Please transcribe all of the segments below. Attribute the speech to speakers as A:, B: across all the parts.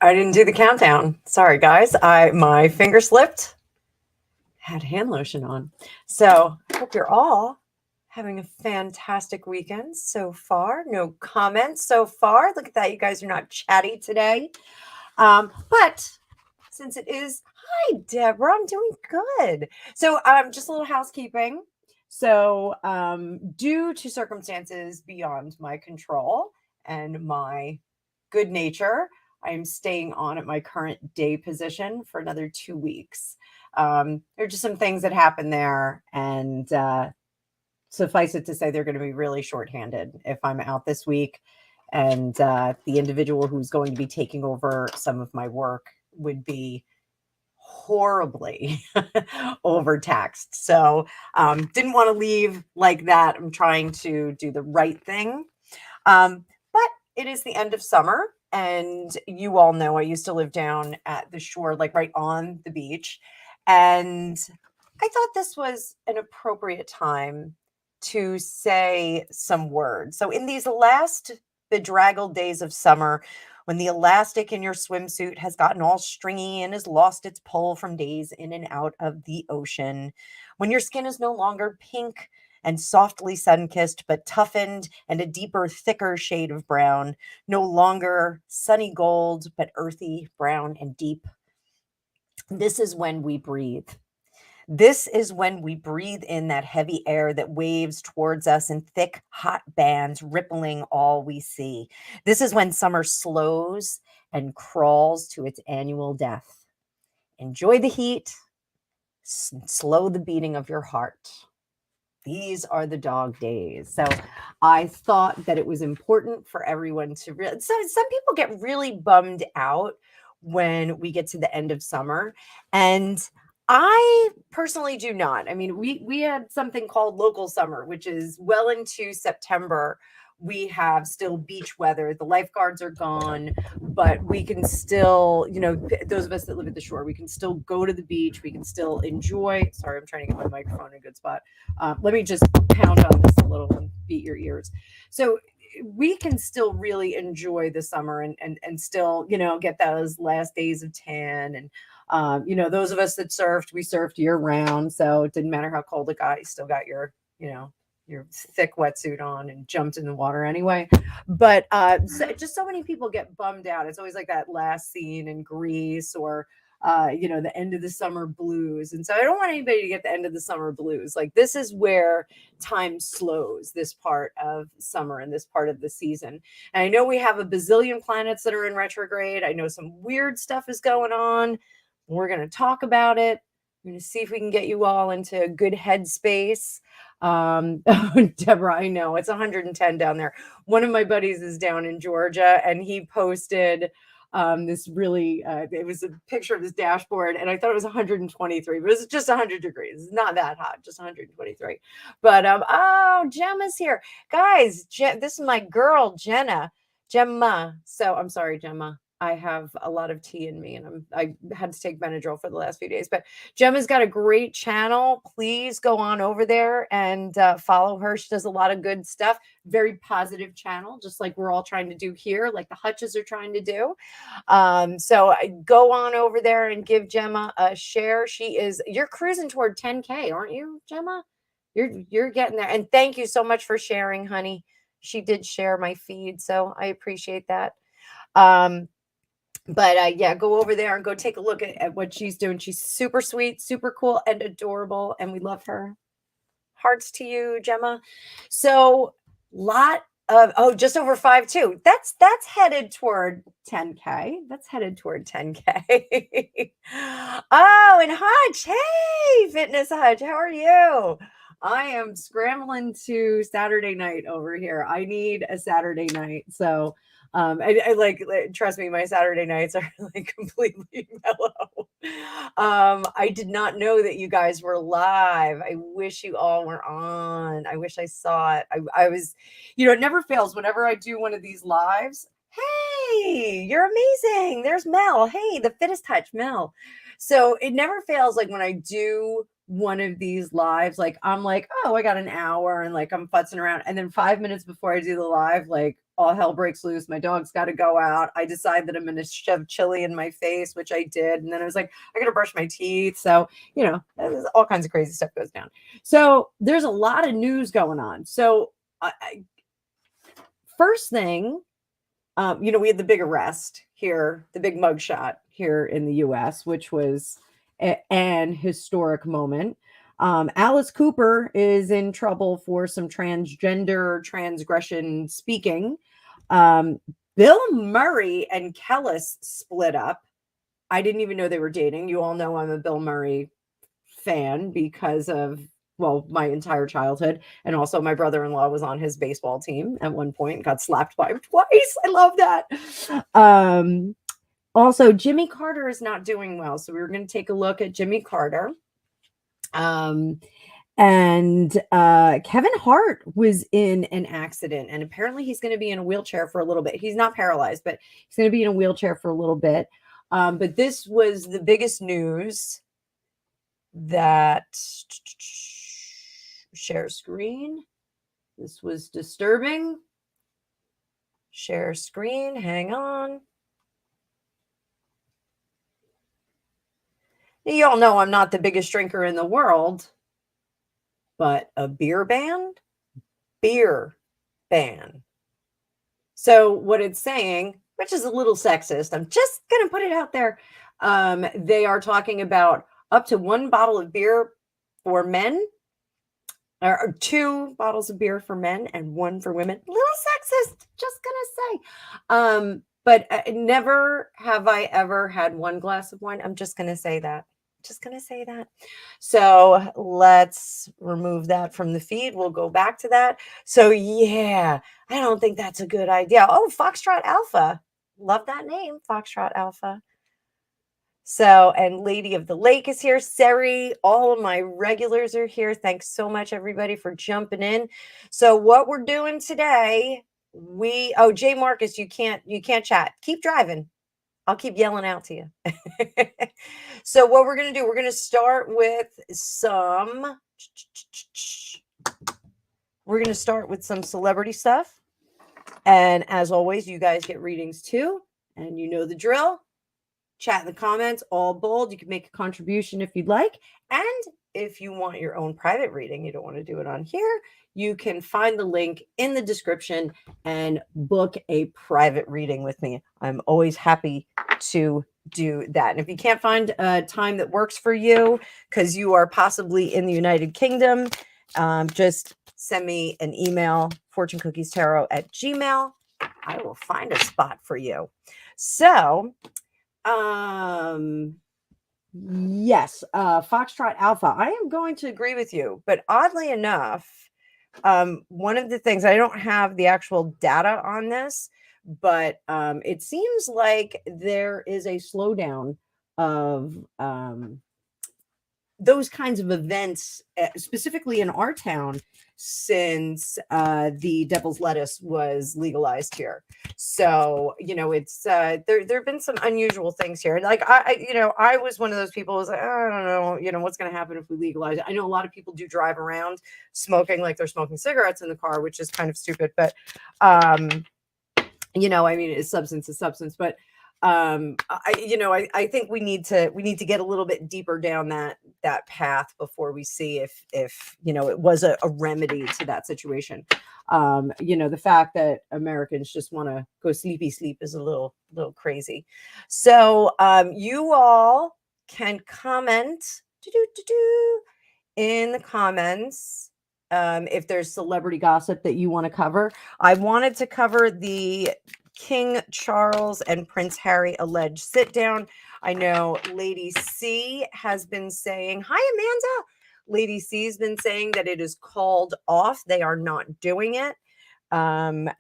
A: I didn't do the countdown. Sorry, guys. My finger slipped. Had hand lotion on. So I hope you're all having a fantastic weekend so far. No comments so far. Look at that. You guys are not chatty today. But since it is, hi, Deborah. I'm doing good. So just a little housekeeping. So due to circumstances beyond my control and my good nature, I'm staying on at my current day position for another 2 weeks. There are just some things that happen there, and suffice it to say, they're going to be really shorthanded if I'm out this week. And the individual who's going to be taking over some of my work would be horribly overtaxed. So didn't want to leave like that. I'm trying to do the right thing. But it is the end of summer. And you all know I used to live down at the shore, like right on the beach. And I thought this was an appropriate time to say some words. So in these last bedraggled days of summer, when the elastic in your swimsuit has gotten all stringy and has lost its pull from days in and out of the ocean, when your skin is no longer pink and softly sun-kissed, but toughened and a deeper, thicker shade of brown, no longer sunny gold, but earthy, brown, and deep. This is when we breathe. This is when we breathe in that heavy air that waves towards us in thick, hot bands, rippling all we see. This is when summer slows and crawls to its annual death. Enjoy the heat, slow the beating of your heart. These are the dog days. So I thought that it was important for everyone to realize. So some people get really bummed out when we get to the end of summer. And I personally do not. I mean, we had something called local summer, which is well into September. We have still beach weather. The lifeguards are gone, but we can still, those of us that live at the shore, we can still go to the beach. We can still enjoy. Sorry, I'm trying to get my microphone in a good spot. Let me just pound on this a little and beat your ears. So we can still really enjoy the summer and still, get those last days of tan. And, those of us that surfed, we surfed year round. So it didn't matter how cold it got, you still got your thick wetsuit on and jumped in the water anyway. But just so many people get bummed out. It's always like that last scene in Grease or, the end of the summer blues. And so I don't want anybody to get the end of the summer blues. Like this is where time slows, this part of summer and this part of the season. And I know we have a bazillion planets that are in retrograde. I know some weird stuff is going on. We're going to talk about it. We're going to see if we can get you all into a good headspace. Deborah, I know it's 110 down there. One of my buddies is down in Georgia, and he posted this really, it was a picture of his dashboard, and I thought it was 123, but it's just 100 degrees. It's not that hot, just 123. But, oh, Gemma's here. Guys, this is my girl, Gemma. So I'm sorry, Gemma. I have a lot of tea in me, and I had to take Benadryl for the last few days. But Gemma's got a great channel. Please go on over there and follow her. She does a lot of good stuff. Very positive channel, just like we're all trying to do here, like the Hutches are trying to do. So go on over there and give Gemma a share. You're cruising toward 10K, aren't you, Gemma? You're getting there. And thank you so much for sharing, honey. She did share my feed, so I appreciate that. But yeah, go over there and go take a look at what she's doing. She's super sweet, super cool, and adorable, and we love her. Hearts to you, Gemma. So just over 5 too. That's headed toward 10K. That's headed toward 10K. Oh, and Hutch. Hey, Fitness Hutch. How are you? I am scrambling to Saturday night over here. I need a Saturday night. So I like, trust me, my Saturday nights are like completely mellow. I did not know that you guys were live. I wish you all were on. I wish I saw it. I was, it never fails whenever I do one of these lives. Hey, you're amazing. There's Mel. Hey, the fittest touch, Mel. So it never fails. Like when I do one of these lives, like I'm like, oh, I got an hour and like I'm futzing around. And then 5 minutes before I do the live, like all hell breaks loose. My dog's got to go out. I decide that I'm going to shove chili in my face, which I did. And then I was like, I got to brush my teeth. So, all kinds of crazy stuff goes down. So there's a lot of news going on. So first thing, we had the big arrest here, the big mugshot here in the US, which was an historic moment. Alice Cooper is in trouble for some transgender transgression speaking. Bill Murray and Kellis split up. I didn't even know they were dating. You all know I'm a Bill Murray fan because of, my entire childhood. And also my brother-in-law was on his baseball team at one point and got slapped by him twice. I love that. Also, Jimmy Carter is not doing well. So we were going to take a look at Jimmy Carter. And Kevin Hart was in an accident, and apparently he's going to be in a wheelchair for a little bit. He's not paralyzed, but he's going to be in a wheelchair for a little bit. But this was the biggest news that share screen. This was disturbing. Share screen. Hang on. You all know I'm not the biggest drinker in the world, but a beer ban? Beer ban. So what it's saying, which is a little sexist, I'm just going to put it out there. They are talking about up to 1 bottle of beer for men, or 2 bottles of beer for men and 1 for women. A little sexist, just going to say. But never have I ever had 1 glass of wine. I'm just going to say that. So let's remove that from the feed. We'll go back to that. So yeah, I don't think that's a good idea. Oh, Foxtrot Alpha. Love that name, Foxtrot Alpha. So, and Lady of the Lake is here. Seri, all of my regulars are here. Thanks so much, everybody, for jumping in. So what we're doing today, Jay Marcus, you can't chat. Keep driving. I'll keep yelling out to you. So what we're going to do, we're going to start with some celebrity stuff. And as always, you guys get readings too. And you know the drill. Chat in the comments, all bold. You can make a contribution if you'd like. And if you want your own private reading, you don't want to do it on here, you can find the link in the description and book a private reading with me. I'm always happy to do that. And if you can't find a time that works for you because you are possibly in the United Kingdom, just send me an email, fortunecookiestarot@gmail.com. I will find a spot for you. So, yes, Foxtrot Alpha. I am going to agree with you, but oddly enough, one of the things, I don't have the actual data on this, but it seems like there is a slowdown of those kinds of events, specifically in our town, since the devil's lettuce was legalized here. So, it's there have been some unusual things here. Like I was one of those people who was like, I don't know, what's going to happen if we legalize it. I know a lot of people do drive around smoking like they're smoking cigarettes in the car, which is kind of stupid, but it's substance is substance, but I think we need to get a little bit deeper down that path before we see if it was a remedy to that situation. The fact that Americans just want to go sleep is a little crazy. So you all can comment in the comments if there's celebrity gossip that you want to cover. I wanted to cover the King Charles and Prince Harry alleged sit down. I know Lady C has been saying, hi, Amanda. Lady C's been saying that it is called off. They are not doing it.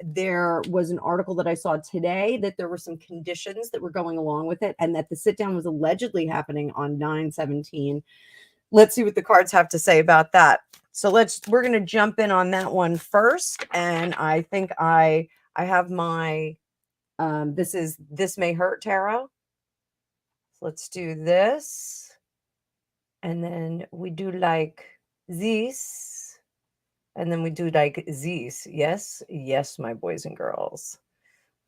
A: There was an article that I saw today that there were some conditions that were going along with it, and that the sit down was allegedly happening on 9/17. Let's see what the cards have to say about that. So we're going to jump in on that one first. And I think I have my, this may hurt tarot. So let's do this. And then we do like this. And then we do like this. Yes. Yes, my boys and girls.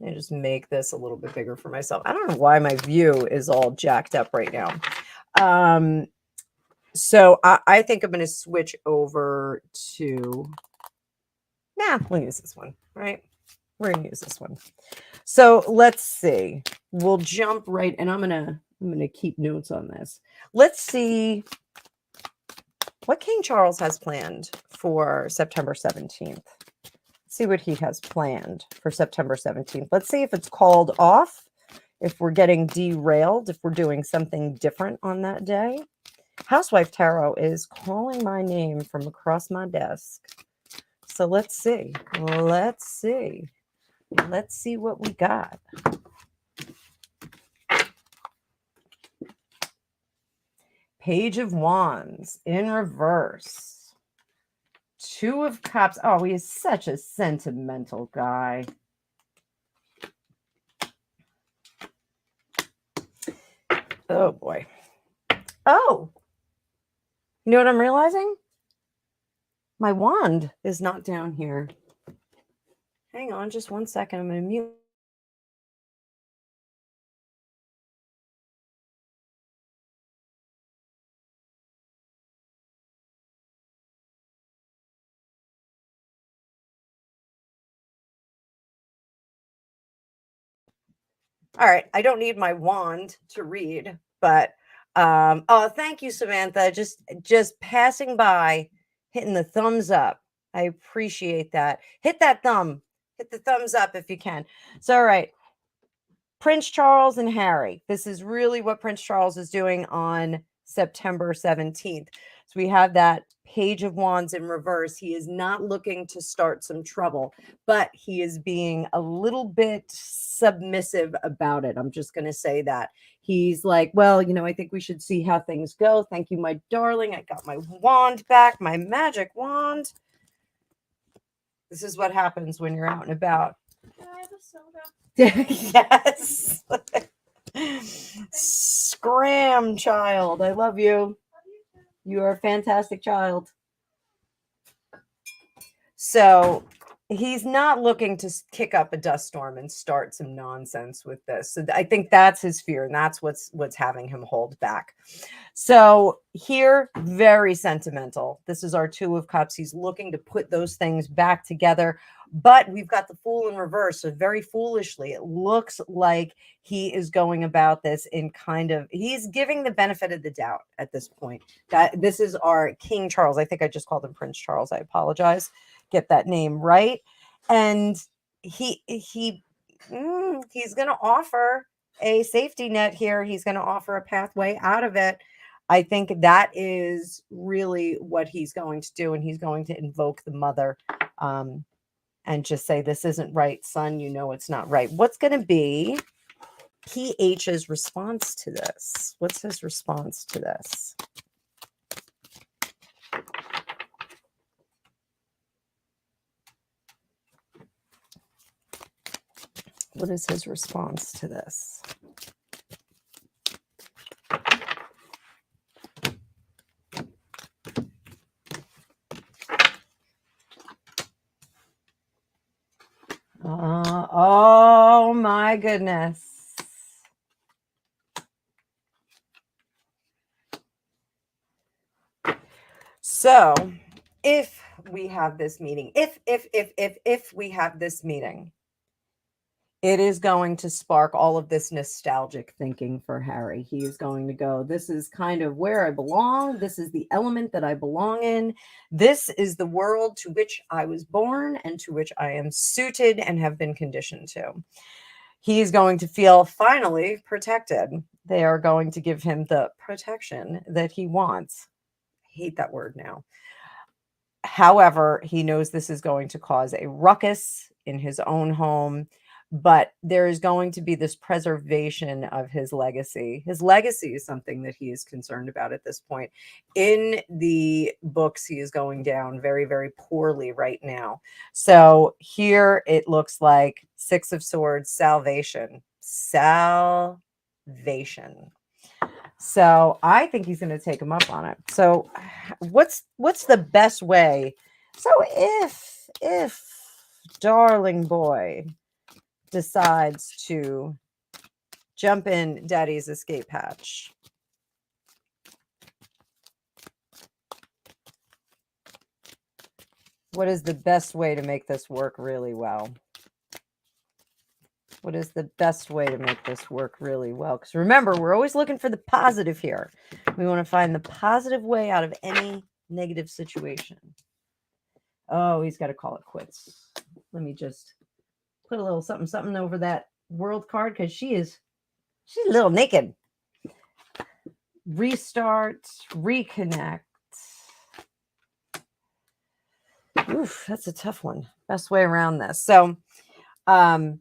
A: Let me just make this a little bit bigger for myself. I don't know why my view is all jacked up right now. So I think I'm going to switch over to, we'll use this one, right? We're going to use this one. So let's see. We'll jump right, and I'm going to keep notes on this. Let's see what King Charles has planned for September 17th. See what he has planned for September 17th. Let's see if it's called off, if we're getting derailed, if we're doing something different on that day. Housewife Tarot is calling my name from across my desk. So let's see. Let's see. Let's see what we got. Page of Wands in reverse. Two of Cups. Oh, he is such a sentimental guy. Oh, boy. Oh. You know what I'm realizing? My wand is not down here. Hang on just one second. I'm going to mute. All right. I don't need my wand to read, but oh, thank you, Samantha. Just passing by, hitting the thumbs up. I appreciate that. Hit that thumb. Hit the thumbs up if you can. So, all right. Prince Charles and Harry. This is really what Prince Charles is doing on September 17th. So we have that Page of Wands in reverse. He is not looking to start some trouble, but he is being a little bit submissive about it. I'm just going to say that. He's like, well, I think we should see how things go. Thank you, my darling. I got my wand back, my magic wand. This is what happens when you're out and about. Can I have a soda? Yes. Scram, child. I love you. You are a fantastic child. So he's not looking to kick up a dust storm and start some nonsense with this. So I think that's his fear, and that's what's having him hold back. So here, very sentimental. This is our Two of Cups. He's looking to put those things back together. But we've got the Fool in reverse. So very foolishly, it looks like he is going about this in he's giving the benefit of the doubt at this point. That this is our King Charles. I think I just called him Prince Charles. I apologize. Get that name right. And he's going to offer a safety net here. He's going to offer a pathway out of it. I think that is really what he's going to do. And he's going to invoke the mother and just say, this isn't right, son. It's not right. What's going to be PH's response to this? What's his response to this? What is his response to this? Oh my goodness. So if we have this meeting, if we have this meeting, it is going to spark all of this nostalgic thinking for Harry. He is going to go, this is kind of where I belong. This is the element that I belong in. This is the world to which I was born and to which I am suited and have been conditioned to. He is going to feel finally protected. They are going to give him the protection that he wants. hate that word now. However, he knows this is going to cause a ruckus in his own home, but there is going to be this preservation of his legacy. His legacy is something that he is concerned about at this point. In the books, he is going down very, very poorly right now. So here it looks like Six of Swords, salvation. Salvation. So I think he's going to take him up on it. So what's the best way? So if darling boy decides to jump in daddy's escape hatch, what is the best way to make this work really well? What is the best way to make this work really well? Because remember, we're always looking for the positive here. We want to find the positive way out of any negative situation. Oh, he's got to call it quits. Let me just put a little something, something over that world card because she's a little naked. Restart, reconnect. Oof, that's a tough one. Best way around this. So,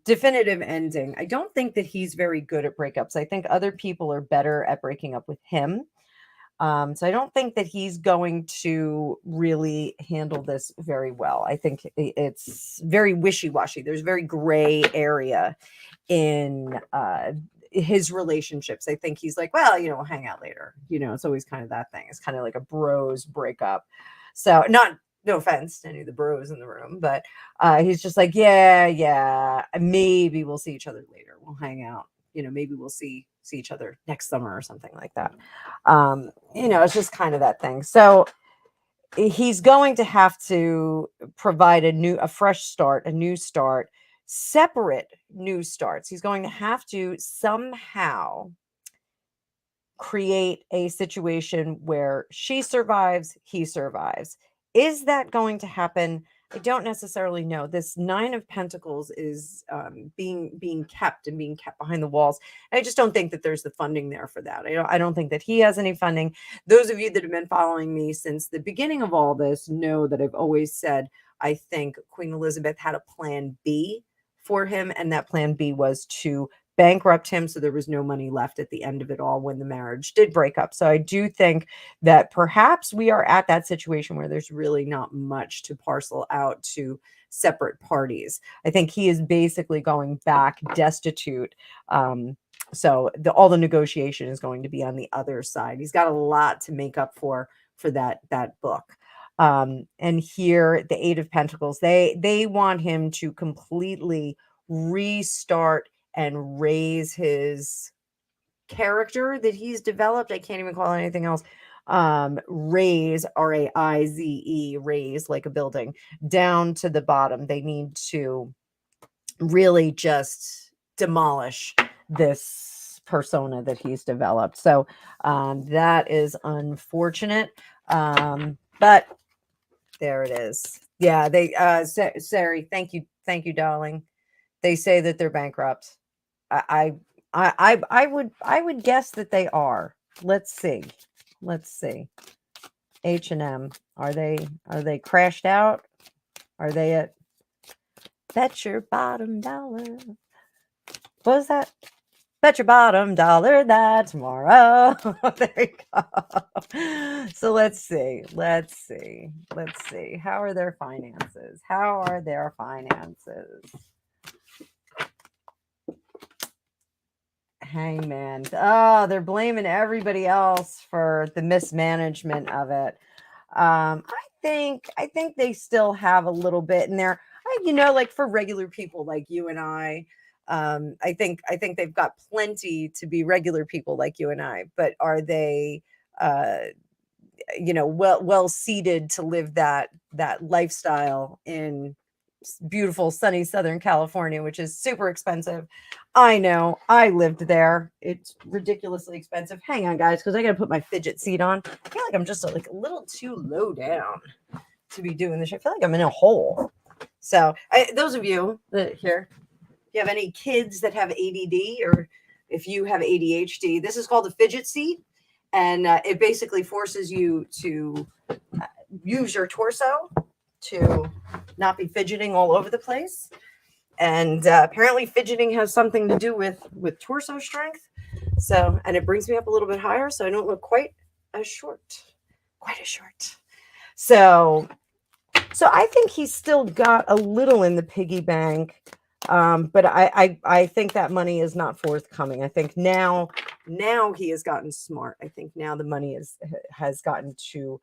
A: definitive ending. I don't think that he's very good at breakups. I think other people are better at breaking up with him. So I don't think that he's going to really handle this very well. I think it's very wishy-washy. There's very gray area in his relationships. I think he's like, well, we'll hang out later. It's always kind of that thing. It's kind of like a bros breakup. So no offense to any of the bros in the room, but he's just like, yeah, maybe we'll see each other later. We'll hang out. Maybe we'll see each other next summer or something like that. It's just kind of that thing. So he's going to have to provide a fresh start, a new start, separate new starts. He's going to have to somehow create a situation where she survives, he survives. Is that going to happen? I don't necessarily know. This Nine of Pentacles is being kept behind the walls. I just don't think that there's the funding there for that. I don't think that he has any funding. Those of you that have been following me since the beginning of all this know that I've always said I think Queen Elizabeth had a plan B for him, and that plan B was to bankrupt him so there was no money left at the end of it all when the marriage did break up. So I do think that perhaps we are at that situation where there's really not much to parcel out to separate parties. I think he is basically going back destitute. So all the negotiation is going to be on the other side. He's got a lot to make up for that book. And here, the Eight of Pentacles, they want him to completely restart and raise his character that he's developed. I can't even call it anything else. Raise, R-A-I-Z-E, raise, like a building, down to the bottom. They need to really just demolish this persona that he's developed. So that is unfortunate. But there it is. Yeah, Sari, thank you, darling. They say that they're bankrupt. I would guess that they are. Let's see. H&M. Are they crashed out? Are they at bet your bottom dollar? What was that? Bet your bottom dollar that tomorrow. There you go. So let's see. How are their finances? Hangman. Oh, they're blaming everybody else for the mismanagement of it. I think they still have a little bit in there. Like for regular people like you and I think they've got plenty to be regular people like you and I. But are they, well seated to live that lifestyle in beautiful sunny Southern California, which is super expensive? I know, I lived there. It's ridiculously expensive. Hang on, guys, because I gotta put my fidget seat on. I feel like I'm just a little too low down to be doing this. I feel like I'm in a hole. So those of you that here, if you have any kids that have ADD or if you have ADHD, this is called a fidget seat. And it basically forces you to use your torso to not be fidgeting all over the place. And apparently fidgeting has something to do with torso strength. So, and it brings me up a little bit higher, so I don't look quite as short. So I think he's still got a little in the piggy bank, but I think that money is not forthcoming. I think now he has gotten smart. I think now the money has gotten to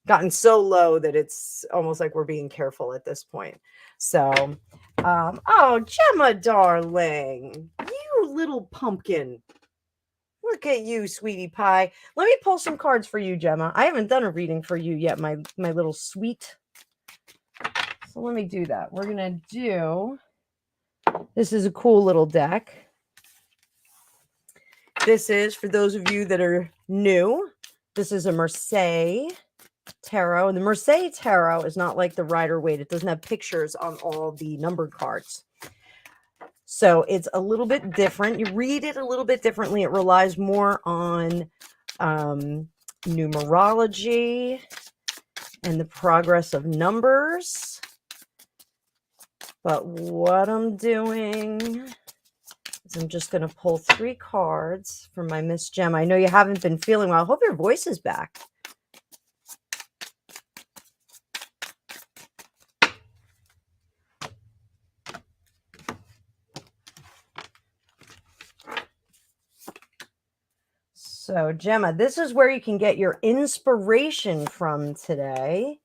A: gotten so low that it's almost like we're being careful at this point. So, oh, Gemma, darling, you little pumpkin. Look at you, sweetie pie. Let me pull some cards for you, Gemma. I haven't done a reading for you yet, my little sweet. So let me do that. We're going to do, this is a cool little deck. This is, for those of you that are new, this is a Marseille Tarot. And the Marseille Tarot is not like the Rider-Waite. It doesn't have pictures on all the numbered cards. So it's a little bit different. You read it a little bit differently. It relies more on numerology and the progress of numbers. But what I'm doing is I'm just going to pull 3 cards for my Miss Gemma. I know you haven't been feeling well. I hope your voice is back. So, Gemma, this is where you can get your inspiration from today.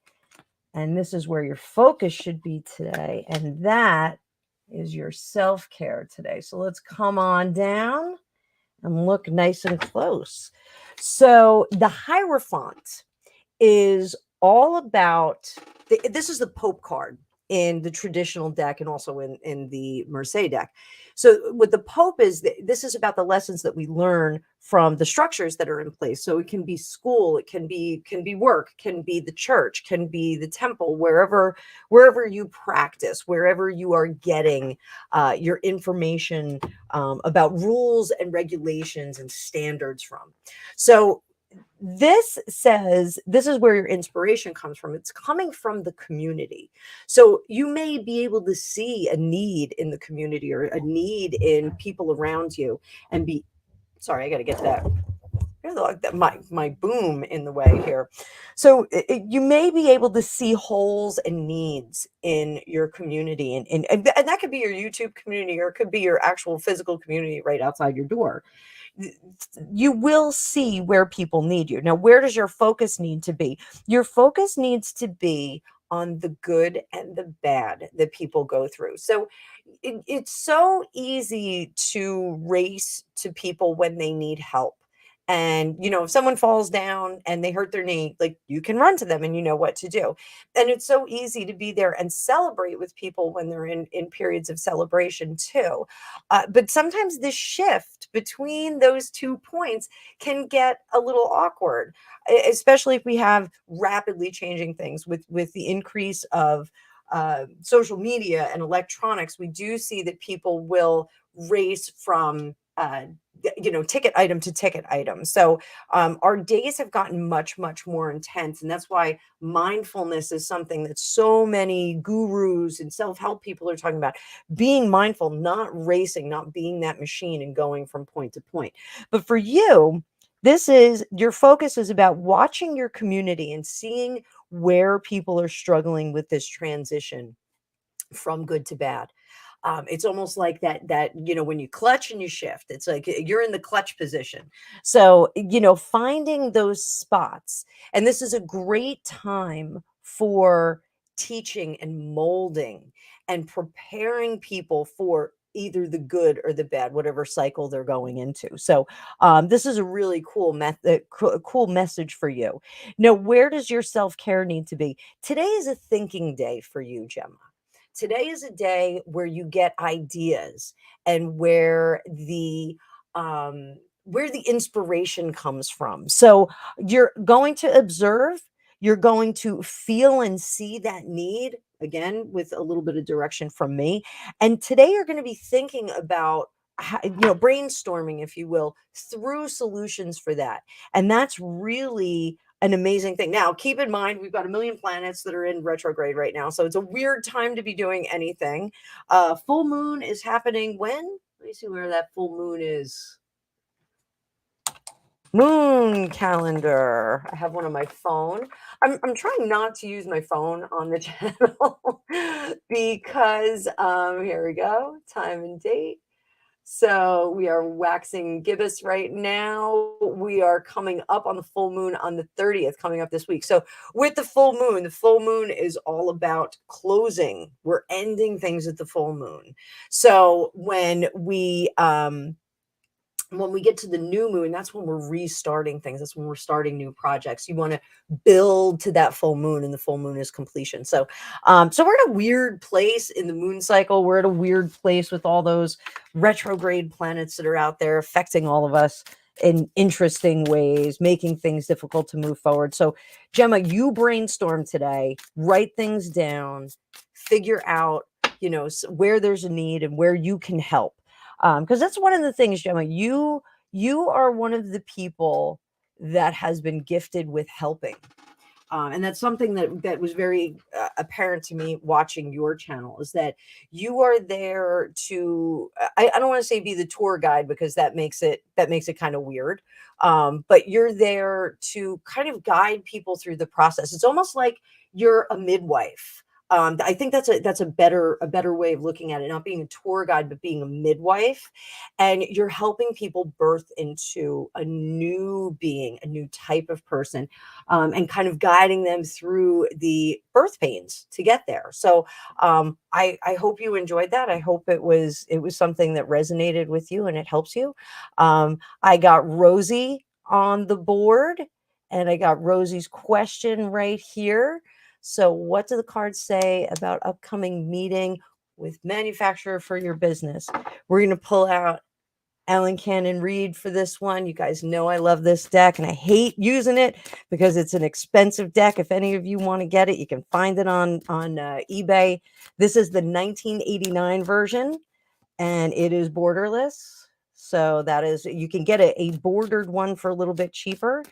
A: And this is where your focus should be today. And that is your self-care today. So let's come on down and look nice and close. So the Hierophant is all about, this is the Pope card in the traditional deck and also in the Marseille deck. So what the Pope is, this is about the lessons that we learn from the structures that are in place. So it can be school, it can be work, can be the church, can be the temple, wherever you practice, wherever you are getting your information about rules and regulations and standards from. So this says this is where your inspiration comes from. It's coming from the community. So you may be able to see a need in the community or a need in people around you and be, sorry, I got to get that. My boom in the way here. So you may be able to see holes and needs in your community. And that could be your YouTube community, or it could be your actual physical community right outside your door. You will see where people need you. Now, where does your focus need to be? Your focus needs to be on the good and the bad that people go through. So it's so easy to race to people when they need help. And, if someone falls down and they hurt their knee, like, you can run to them and you know what to do. And it's so easy to be there and celebrate with people when they're in periods of celebration too. But sometimes this shift between those 2 points can get a little awkward, especially if we have rapidly changing things with the increase of social media and electronics. We do see that people will race from ticket item to ticket item. So our days have gotten much, much more intense. And that's why mindfulness is something that so many gurus and self-help people are talking about. Being mindful, not racing, not being that machine and going from point to point. But for you, this is your focus is about watching your community and seeing where people are struggling with this transition from good to bad. It's almost like that, when you clutch and you shift, it's like you're in the clutch position. So, finding those spots, and this is a great time for teaching and molding and preparing people for either the good or the bad, whatever cycle they're going into. So this is a really cool cool message for you. Now, where does your self-care need to be? Today is a thinking day for you, Gemma. Today is a day where you get ideas and where the inspiration comes from. So you're going to observe, you're going to feel and see that need, again, with a little bit of direction from me. And today you're going to be thinking about brainstorming, if you will, through solutions for that. And that's really an amazing thing. Now, keep in mind, we've got a million planets that are in retrograde right now. So it's a weird time to be doing anything. Full moon is happening when? Let me see where that full moon is. Moon calendar. I have one on my phone. I'm trying not to use my phone on the channel because here we go. Time and date. So we are waxing gibbous right now. We are coming up on the full moon on the 30th, coming up this week. So with the full moon is all about closing. We're ending things at the full moon. So when we get to the new moon, that's when we're restarting things. That's when we're starting new projects. You want to build to that full moon, and the full moon is completion. So, so we're in a weird place in the moon cycle. We're at a weird place with all those retrograde planets that are out there affecting all of us in interesting ways, making things difficult to move forward. So, Gemma, you brainstorm today, write things down, figure out, where there's a need and where you can help. Because that's one of the things, Gemma, you are one of the people that has been gifted with helping. And that's something that was very apparent to me watching your channel, is that you are there to, I don't want to say be the tour guide, because that makes it kind of weird. But you're there to kind of guide people through the process. It's almost like you're a midwife. I think that's a better way of looking at it, not being a tour guide, but being a midwife. And you're helping people birth into a new being, a new type of person, and kind of guiding them through the birth pains to get there. So I hope you enjoyed that. I hope it was something that resonated with you and it helps you. I got Rosie on the board, and I got Rosie's question right here. So what do the cards say about upcoming meeting with manufacturer for your business? We're going to pull out Alan Cannon Reed for this one. You guys know I love this deck, and I hate using it because it's an expensive deck. If any of you want to get it, you can find it on eBay. This is the 1989 version, and it is borderless. So that is, you can get a bordered one for a little bit cheaper.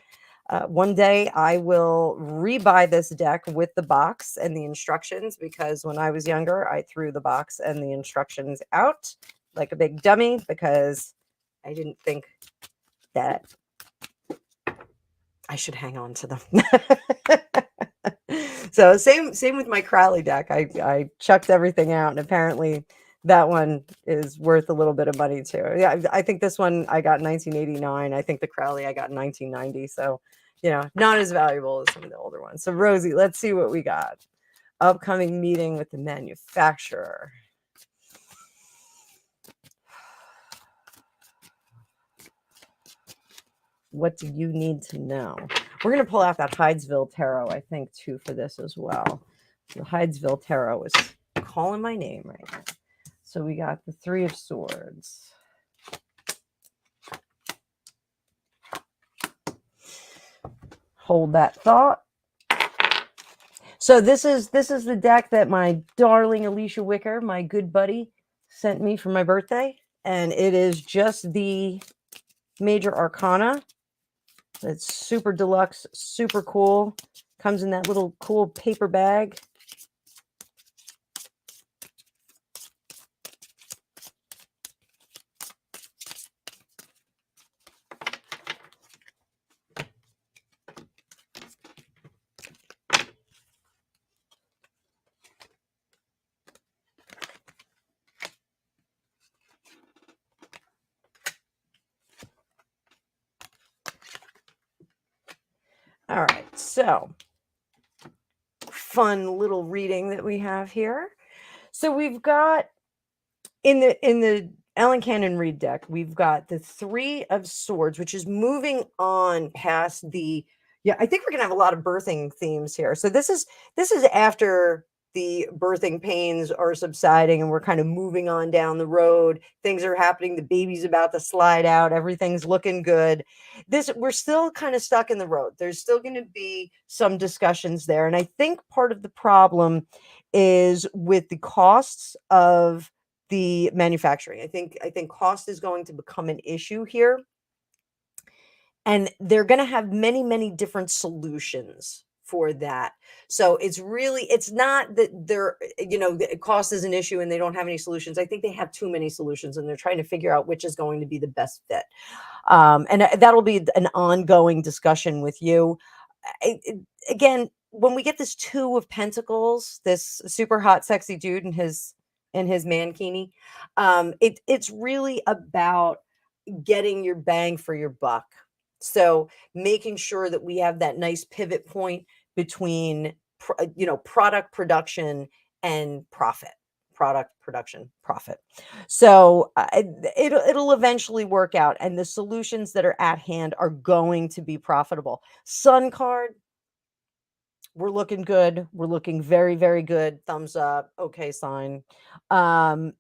A: One day I will rebuy this deck with the box and the instructions, because when I was younger, I threw the box and the instructions out like a big dummy because I didn't think that I should hang on to them. So same with my Crowley deck. I chucked everything out, and apparently that one is worth a little bit of money too. Yeah, I think this one I got in 1989. I think the Crowley I got in 1990. So, not as valuable as some of the older ones. So Rosie, let's see what we got. Upcoming meeting with the manufacturer. What do you need to know? We're going to pull out that Hydesville Tarot, I think, too, for this as well. The Hydesville Tarot is calling my name right now. So we got the Three of Swords. Hold that thought. So this is the deck that my darling Alicia Wicker, my good buddy, sent me for my birthday. And it is just the Major Arcana. It's super deluxe, super cool. Comes in that little cool paper bag. All right, so fun little reading that we have here. So we've got in the Alan Cannon Reed deck, we've got the Three of Swords, which is moving on past the, I think we're gonna have a lot of birthing themes here. So this is after the birthing pains are subsiding and we're kind of moving on down the road. Things are happening. The baby's about to slide out. Everything's looking good. We're still kind of stuck in the road. There's still going to be some discussions there. And I think part of the problem is with the costs of the manufacturing. I think cost is going to become an issue here, and they're going to have many, many different solutions for that. So it's not that the cost is an issue and they don't have any solutions. I think they have too many solutions and they're trying to figure out which is going to be the best fit. And that'll be an ongoing discussion with you. Again, when we get this two of pentacles, this super hot, sexy dude in his mankini, it's really about getting your bang for your buck. So making sure that we have that nice pivot point between product production and profit. Product production, profit. So it'll eventually work out, and the solutions that are at hand are going to be profitable. Sun card, we're looking good. We're looking very, very good. Thumbs up. Okay, sign. Um,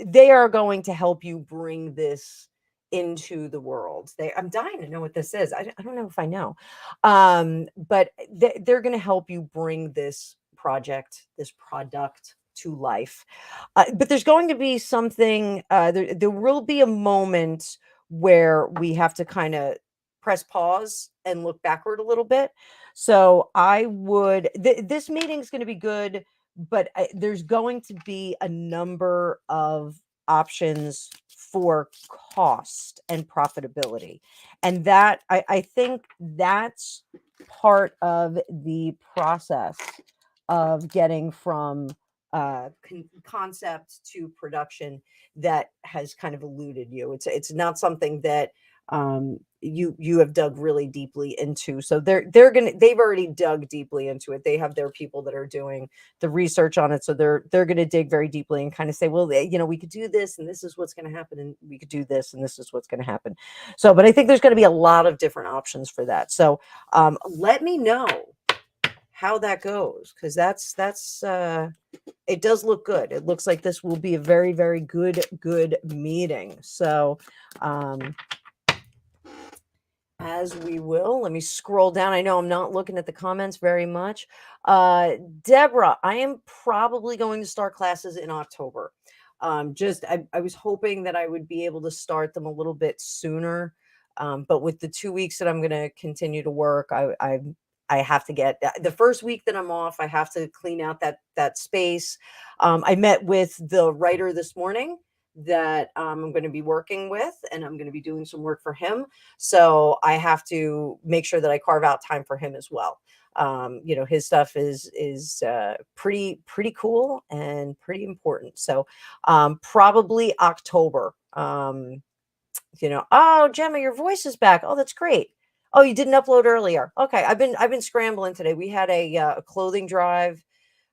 A: they are going to help you bring this into the world. I'm dying to know what this is. I don't know if I know. But they're going to help you bring this product to life. But there's going to be something, there will be a moment where we have to kind of press pause and look backward a little bit. So I would, this meeting is going to be good, but there's going to be a number of options for cost and profitability. And that, I think that's part of the process of getting from concept to production that has kind of eluded you. It's not something that you have dug really deeply into. So they've already dug deeply into it. They have their people that are doing the research on it. So they're gonna dig very deeply and kind of say, well, we could do this and this is what's gonna happen, and we could do this and this is what's gonna happen. So, but I think there's gonna be a lot of different options for that. So let me know how that goes, because that's it does look good. It looks like this will be a very, very good meeting. So as we will, let me scroll down. I know I'm not looking at the comments very much. Deborah, I am probably going to start classes in October. I was hoping that I would be able to start them a little bit sooner. But with the 2 weeks that I'm going to continue to work, I have to get the first week that I'm off. I have to clean out that space. I met with the writer this morning that I'm going to be working with, and I'm going to be doing some work for him. So I have to make sure that I carve out time for him as well. His stuff is pretty cool and pretty important. So probably October. Oh, Gemma, your voice is back. Oh, that's great. Oh, you didn't upload earlier. Okay, I've been scrambling today. We had a clothing drive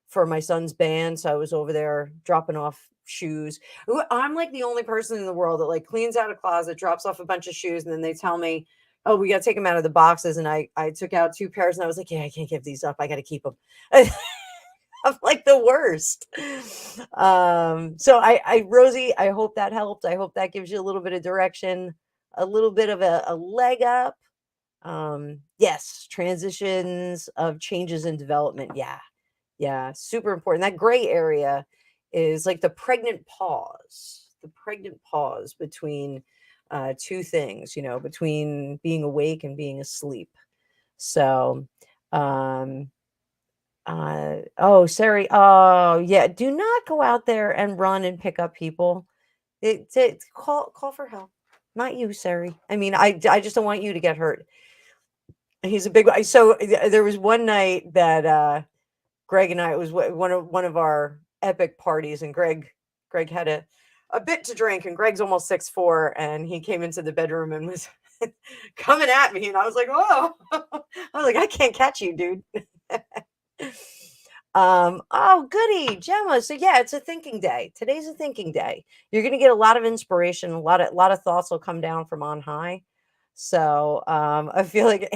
A: for my son's band, so I was over there dropping off shoes. I'm like the only person in the world that like cleans out a closet, drops off a bunch of shoes, and then they tell me, "Oh, we got to take them out of the boxes." And I took out 2 pairs, and I was like, "Yeah, I can't give these up. I got to keep them." I'm like the worst. So Rosie, I hope that helped. I hope that gives you a little bit of direction, a little bit of a leg up. Yes, transitions of changes in development. Yeah, super important. That gray area is like the pregnant pause between two things, between being awake and being asleep. So, Sari, oh yeah, do not go out there and run and pick up people. Call for help. Not you, Sari. I mean, I just don't want you to get hurt. He's a big guy. So there was one night that Greg and I, it was one of our epic parties, and Greg had a bit to drink, and Greg's almost 6'4", and he came into the bedroom and was coming at me, and I was like, "Oh," I was like, "I can't catch you, dude." Oh, goody, Gemma. So yeah, it's a thinking day. Today's a thinking day. You're gonna get a lot of inspiration, a lot of thoughts will come down from on high. So I feel like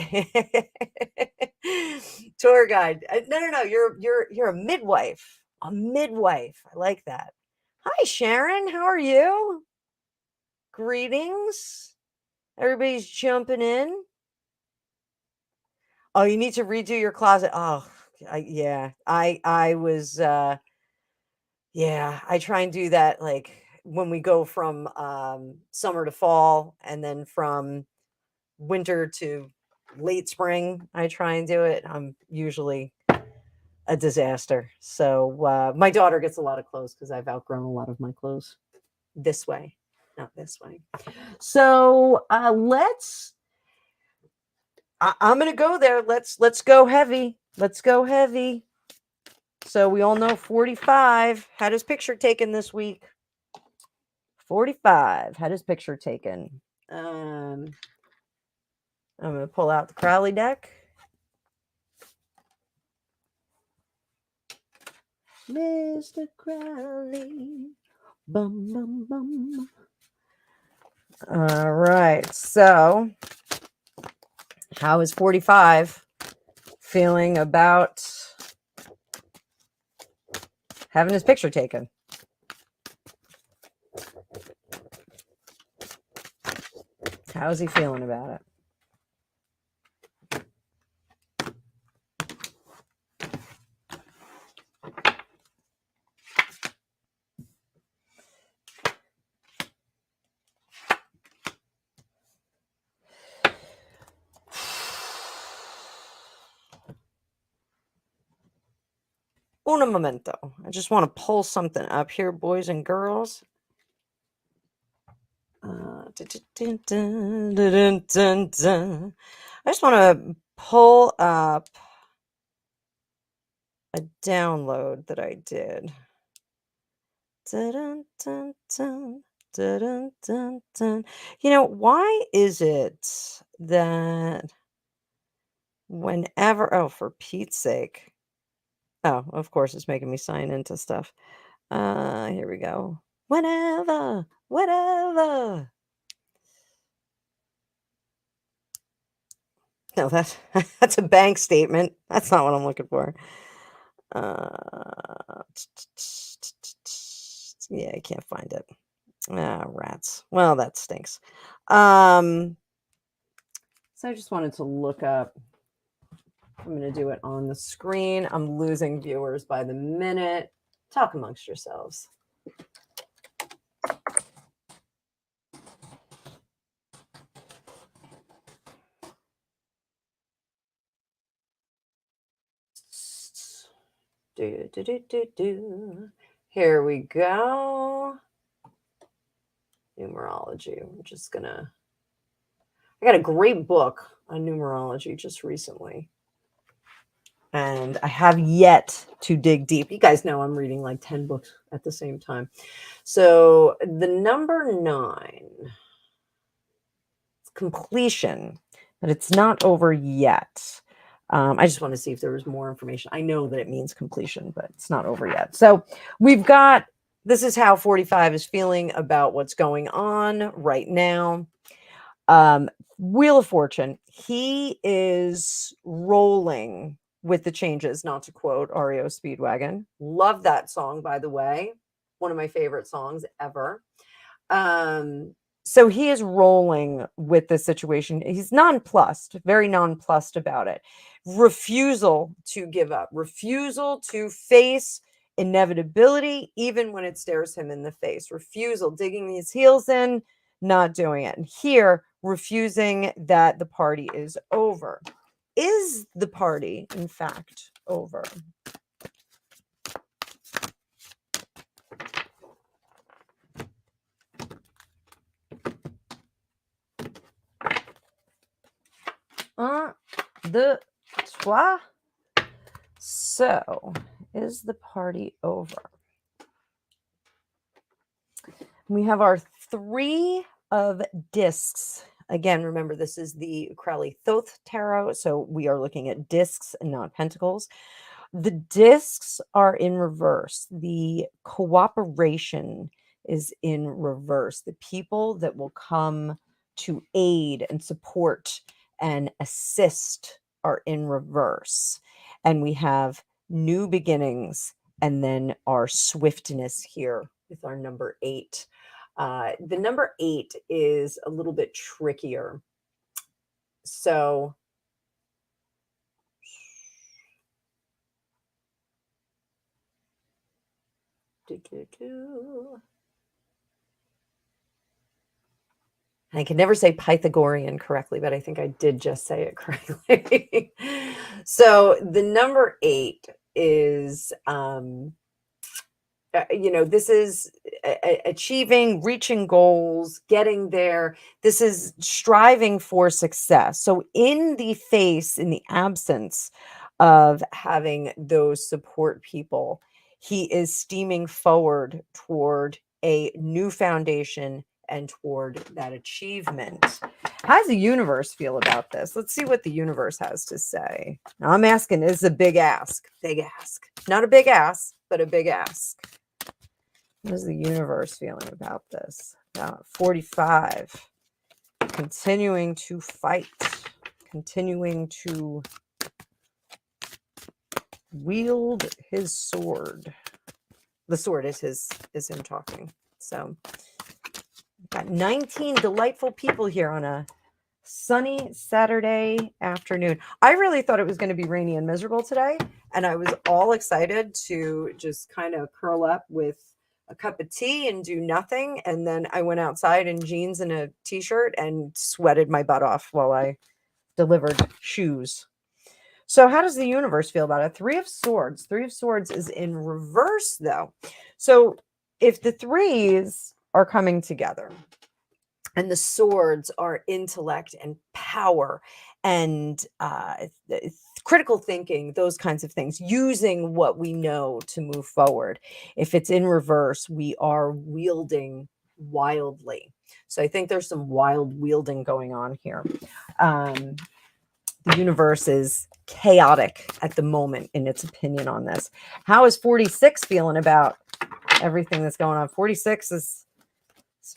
A: tour guide. No. You're a midwife. A midwife. I like that. Hi, Sharon. How are you? Greetings. Everybody's jumping in. Oh, you need to redo your closet. Oh, yeah. I was Yeah, I try and do that like when we go from summer to fall and then from winter to late spring. I try and do it. I'm usually a disaster. So my daughter gets a lot of clothes because I've outgrown a lot of my clothes this way, not this way. So I'm gonna go there. Let's go heavy. Let's go heavy. So we all know 45 had his picture taken this week. 45 had his picture taken. I'm gonna pull out the Crowley deck. Mr. Crowley. Bum bum bum. All right. So how is 45 feeling about having his picture taken? How is he feeling about it? Un momento. I just want to pull something up here, boys and girls. I just want to pull up a download that I did. You know, why is it that whenever, oh, for Pete's sake. Oh, of course, it's making me sign into stuff. Here we go. Whenever. No, that's a bank statement. That's not what I'm looking for. Yeah, I can't find it. Ah, rats. Well, that stinks. So I just wanted to look up. I'm going to do it on the screen. I'm losing viewers by the minute. Talk amongst yourselves. Here we go. Numerology. I'm just gonna. I got a great book on numerology just recently, and I have yet to dig deep. You guys know I'm reading like 10 books at the same time. So the number 9, completion, but it's not over yet. I just want to see if there was more information. I know that it means completion, but it's not over yet. So we've got, this is how 45 is feeling about what's going on right now. Wheel of Fortune, he is rolling with the changes, not to quote REO Speedwagon. Love that song, by the way. One of my favorite songs ever. So he is rolling with the situation. He's nonplussed, very nonplussed about it. Refusal to give up, refusal to face inevitability, even when it stares him in the face. Refusal, digging his heels in, not doing it. And here, refusing that the party is over. Is the party, in fact, over? The trois. So, is the party over? We have our 3 of discs. Again, remember, this is the Crowley Thoth Tarot, so we are looking at discs and not pentacles. The discs are in reverse. The cooperation is in reverse. The people that will come to aid and support and assist are in reverse. And we have new beginnings and then our swiftness here with our number 8. The number 8 is a little bit trickier. So I can never say Pythagorean correctly, but I think I did just say it correctly. So the number 8 is, this is achieving, reaching goals, getting there. This is striving for success. So in the absence of having those support people, he is steaming forward toward a new foundation and toward that achievement. How does the universe feel about this? Let's see what the universe has to say. Now, I'm asking, this is a big ask. Big ask. Not a big ass, but a big ask. What is the universe feeling about this? 45. Continuing to fight. Continuing to wield his sword. The sword is him talking. So got 19 delightful people here on a sunny Saturday afternoon. I really thought it was going to be rainy and miserable today, and I was all excited to just kind of curl up with a cup of tea and do nothing. And then I went outside in jeans and a t-shirt and sweated my butt off while I delivered shoes. So how does the universe feel about it? 3 of Swords. 3 of Swords is in reverse, though. So if the 3s are coming together and the swords are intellect and power and critical thinking, those kinds of things, using what we know to move forward. If it's in reverse, we are wielding wildly. So I think there's some wild wielding going on here. The universe is chaotic at the moment in its opinion on this. How is 46 feeling about everything that's going on? 46 is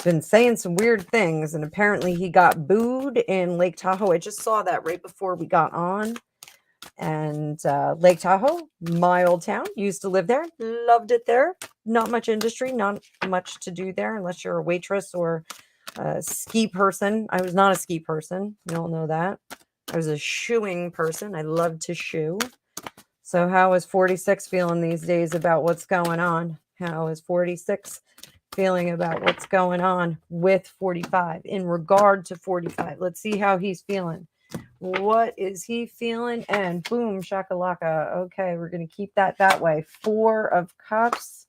A: been saying some weird things, and apparently he got booed in Lake Tahoe. I just saw that right before we got on. And Lake Tahoe, my old town, used to live there, loved it there. Not much industry, not much to do there unless you're a waitress or a ski person. I was not a ski person. You all know that. I was a shoeing person. I loved to shoe. So how is 46 feeling these days about what's going on? How is 46 feeling about what's going on with 45 in regard to 45? Let's see how he's feeling. What is he feeling? And boom, shakalaka. Okay, we're going to keep that way. 4 of Cups,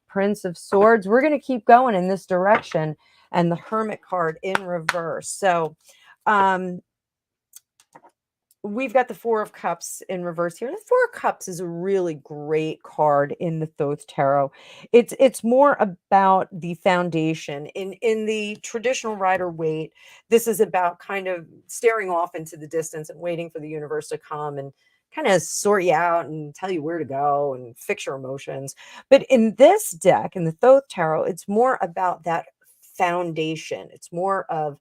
A: Prince of Swords. We're going to keep going in this direction. And the Hermit card in reverse. So, we've got the 4 of Cups in reverse here. The 4 of Cups is a really great card in the Thoth Tarot. It's more about the foundation. In the traditional Rider-Waite, this is about kind of staring off into the distance and waiting for the universe to come and kind of sort you out and tell you where to go and fix your emotions. But in this deck, in the Thoth Tarot, it's more about that foundation. It's more of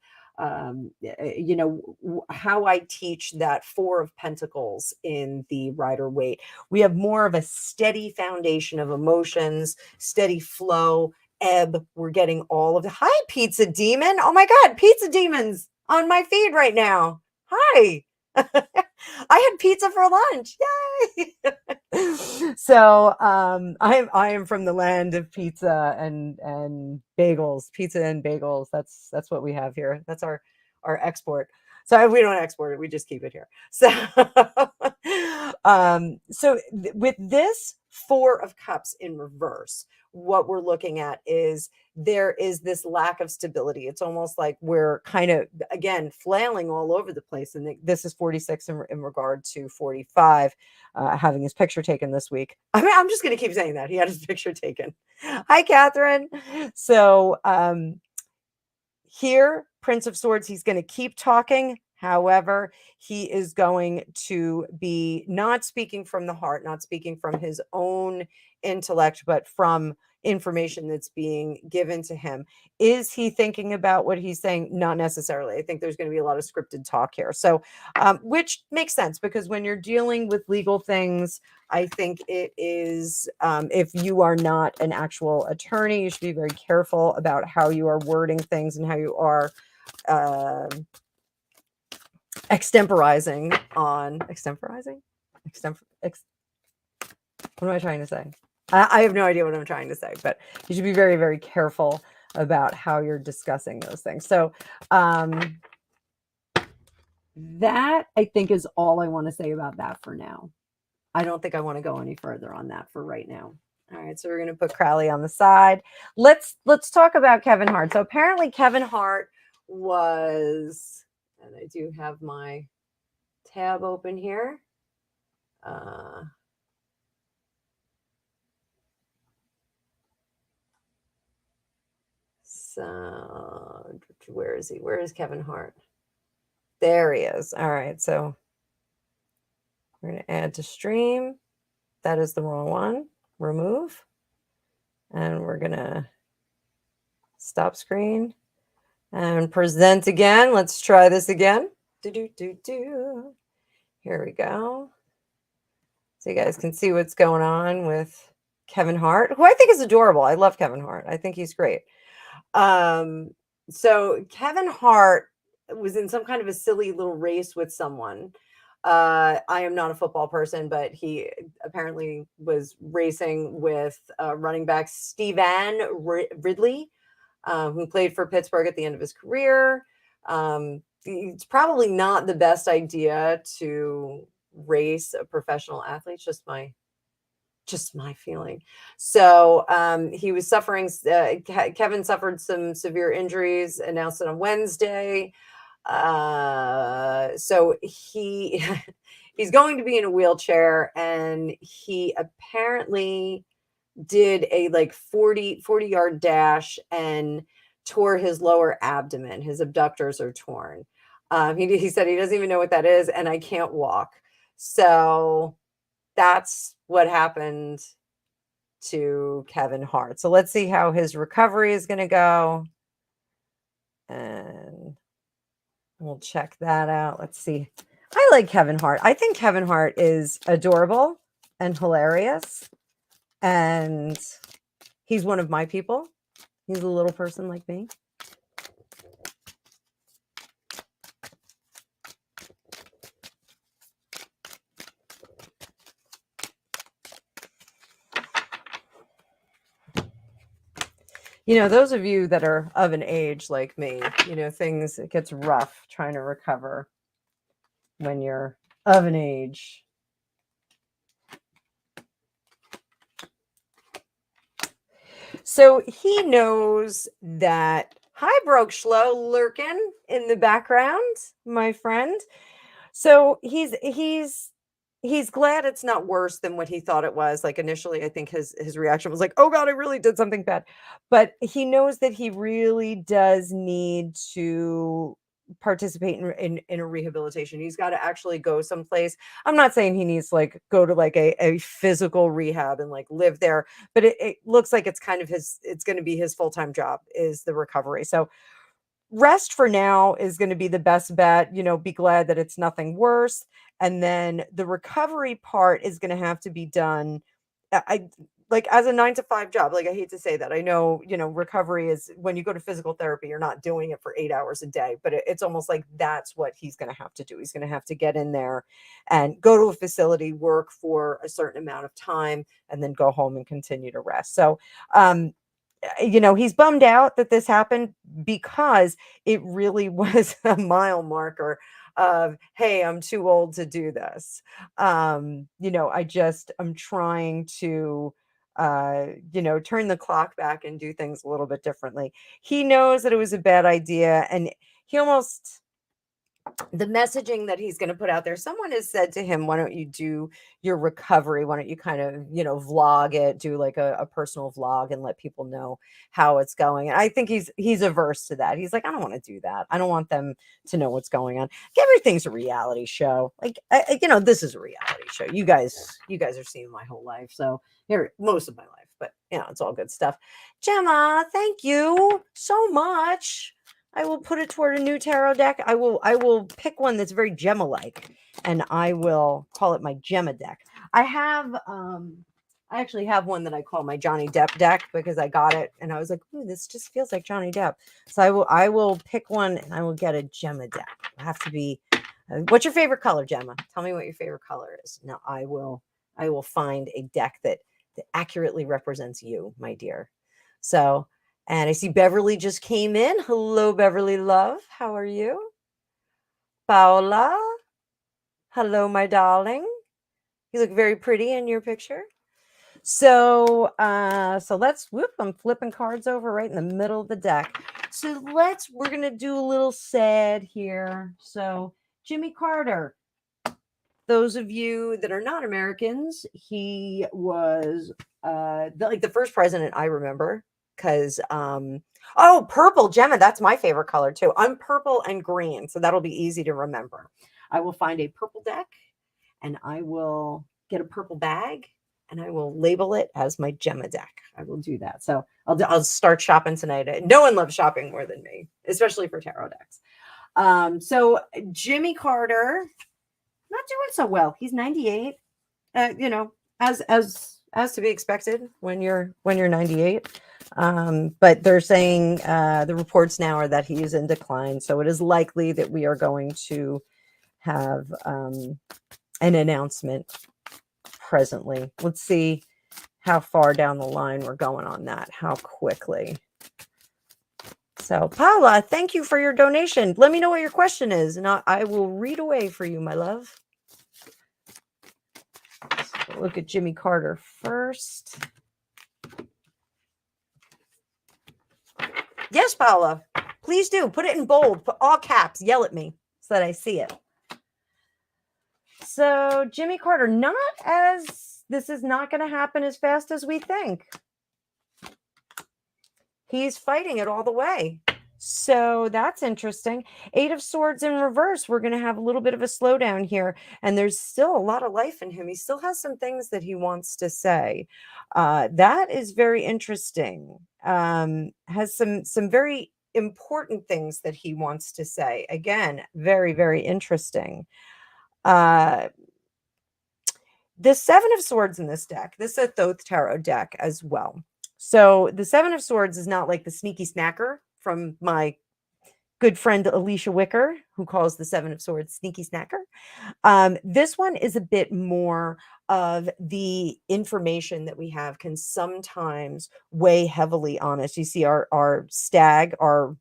A: how I teach that 4 of Pentacles in the Rider-Waite. We have more of a steady foundation of emotions, steady flow, ebb. We're getting all of the, hi, Pizza Demon. Oh my God, Pizza Demon's on my feed right now. Hi. I had pizza for lunch. Yay. So I am from the land of pizza and bagels. Pizza and bagels. That's what we have here. That's our export. So we don't export it, we just keep it here. So with this 4 of Cups in reverse, what we're looking at is there is this lack of stability. It's almost like we're kind of, again, flailing all over the place. And this is 46 in regard to 45 having his picture taken this week. I mean, I'm just going to keep saying that. He had his picture taken. Hi, Catherine. So here, Prince of Swords, he's going to keep talking. However, he is going to be not speaking from the heart, not speaking from his own intellect, but from information that's being given to him. Is he thinking about what he's saying? Not necessarily. I think there's going to be a lot of scripted talk here. So, which makes sense because when you're dealing with legal things, I think it is, if you are not an actual attorney, you should be very careful about how you are wording things and how you are extemporizing. What am I trying to say? I have no idea what I'm trying to say, but you should be very, very careful about how you're discussing those things. So that I think is all I want to say about that for now. I don't think I want to go any further on that for right now. All right, so we're going to put Crowley on the side. Let's talk about Kevin Hart. So apparently Kevin Hart was, and I do have my tab open here. So where is he? Where is Kevin Hart? There he is. All right, so we're going to add to stream. That is the wrong one. Remove. And we're going to stop screen and present again. Let's try this again. Here we go. So you guys can see what's going on with Kevin Hart, who I think is adorable. I love Kevin Hart. I think he's great. So Kevin Hart was in some kind of a silly little race with someone. I am not a football person, but he apparently was racing with running back Stevan Ridley, who played for Pittsburgh at the end of his career. It's probably not the best idea to race a professional athlete. Just my feeling. So he was suffering. Kevin suffered some severe injuries. Announced it on Wednesday. So he's going to be in a wheelchair, and he apparently did a like 40 yard dash and tore his lower abdomen. His abductors are torn. He said he doesn't even know what that is, and I can't walk. So that's what happened to Kevin Hart. So let's see how his recovery is going to go. And we'll check that out. Let's see. I like Kevin Hart. I think Kevin Hart is adorable and hilarious. And he's one of my people. He's a little person like me. You know, those of you that are of an age like me, you know, it gets rough trying to recover when you're of an age. So he knows that, hi, Broke Schlo, lurking in the background, my friend. So he's glad it's not worse than what he thought it was. Like initially, I think his reaction was like, "Oh God, I really did something bad." But he knows that he really does need to participate in a rehabilitation. He's got to actually go someplace. I'm not saying he needs to like go to like a physical rehab and like live there, but it looks like it's kind of it's going to be his full-time job is the recovery. So rest for now is going to be the best bet. You know, be glad that it's nothing worse. And then the recovery part is going to have to be done. I like as a 9 to 5 job. Like I hate to say that. I know, you know, recovery is when you go to physical therapy, you're not doing it for 8 hours a day, but it's almost like that's what he's going to have to do. He's going to have to get in there and go to a facility, work for a certain amount of time, and then go home and continue to rest. So, you know, he's bummed out that this happened because it really was a mile marker of, hey, I'm too old to do this. You know, I'm trying to, you know, turn the clock back and do things a little bit differently. He knows that it was a bad idea, and he almost, the messaging that he's going to put out there, someone has said to him, why don't you do your recovery? Why don't you kind of, you know, vlog it, do like a personal vlog and let people know how it's going? And I think he's averse to that. He's like, I don't want to do that. I don't want them to know what's going on. Everything's a reality show. Like, you know, this is a reality show. You guys are seeing my whole life. So here, most of my life, but you know, it's all good stuff. Gemma, thank you so much. I will put it toward a new tarot deck. I will pick one that's very Gemma-like, and I will call it my Gemma deck. I actually have one that I call my Johnny Depp deck because I got it and I was like, ooh, this just feels like Johnny Depp. So I will pick one and I will get a Gemma deck. It'll have to be. What's your favorite color, Gemma? Tell me what your favorite color is. Now I will find a deck that that accurately represents you, my dear. So, and I see Beverly just came in. Hello, Beverly love. How are you? Paola. Hello, my darling. You look very pretty in your picture. So let's whoop, I'm flipping cards over right in the middle of the deck. So we're gonna do a little sad here. So Jimmy Carter, those of you that are not Americans, he was the first president I remember because oh, purple, Gemma, that's my favorite color too. I'm purple and green, so that'll be easy to remember. I will find a purple deck and I will get a purple bag and I will label it as my Gemma deck. I will do that. So I'll start shopping tonight. No one loves shopping more than me, especially for tarot decks. So Jimmy Carter, not doing so well. He's 98. As to be expected when you're 98. But they're saying the reports now are that he is in decline. So it is likely that we are going to have an announcement presently. Let's see how far down the line we're going on that, how quickly. So Paula, thank you for your donation. Let me know what your question is, and I will read away for you, my love. So look at Jimmy Carter first. Yes, Paula, please do. Put it in bold, put all caps, yell at me so that I see it. So Jimmy Carter, this is not going to happen as fast as we think. He's fighting it all the way. So that's interesting. 8 of Swords in reverse. We're going to have a little bit of a slowdown here. And there's still a lot of life in him. He still has some things that he wants to say. That is very interesting. Has some very important things that he wants to say. Again, very, very interesting. The 7 of Swords in this deck. This is a Thoth Tarot deck as well. So the 7 of Swords is not like the sneaky snacker from my good friend Alicia Wicker, who calls the 7 of Swords sneaky snacker. This one is a bit more of the information that we have can sometimes weigh heavily on us. You see our stag, our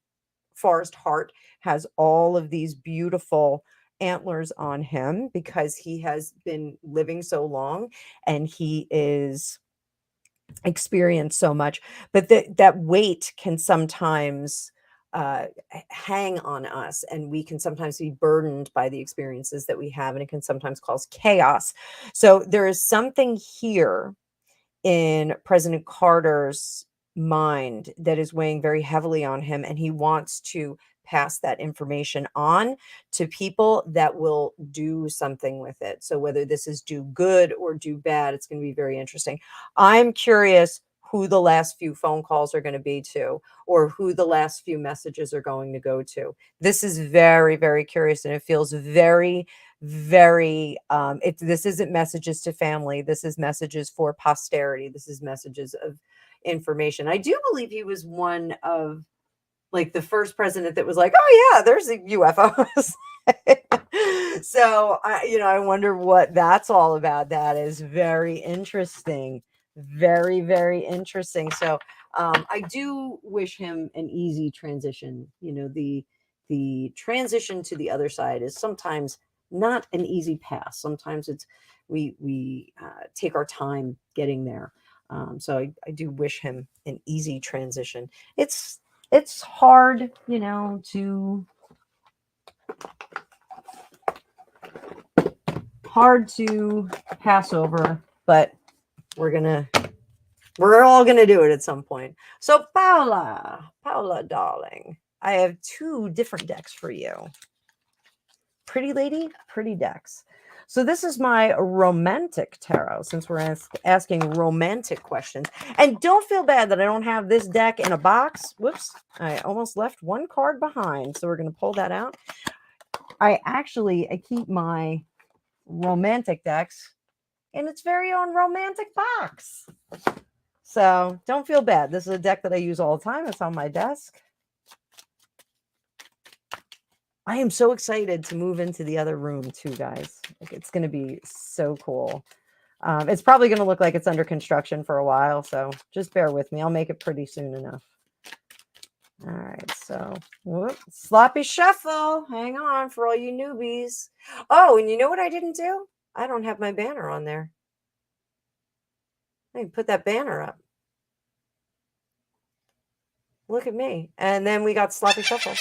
A: forest heart, has all of these beautiful antlers on him because he has been living so long and he is experienced so much, but that weight can sometimes hang on us, and we can sometimes be burdened by the experiences that we have, and it can sometimes cause chaos. So there is something here in President Carter's mind that is weighing very heavily on him, and he wants to pass that information on to people that will do something with it. So whether this is do good or do bad, it's going to be very interesting. I'm curious who the last few phone calls are going to be to, or who the last few messages are going to go to. This is very, very curious, and it feels very, very this isn't messages to family. This is messages for posterity. This is messages of information. I do believe he was one of like the first president that was like, oh yeah, there's a UFOs. So I wonder what that's all about. That is very interesting. Very, very interesting. So I do wish him an easy transition. The transition to the other side is sometimes not an easy path. Sometimes we take our time getting there. So I do wish him an easy transition. It's hard, to pass over, but we're all gonna do it at some point. So Paula, darling, I have 2 different decks for you. Pretty lady, pretty decks. So this is my romantic tarot, since we're asking romantic questions. And don't feel bad that I don't have this deck in a box. Whoops, I almost left one card behind. So we're going to pull that out. I keep my romantic decks in its very own romantic box. So don't feel bad. This is a deck that I use all the time. It's on my desk. I am so excited to move into the other room too, guys. Like, it's going to be so cool. It's probably going to look like it's under construction for a while, so just bear with me. I'll make it pretty soon enough. All right, so sloppy shuffle. Hang on for all you newbies. Oh, and you know what I didn't do? I don't have my banner on there. I can put that banner up. Look at me. And then we got sloppy shuffle.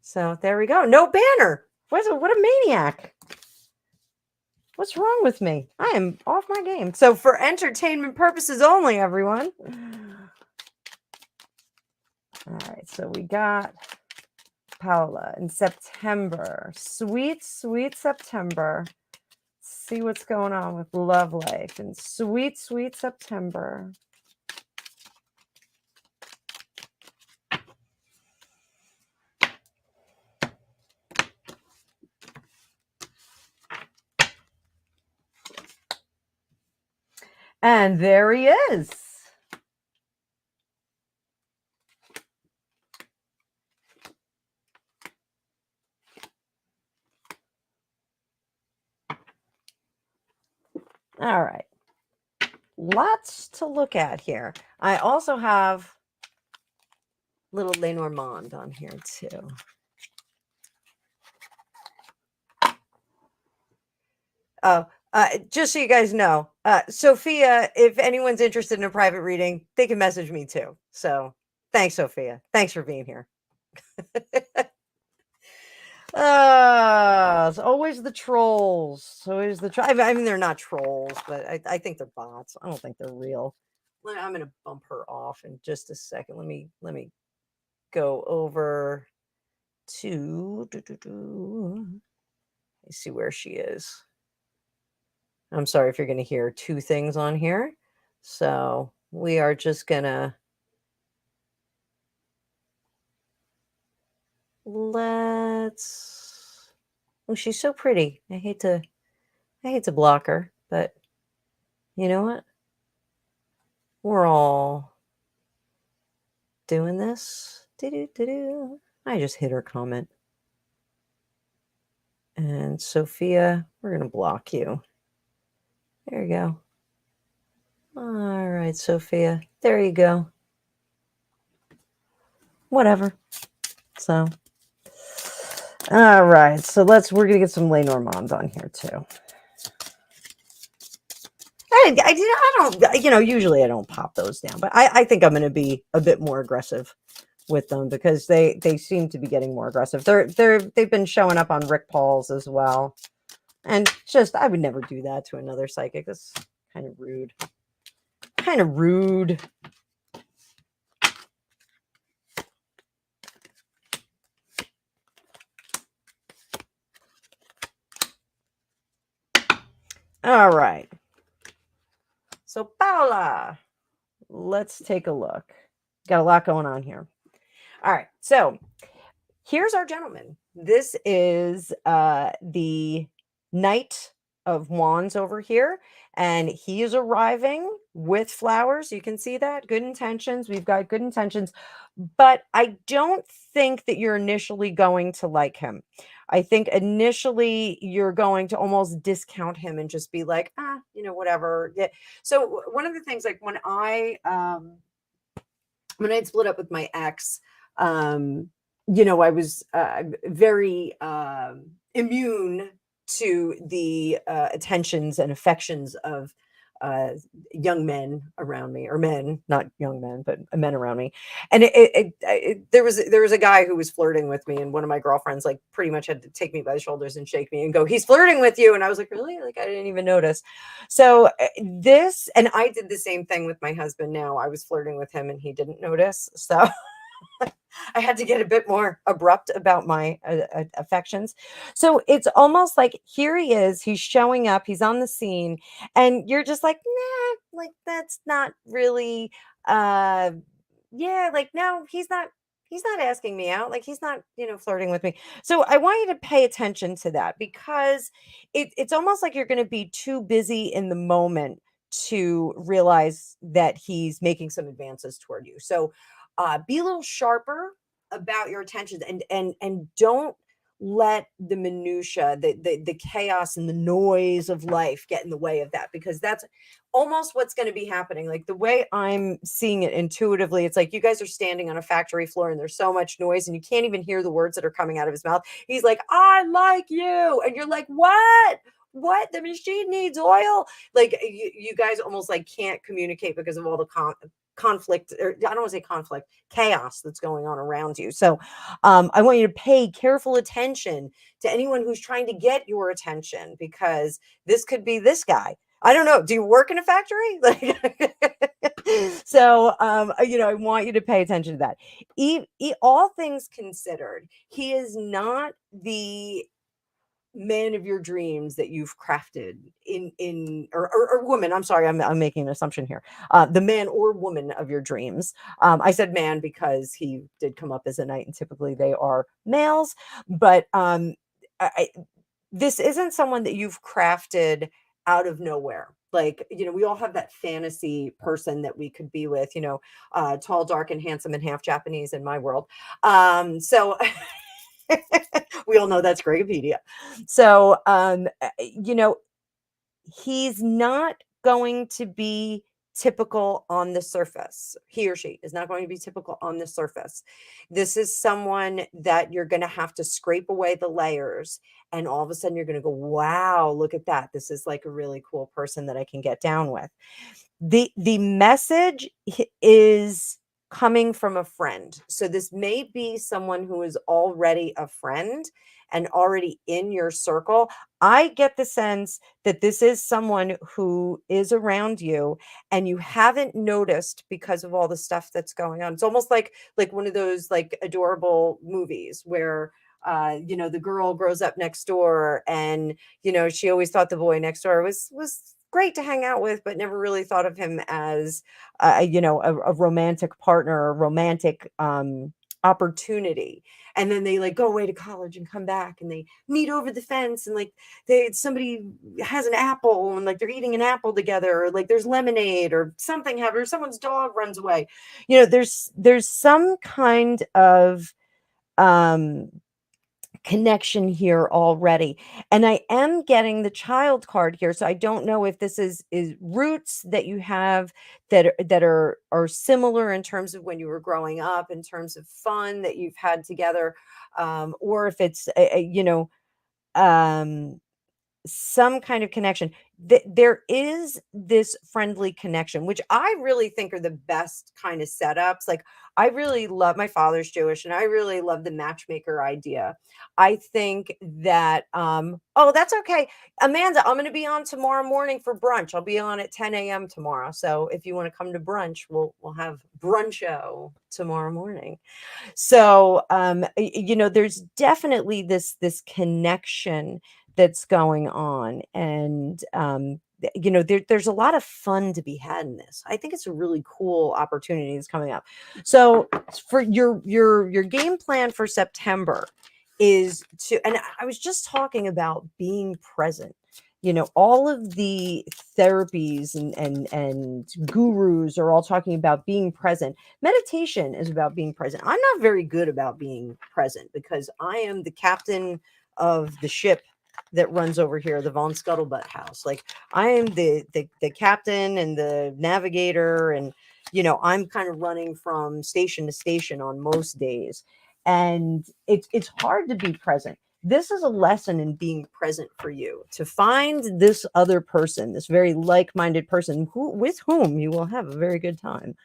A: So there we go. No banner. What a maniac. What's wrong with me? I am off my game. So for entertainment purposes only, everyone. All right, so we got Paola in September. Sweet, sweet September. See what's going on with love life in sweet, sweet September. And there he is. All right. Lots to look at here. I also have little Lenormand on here too. Oh, just so you guys know, Sophia, if anyone's interested in a private reading, they can message me too. So thanks, Sophia. Thanks for being here. It's always the trolls. Always the I mean, they're not trolls, but I think they're bots. I don't think they're real. I'm going to bump her off in just a second. Let me go over to let's see where she is. I'm sorry if you're going to hear two things on here. So we are just going to oh, she's so pretty. I hate to block her, but you know what? We're all doing this. I just hit her comment. And Sophia, we're going to block you. There you go. All right, Sophia. There you go. Whatever. So, all right. So we're going to get some Lenormand on here too. I don't, usually I don't pop those down, but I think I'm going to be a bit more aggressive with them because they seem to be getting more aggressive. They've been showing up on Rick Paul's as well. And just, I would never do that to another psychic. That's kind of rude. Kind of rude. All right. So Paola, let's take a look. Got a lot going on here. All right. So here's our gentleman. This is the Knight of Wands over here. And he is arriving with flowers. You can see that. Good intentions. We've got good intentions. But I don't think that you're initially going to like him. I think initially you're going to almost discount him and just be like, whatever. Yeah. So one of the things, like when I had split up with my ex, I was very immune to the attentions and affections of young men around me, or men, not young men, but men around me. And there was a guy who was flirting with me, and one of my girlfriends like pretty much had to take me by the shoulders and shake me and go, "He's flirting with you." And I was like, "Really?" Like I didn't even notice. So and I did the same thing with my husband. Now I was flirting with him and he didn't notice. So I had to get a bit more abrupt about my affections. So it's almost like here he is, he's showing up, he's on the scene, and you're just like, nah, like that's not really, like, no, he's not asking me out. Like he's not, flirting with me. So I want you to pay attention to that because it's almost like you're going to be too busy in the moment to realize that he's making some advances toward you. So be a little sharper about your attention and don't let the minutia, the chaos and the noise of life get in the way of that, because that's almost what's going to be happening. Like the way I'm seeing it intuitively, it's like you guys are standing on a factory floor and there's so much noise and you can't even hear the words that are coming out of his mouth. He's like, I like you. And you're like, what? The machine needs oil. Like you guys almost like can't communicate because of all the conflict, or I don't want to say conflict, chaos that's going on around you. So I want you to pay careful attention to anyone who's trying to get your attention, because this could be this guy. I don't know. Do you work in a factory? Like, so, I want you to pay attention to that. All things considered, he is not the man of your dreams that you've crafted or woman. I'm sorry, I'm making an assumption here. The man or woman of your dreams. I said man because he did come up as a knight, and typically they are males. But this isn't someone that you've crafted out of nowhere. Like, we all have that fantasy person that we could be with, tall, dark, and handsome, and half Japanese in my world. So we all know that's Gregopedia. So, he's not going to be typical on the surface. He or she is not going to be typical on the surface. This is someone that you're going to have to scrape away the layers. And all of a sudden you're going to go, wow, look at that. This is like a really cool person that I can get down with. The message is coming from a friend. So this may be someone who is already a friend and already in your circle. I get the sense that this is someone who is around you and you haven't noticed because of all the stuff that's going on. It's almost like one of those like adorable movies where the girl grows up next door and she always thought the boy next door was great to hang out with, but never really thought of him as a romantic partner or romantic opportunity. And then they like go away to college and come back and they meet over the fence and like somebody has an apple and like they're eating an apple together, or like there's lemonade or something happened, or someone's dog runs away. There's some kind of connection here already. And I am getting the child card here. So I don't know if this is roots that you have that are similar in terms of when you were growing up, in terms of fun that you've had together, or if it's some kind of connection. There is this friendly connection, which I really think are the best kind of setups. Like, I really love, my father's Jewish, and I really love the matchmaker idea. I think that, oh, that's okay. Amanda, I'm going to be on tomorrow morning for brunch. I'll be on at 10 a.m. tomorrow. So if you want to come to brunch, we'll have bruncho tomorrow morning. So, there's definitely this connection that's going on. And, there's a lot of fun to be had in this. I think it's a really cool opportunity that's coming up. So for your game plan for September is to, and I was just talking about being present. All of the therapies and gurus are all talking about being present. Meditation is about being present. I'm not very good about being present because I am the captain of the ship that runs over here, the Von Scuttlebutt house. Like, I am the captain and the navigator, and I'm kind of running from station to station on most days, and it's hard to be present. This is a lesson in being present for you, to find this other person, this very like-minded person with whom you will have a very good time.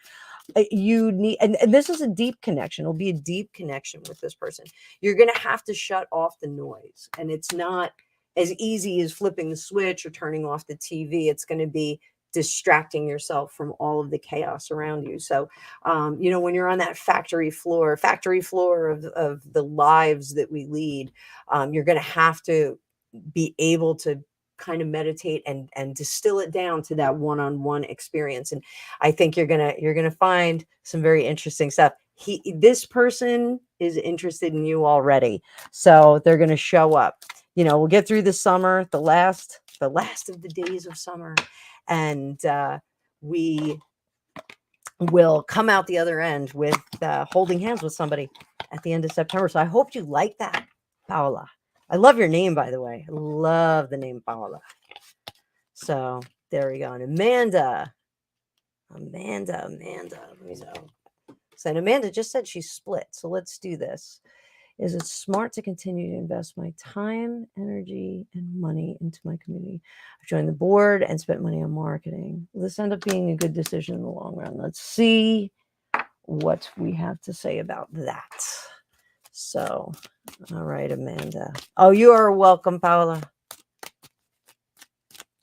A: You need, and this is a deep connection. It'll be a deep connection with this person. You're going to have to shut off the noise, and it's not as easy as flipping the switch or turning off the TV. It's going to be distracting yourself from all of the chaos around you. So, when you're on that factory floor of the lives that we lead, you're going to have to be able to kind of meditate and distill it down to that one-on-one experience. And I think you're gonna find some very interesting stuff. This person is interested in you already, so they're gonna show up. We'll get through the summer, the last of the days of summer, and we will come out the other end with holding hands with somebody at the end of September. So I hope you like that. Paola. I love your name, by the way. I love the name Paola. So there we go. And Amanda. Let me see. So, and Amanda just said she's split. So let's do this. Is it smart to continue to invest my time, energy, and money into my community? I've joined the board and spent money on marketing. Will this end up being a good decision in the long run? Let's see what we have to say about that. So, all right, Amanda. Oh, you are welcome, Paola.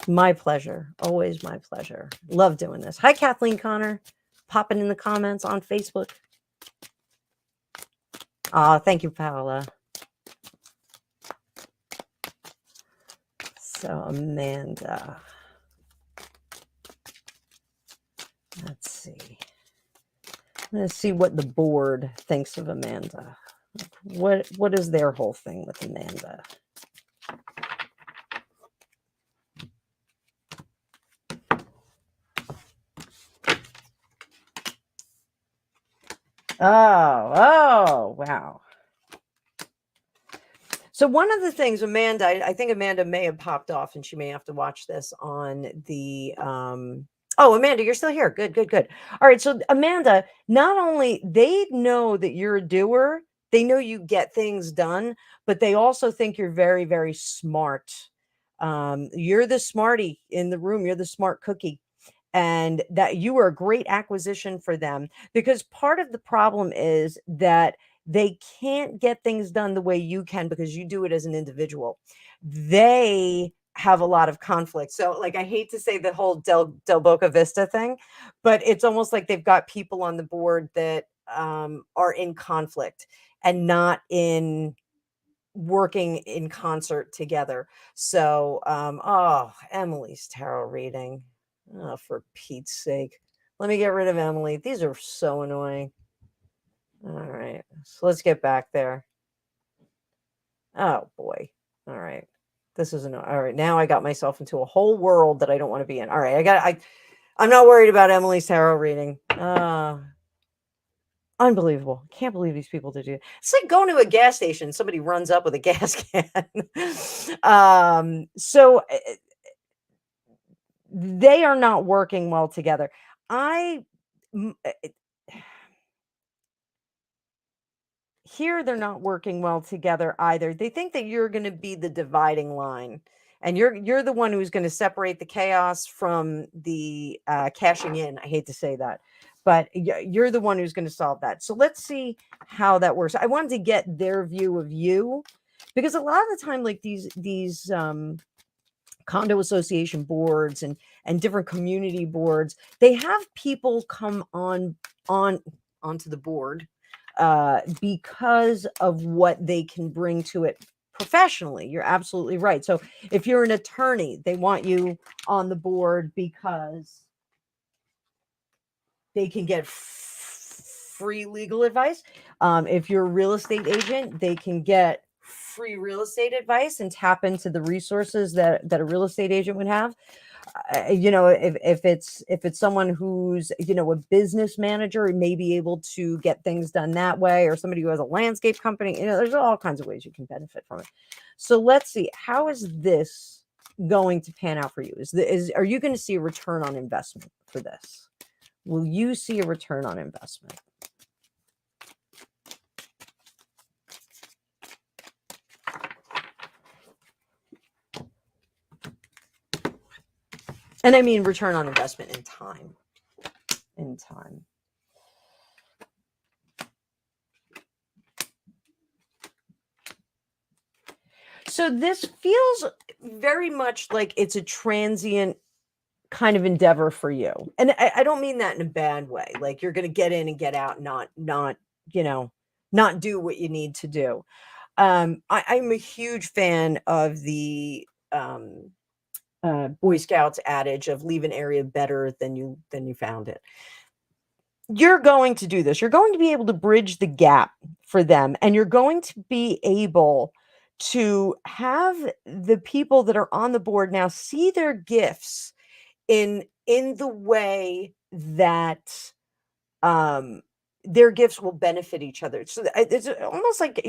A: My pleasure. Always my pleasure. Love doing this. Hi, Kathleen Connor. Popping in the comments on Facebook. Thank you, Paola. So, Amanda. Let's see. Let's see what the board thinks of Amanda. What is their whole thing with Amanda? Oh, wow. So one of the things, Amanda, I think Amanda may have popped off and she may have to watch this on the oh, Amanda, you're still here. Good. All right. So Amanda, not only they know that you're a doer, they know you get things done, but they also think you're very, very smart. You're the smarty in the room, you're the smart cookie. And that you are a great acquisition for them, because part of the problem is that they can't get things done the way you can because you do it as an individual. They have a lot of conflict. So, like, I hate to say the whole Del Boca Vista thing, but it's almost like they've got people on the board that are in conflict and not in working in concert together. So, oh, Emily's tarot reading. Oh, for Pete's sake. Let me get rid of Emily. These are so annoying. All right. So let's get back there. Oh, boy. All right. This is annoying. All right. Now I got myself into a whole world that I don't want to be in. All right. I'm not worried about Emily's tarot reading. Unbelievable. Can't believe these people did it. It's like going to a gas station. Somebody runs up with a gas can. So they are not working well together. Here they're not working well together either. They think that you're going to be the dividing line, and you're the one who's going to separate the chaos from the cashing in. I hate to say that, but you're the one who's going to solve that. So let's see how that works. I wanted to get their view of you, because a lot of the time, like these condo association boards and different community boards, they have people come onto the board because of what they can bring to it professionally. You're absolutely right. So if you're an attorney, they want you on the board because they can get free legal advice. If you're a real estate agent, they can get free real estate advice and tap into the resources that a real estate agent would have. If it's someone who's, a business manager, may be able to get things done that way, or somebody who has a landscape company. There's all kinds of ways you can benefit from it. So let's see, how is this going to pan out for you? Are you going to see a return on investment for this? Will you see a return on investment? And I mean return on investment in time. So this feels very much like it's a transient kind of endeavor for you. And I don't mean that in a bad way. Like you're going to get in and get out, not do what you need to do. I'm a huge fan of the Boy Scouts adage of leave an area better than you found it. You're going to do this. You're going to be able to bridge the gap for them, and you're going to be able to have the people that are on the board now see their gifts in the way that their gifts will benefit each other. So it's almost like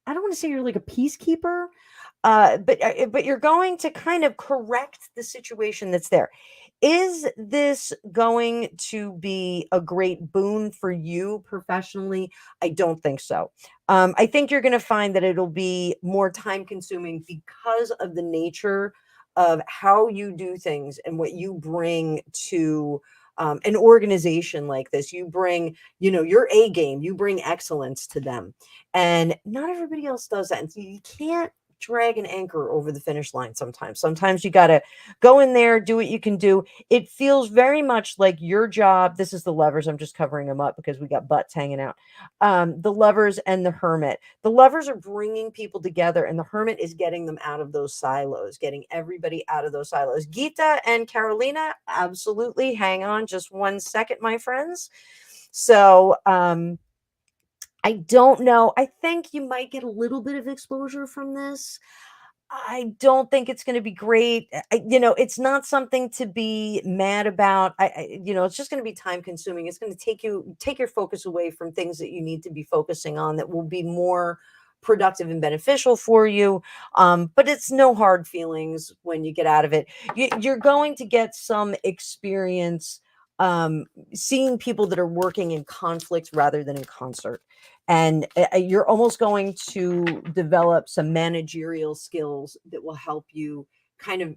A: I don't want to say you're like a peacekeeper, but you're going to kind of correct the situation that's there. Is this going to be a great boon for you professionally? I don't think so. I think you're going to find that it'll be more time consuming because of the nature of how you do things and what you bring to an organization like this. You bring, your A game, you bring excellence to them. And not everybody else does that. And so you can't drag an anchor over the finish line sometimes. Sometimes you got to go in there, do what you can do. It feels very much like your job. This is the lovers. I'm just covering them up because we got butts hanging out. The lovers and the hermit. The lovers are bringing people together, and the hermit is getting them out of those silos, getting everybody out of those silos. Gita and Carolina, absolutely. Hang on just 1 second, my friends. So, I don't know. I think you might get a little bit of exposure from this. I don't think it's going to be great. It's not something to be mad about. It's just going to be time consuming. It's going to take your focus away from things that you need to be focusing on that will be more productive and beneficial for you. But it's no hard feelings when you get out of it. You're going to get some experience seeing people that are working in conflict rather than in concert. And you're almost going to develop some managerial skills that will help you kind of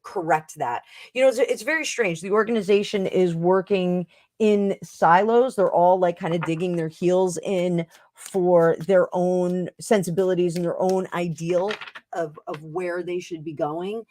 A: correct that. It's very strange. The organization is working in silos. They're all like kind of digging their heels in for their own sensibilities and their own ideal of where they should be going.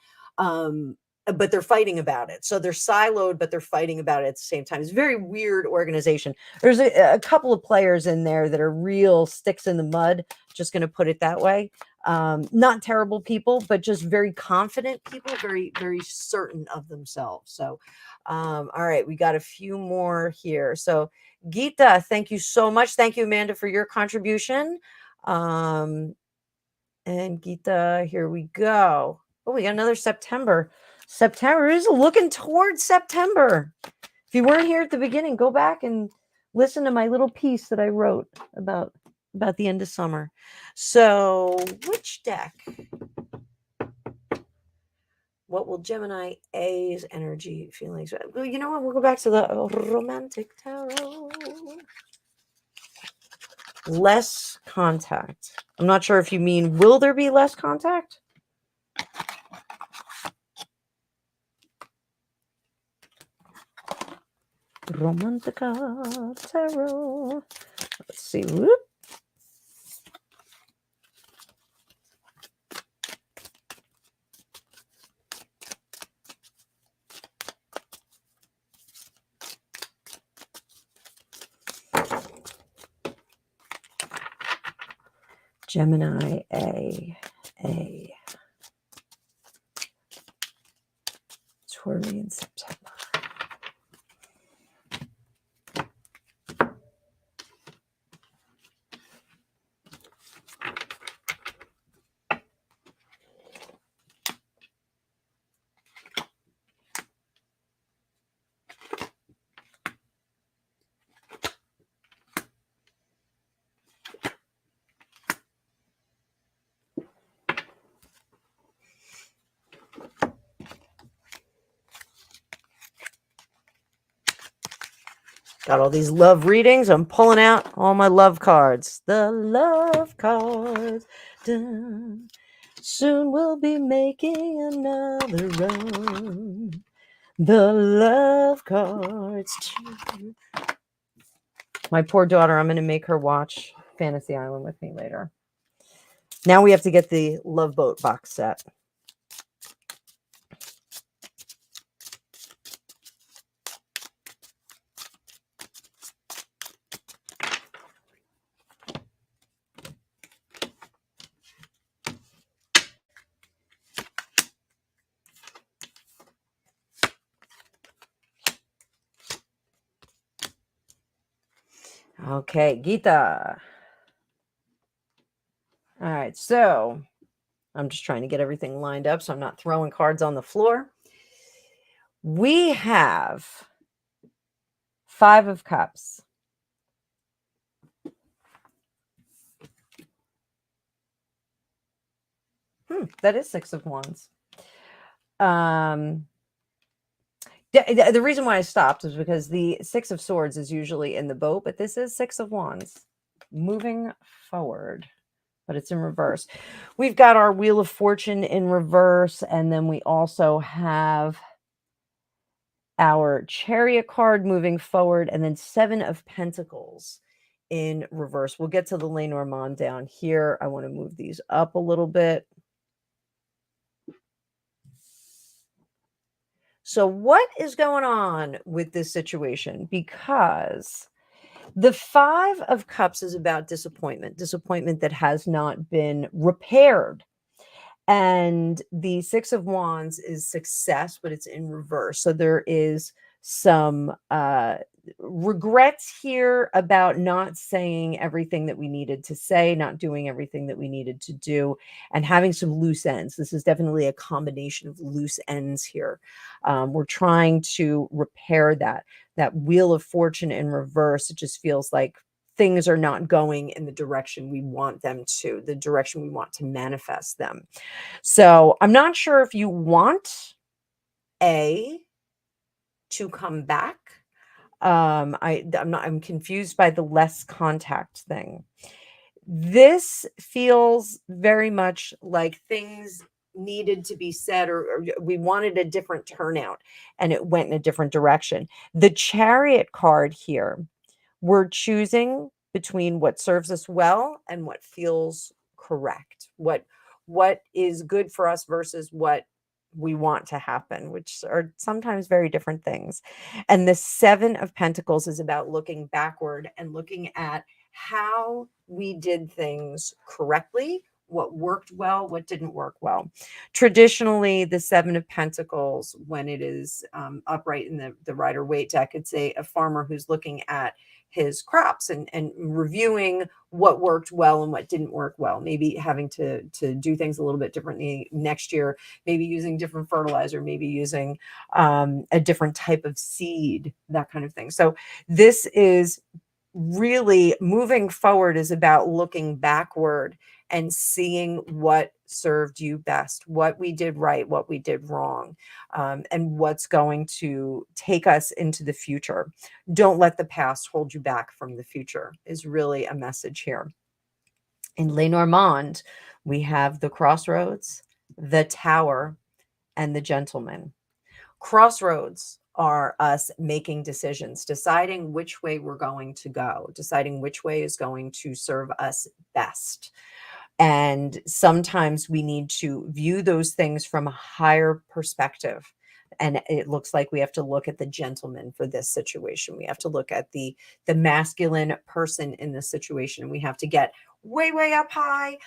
A: But they're fighting about it. So they're siloed, but they're fighting about it at the same time. It's a very weird organization. There's a couple of players in there that are real sticks in the mud, just going to put it that way. Not terrible people, but just very confident people, very, very certain of themselves. So, all right, we got a few more here. So Gita, thank you so much. Thank you, Amanda, for your contribution. And Gita, here we go. Oh, we got another September. September is looking towards September. If you weren't here at the beginning, go back and listen to my little piece that I wrote about the end of summer. So, which deck? What will Gemini A's energy feelings? Well, you know what? We'll go back to the romantic tarot. Less contact. I'm not sure if you mean, will there be less contact? Romantica tarot. Let's see. Whoop. Gemini A. Toward me in September. Got all these love readings. I'm pulling out all my love cards. The love cards. Dun. Soon we'll be making another run. The love cards. My poor daughter, I'm going to make her watch Fantasy Island with me later. Now we have to get the Love Boat box set. Okay, Gita. All right, so I'm just trying to get everything lined up so I'm not throwing cards on the floor. We have 5 of Cups. That is Six of Wands. The reason why I stopped is because the Six of Swords is usually in the boat, but this is Six of Wands. Moving forward, but it's in reverse. We've got our Wheel of Fortune in reverse, and then we also have our Chariot card moving forward, and then Seven of Pentacles in reverse. We'll get to the Lenormand down here. I want to move these up a little bit. So what is going on with this situation? Because the Five of Cups is about disappointment that has not been repaired. And the Six of Wands is success, but it's in reverse. So there is some regrets here about not saying everything that we needed to say, not doing everything that we needed to do, and having some loose ends. This is definitely a combination of loose ends here. We're trying to repair that Wheel of Fortune in reverse. It just feels like things are not going in the direction we want them to, the direction we want to manifest them. So I'm not sure if you want A to come back. I'm confused by the less contact thing. This feels very much like things needed to be said, or we wanted a different turnout and it went in a different direction. The Chariot card here, we're choosing between what serves us well and what feels correct, what is good for us versus what we want to happen, which are sometimes very different things. And the Seven of Pentacles is about looking backward and looking at how we did things correctly, what worked well, what didn't work well. Traditionally, the Seven of Pentacles, when it is upright in the Rider-Waite deck, it's a farmer who's looking at his crops and reviewing what worked well and what didn't work well, maybe having to do things a little bit differently next year, maybe using different fertilizer, maybe using a different type of seed, that kind of thing. So this is really moving forward, is about looking backward and seeing what served you best, what we did right, what we did wrong, and what's going to take us into the future. Don't let the past hold you back from the future is really a message here. In Lenormand, we have the Crossroads, the Tower, and the Gentleman. Crossroads are us making decisions, deciding which way we're going to go, deciding which way is going to serve us best. And sometimes we need to view those things from a higher perspective. And it looks like we have to look at the Gentleman for this situation. We have to look at the masculine person in this situation. We have to get way up high.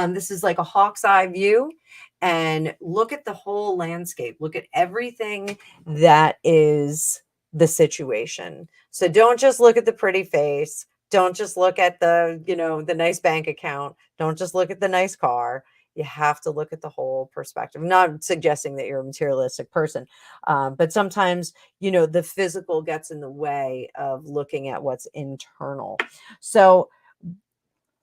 A: This is like a hawk's eye view, and look at the whole landscape. Look at everything that is the situation. So don't just look at the pretty face. Don't just look at the, the nice bank account. Don't just look at the nice car. You have to look at the whole perspective. I'm not suggesting that you're a materialistic person, but sometimes, the physical gets in the way of looking at what's internal. So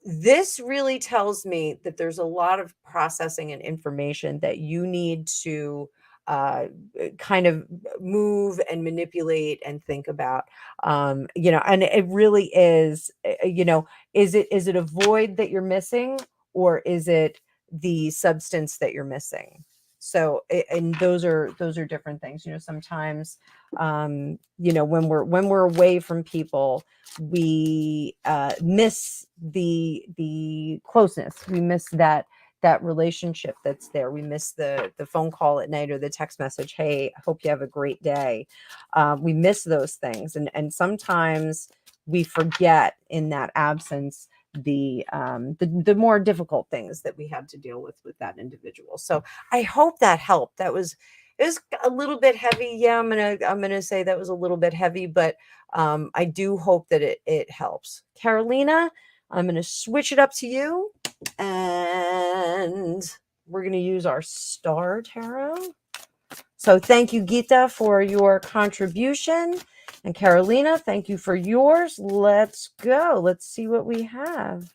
A: this really tells me that there's a lot of processing and information that you need to kind of move and manipulate and think about. And it really is, is it a void that you're missing, or is it the substance that you're missing? So, and those are different things. Sometimes, when we're away from people, we miss the closeness. We miss that relationship that's there. We miss the phone call at night or the text message. Hey, I hope you have a great day. We miss those things, and sometimes we forget in that absence the more difficult things that we have to deal with that individual. So I hope that helped. It was a little bit heavy. Yeah, I'm gonna say that was a little bit heavy, but I do hope that it helps. Carolina, I'm gonna switch it up to you, and we're gonna use our Star Tarot. So thank you, Gita, for your contribution. And Carolina, thank you for yours. Let's go. Let's see what we have.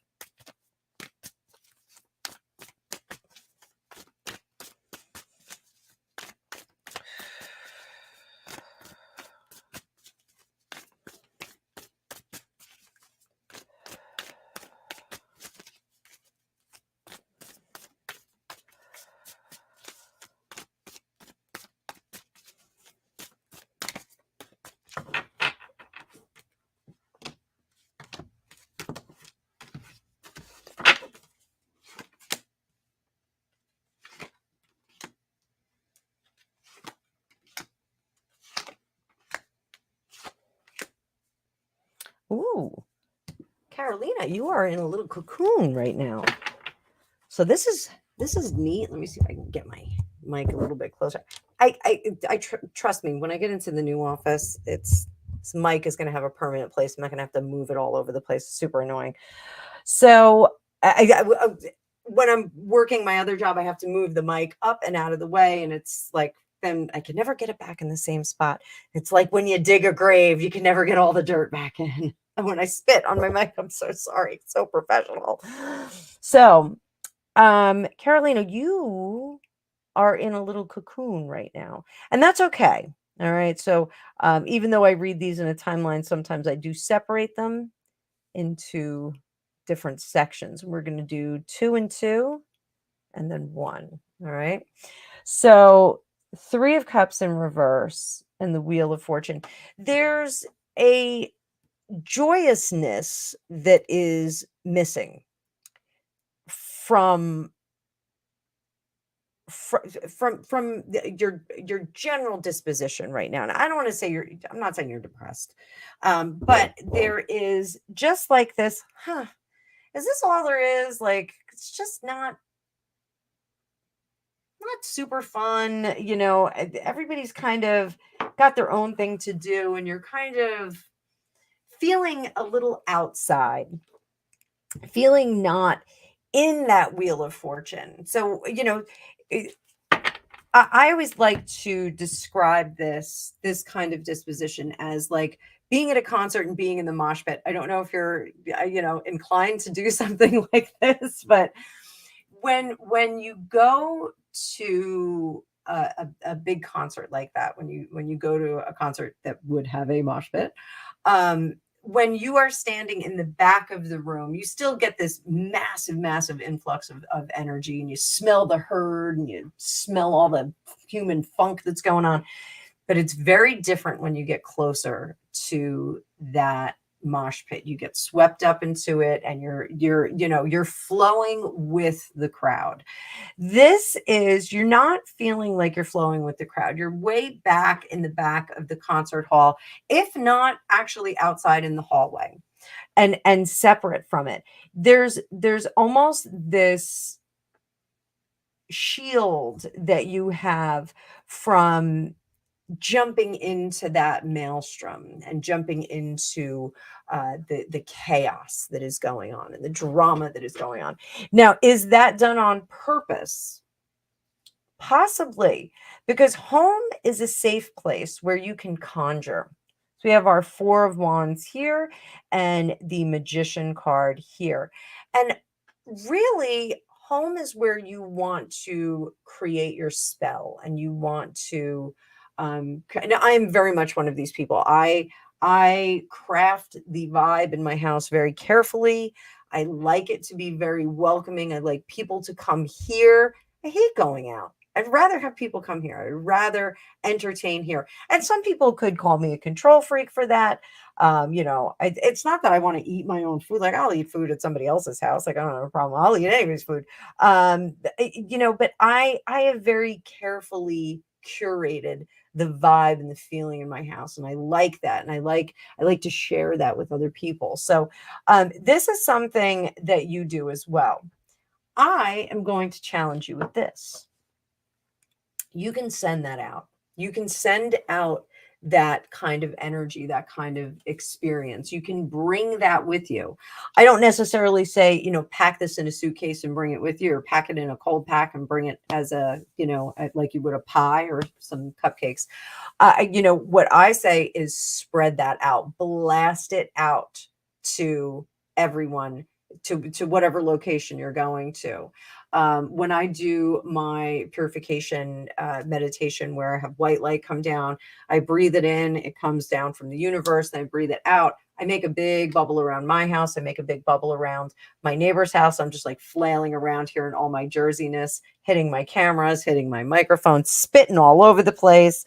A: Ooh, Carolina, you are in a little cocoon right now. So this is neat. Let me see if I can get my mic a little bit closer. Trust me, when I get into the new office, this mic is going to have a permanent place. I'm not going to have to move it all over the place. It's super annoying. So when I'm working my other job, I have to move the mic up and out of the way, and it's like then I can never get it back in the same spot. It's like when you dig a grave, you can never get all the dirt back in. And when I spit on my mic, I'm so sorry. It's so professional. So, Carolina, you are in a little cocoon right now, and that's okay. All right. So, even though I read these in a timeline, sometimes I do separate them into different sections. We're going to do 2 and 2 and then 1. All right. So 3 of Cups in reverse and the Wheel of Fortune. There's a joyousness that is missing from your general disposition right now. And I don't want to say I'm not saying you're depressed, but there is just like this, is this all there is? Like, it's just not super fun. Everybody's kind of got their own thing to do, and you're kind of feeling a little outside, feeling not in that Wheel of Fortune. So, I always like to describe this kind of disposition as like being at a concert and being in the mosh pit. I don't know if you're, inclined to do something like this, but when you go to a big concert like that, when you go to a concert that would have a mosh pit, when you are standing in the back of the room, you still get this massive influx of energy, and you smell the herd and you smell all the human funk that's going on. But it's very different when you get closer to that mosh pit. You get swept up into it, and you're flowing with the crowd. You're not feeling like you're flowing with the crowd. You're way back in the back of the concert hall, if not actually outside in the hallway, and separate from it. There's almost this shield that you have from jumping into that maelstrom and jumping into the chaos that is going on and the drama that is going on. Now, is that done on purpose? Possibly, because home is a safe place where you can conjure. So we have our 4 of Wands here and the Magician card here. And really, home is where you want to create your spell, and you want to now, I am very much one of these people. I craft the vibe in my house very carefully. I like it to be very welcoming. I like people to come here. I hate going out. I'd rather have people come here. I'd rather entertain here. And some people could call me a control freak for that. It's not that I want to eat my own food. Like, I'll eat food at somebody else's house. Like, I don't have a problem. I'll eat anybody's food. But I have very carefully curated the vibe and the feeling in my house, and I like that, and I like to share that with other people. So this is something that you do as well. I am going to challenge you with this. You can send that out. You can send out that kind of energy, that kind of experience. You can bring that with you. I don't necessarily say, pack this in a suitcase and bring it with you, or pack it in a cold pack and bring it as like you would a pie or some cupcakes. What I say is spread that out, blast it out to everyone, to whatever location you're going to. When I do my purification meditation, where I have white light come down, I breathe it in, it comes down from the universe, then I breathe it out. I make a big bubble around my house. I make a big bubble around my neighbor's house. I'm just like flailing around here in all my jerseyness, hitting my cameras, hitting my microphone, spitting all over the place.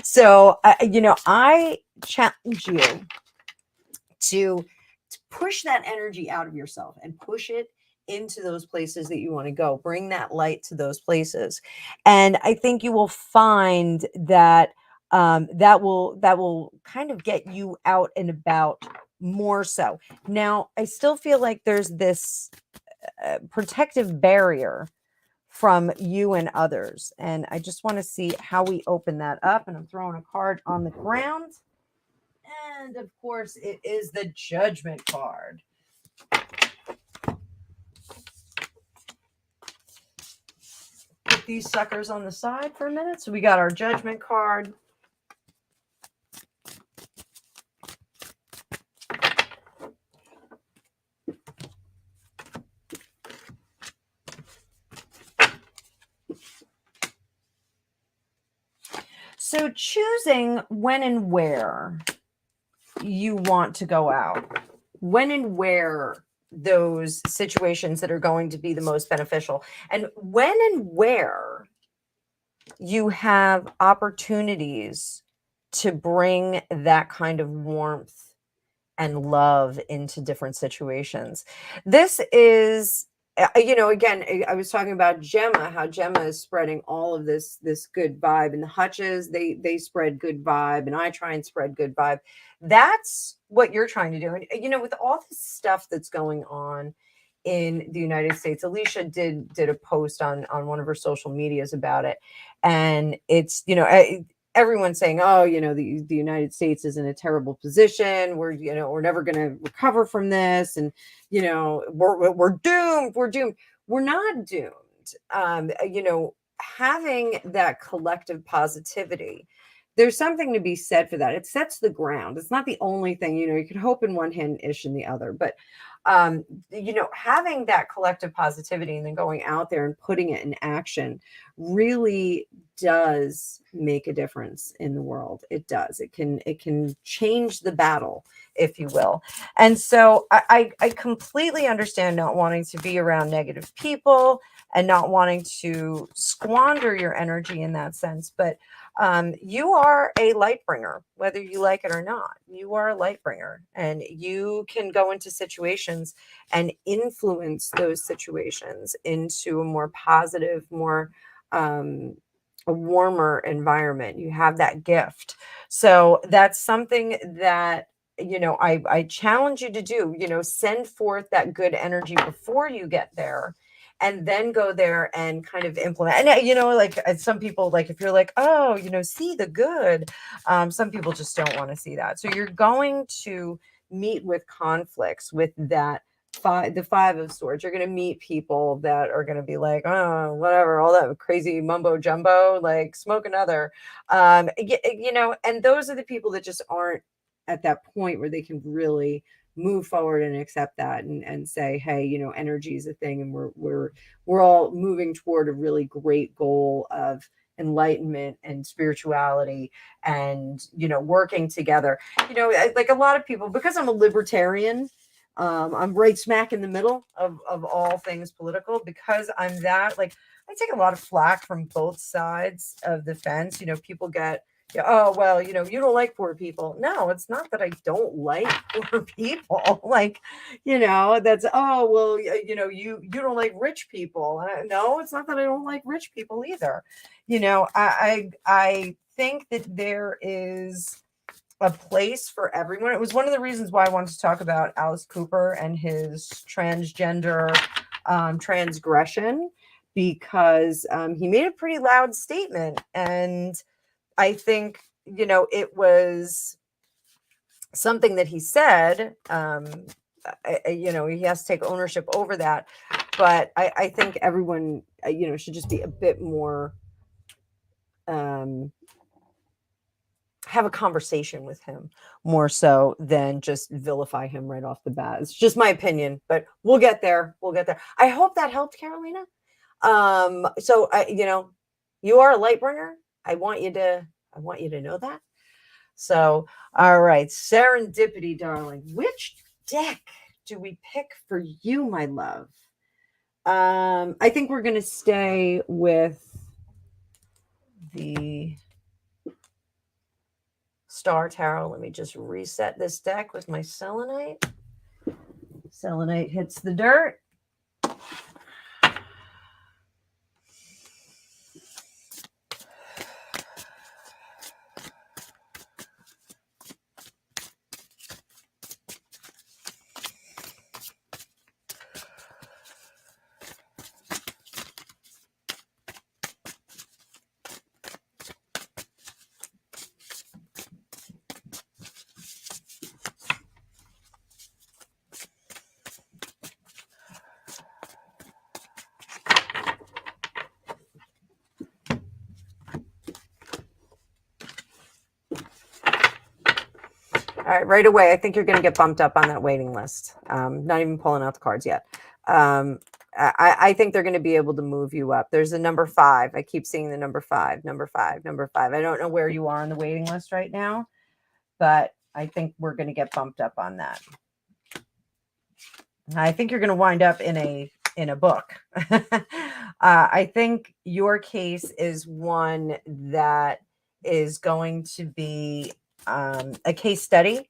A: So, I challenge you to push that energy out of yourself and push it into those places that you want to go. Bring that light to those places. And I think you will find that that will kind of get you out and about more so. Now, I still feel like there's this protective barrier from you and others. And I just want to see how we open that up. And I'm throwing a card on the ground. And of course, it is the Judgment card. Put these suckers on the side for a minute. So we got our Judgment card. So choosing when and where you want to go out, when and where those situations that are going to be the most beneficial, and when and where you have opportunities to bring that kind of warmth and love into different situations. This is, again, I was talking about Gemma, how Gemma is spreading all of this good vibe, and the Hutches, they spread good vibe, and I try and spread good vibe. That's what you're trying to do. And with all this stuff that's going on in the United States, Alicia did a post on one of her social medias about it, and it's everyone's saying, oh, the United States is in a terrible position. We're never going to recover from this. And, we're doomed. We're doomed. We're not doomed. Having that collective positivity, there's something to be said for that. It sets the ground. It's not the only thing, you could hope in one hand, ish in the other, but having that collective positivity and then going out there and putting it in action really does make a difference in the world. It does. It can change the battle, if you will. And so I completely understand not wanting to be around negative people and not wanting to squander your energy in that sense. But you are a light bringer, whether you like it or not. You are a light bringer, and you can go into situations and influence those situations into a more positive, more a warmer environment. You have that gift. So that's something that I challenge you to do. Send forth that good energy before you get there, and then go there and kind of implement. And some people, like, if you're like, oh, see the good, some people just don't want to see that. So you're going to meet with conflicts with that the Five of Swords. You're going to meet people that are going to be like, oh, whatever, all that crazy mumbo jumbo, like smoke another, and those are the people that just aren't at that point where they can really move forward and accept that and say, hey, energy is a thing, and we're all moving toward a really great goal of enlightenment and spirituality and working together. Like a lot of people, because I'm a libertarian, I'm right smack in the middle of all things political, because I'm that, like, I take a lot of flack from both sides of the fence. People get, oh, well, you don't like poor people. No, it's not that I don't like poor people. Like, that's, oh, well, you don't like rich people. No, it's not that I don't like rich people either. I think that there is a place for everyone. It was one of the reasons why I wanted to talk about Alice Cooper and his transgender transgression, because he made a pretty loud statement. And I think, it was something that he said, he has to take ownership over that. But I think everyone, should just be a bit more, have a conversation with him more so than just vilify him right off the bat. It's just my opinion, but we'll get there. We'll get there. I hope that helped, Carolina. So you are a light bringer. I want you to know that. So, all right, serendipity, darling. Which deck do we pick for you, my love? I think we're going to stay with the Star Tarot. Let me just reset this deck with my selenite. Selenite hits the dirt. right, right away, I think you're going to get bumped up on that waiting list. Not even pulling out the cards yet. I think they're going to be able to move you up. There's a number 5. I keep seeing the number 5, number 5, number 5. I don't know where you are on the waiting list right now, but I think we're going to get bumped up on that. I think you're going to wind up in a book. I think your case is one that is going to be a case study.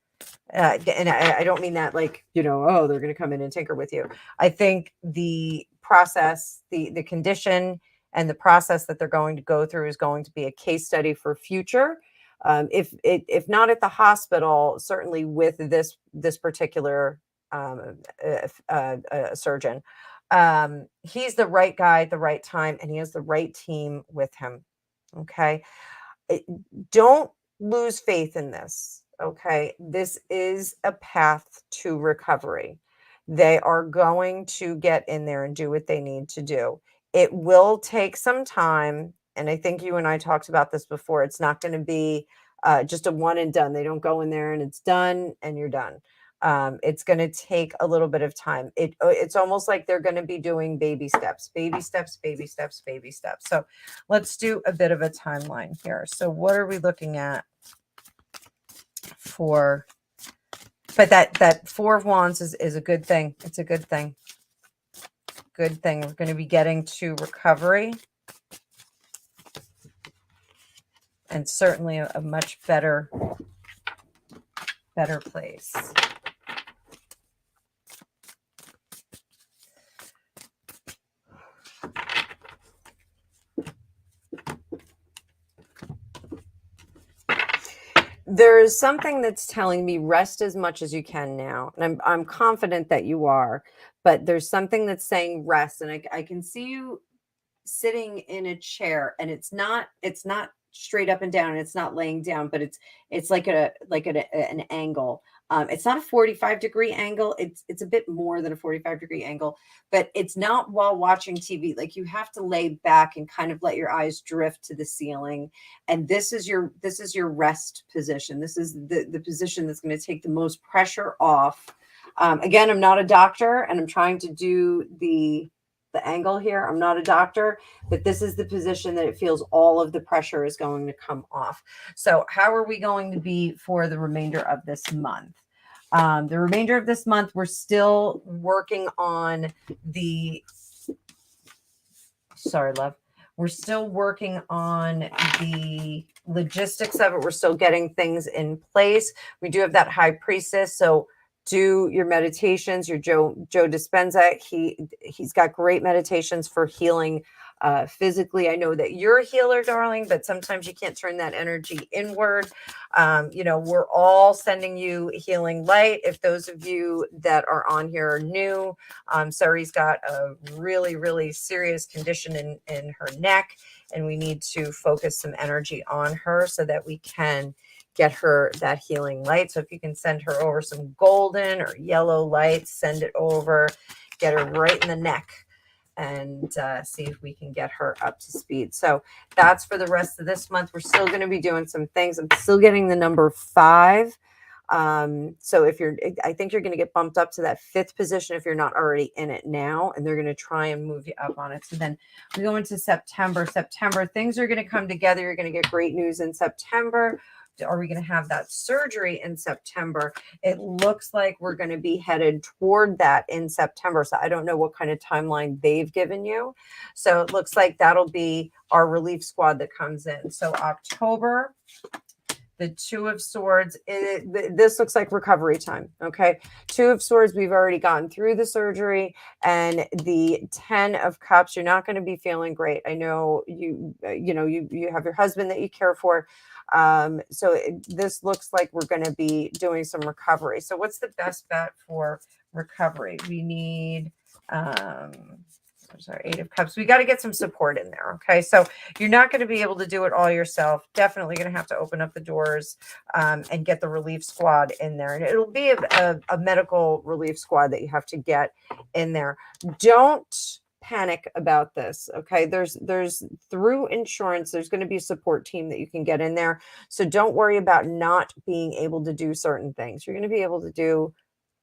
A: And I don't mean that like, oh, they're going to come in and tinker with you. I think the process, the condition and the process that they're going to go through is going to be a case study for future. If not at the hospital, certainly with this particular surgeon. He's the right guy at the right time, and he has the right team with him. Okay. Don't lose faith in this. Okay. This is a path to recovery. They are going to get in there and do what they need to do. It will take some time. And I think you and I talked about this before. It's not going to be just a one and done. They don't go in there and it's done and you're done. It's going to take a little bit of time. It's almost like they're going to be doing baby steps, baby steps, baby steps, baby steps. So let's do a bit of a timeline here. So what are we looking at for, but that 4 of Wands is a good thing. It's a good thing. Good thing. We're going to be getting to recovery and certainly a much better place. There's something that's telling me rest as much as you can now. And I'm confident that you are, but there's something that's saying rest. And I can see you sitting in a chair, and it's not straight up and down, and it's not laying down, but it's like an angle. It's not a 45-degree angle. It's a bit more than a 45-degree angle, but it's not while watching TV. Like, you have to lay back and kind of let your eyes drift to the ceiling. And this is your rest position. This is the position that's going to take the most pressure off. Again, I'm not a doctor, and I'm trying to do the angle here. I'm not a doctor, but this is the position that it feels all of the pressure is going to come off. So how are we going to be for the remainder of this month? The remainder of this month, we're still working on sorry, love. We're still working on the logistics of it. We're still getting things in place. We do have that high priestess. So do your meditations, your Joe Dispenza. He's got great meditations for healing physically. I know that you're a healer, darling, but sometimes you can't turn that energy inward. We're all sending you healing light. If those of you that are on here are new, Sari's got a really, really serious condition in her neck, and we need to focus some energy on her so that we can get her that healing light. So if you can send her over some golden or yellow light, send it over, get her right in the neck, and see if we can get her up to speed. So that's for the rest of this month. We're still going to be doing some things. I'm still getting the number 5. So I think you're going to get bumped up to that 5th position if you're not already in it now, and they're going to try and move you up on it. So then we go into September. Things are going to come together. You're going to get great news in September. Are we going to have that surgery in September? It looks like we're going to be headed toward that in September. So I don't know what kind of timeline they've given you. So it looks like that'll be our relief squad that comes in. So October, the 2 of Swords, this looks like recovery time. Okay. 2 of Swords, we've already gotten through the surgery, and the 10 of Cups, you're not going to be feeling great. I know you have your husband that you care for. So this looks like we're going to be doing some recovery. So what's the best bet for recovery? We need, 8 of Cups. We got to get some support in there. Okay. So you're not going to be able to do it all yourself. Definitely going to have to open up the doors, and get the relief squad in there. And it'll be a medical relief squad that you have to get in there. Don't panic about this. Okay. There's through insurance, there's going to be a support team that you can get in there. So don't worry about not being able to do certain things. You're going to be able to do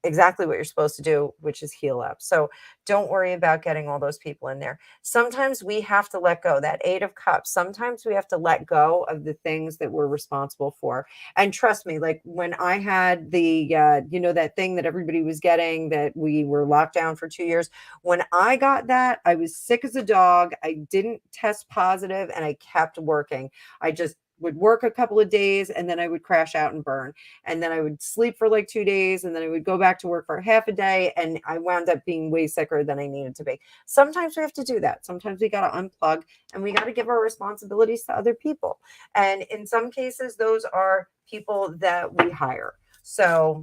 A: exactly what you're supposed to do, which is heal up. So don't worry about getting all those people in there. Sometimes we have to let go. That 8 of Cups, sometimes we have to let go of the things that we're responsible for. And trust me, like when I had the, that thing that everybody was getting, that we were locked down for 2 years. When I got that, I was sick as a dog. I didn't test positive and I kept working. I just would work a couple of days and then I would crash out and burn. And then I would sleep for like 2 days and then I would go back to work for half a day. And I wound up being way sicker than I needed to be. Sometimes we have to do that. Sometimes we got to unplug and we got to give our responsibilities to other people. And in some cases, those are people that we hire. So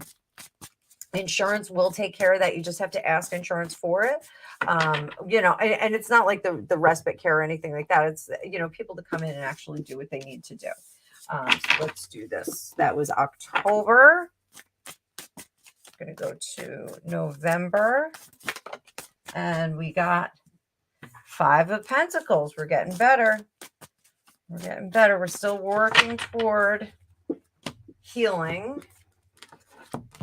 A: insurance will take care of that. You just have to ask insurance for it. And it's not like the respite care or anything like that. It's, people to come in and actually do what they need to do. So let's do this. That was October. I'm going to go to November. And we got 5 of Pentacles. We're getting better. We're getting better. We're still working toward healing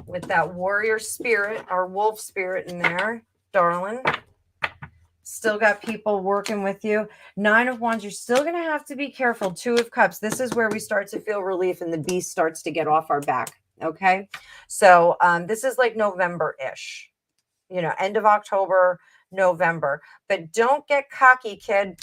A: with that warrior spirit, our wolf spirit in there, darling. Still got people working with you. 9 of Wands, you're still going to have to be careful. 2 of Cups, this is where we start to feel relief and the beast starts to get off our back. Okay. So this is like November-ish, end of October, November. But don't get cocky, kid.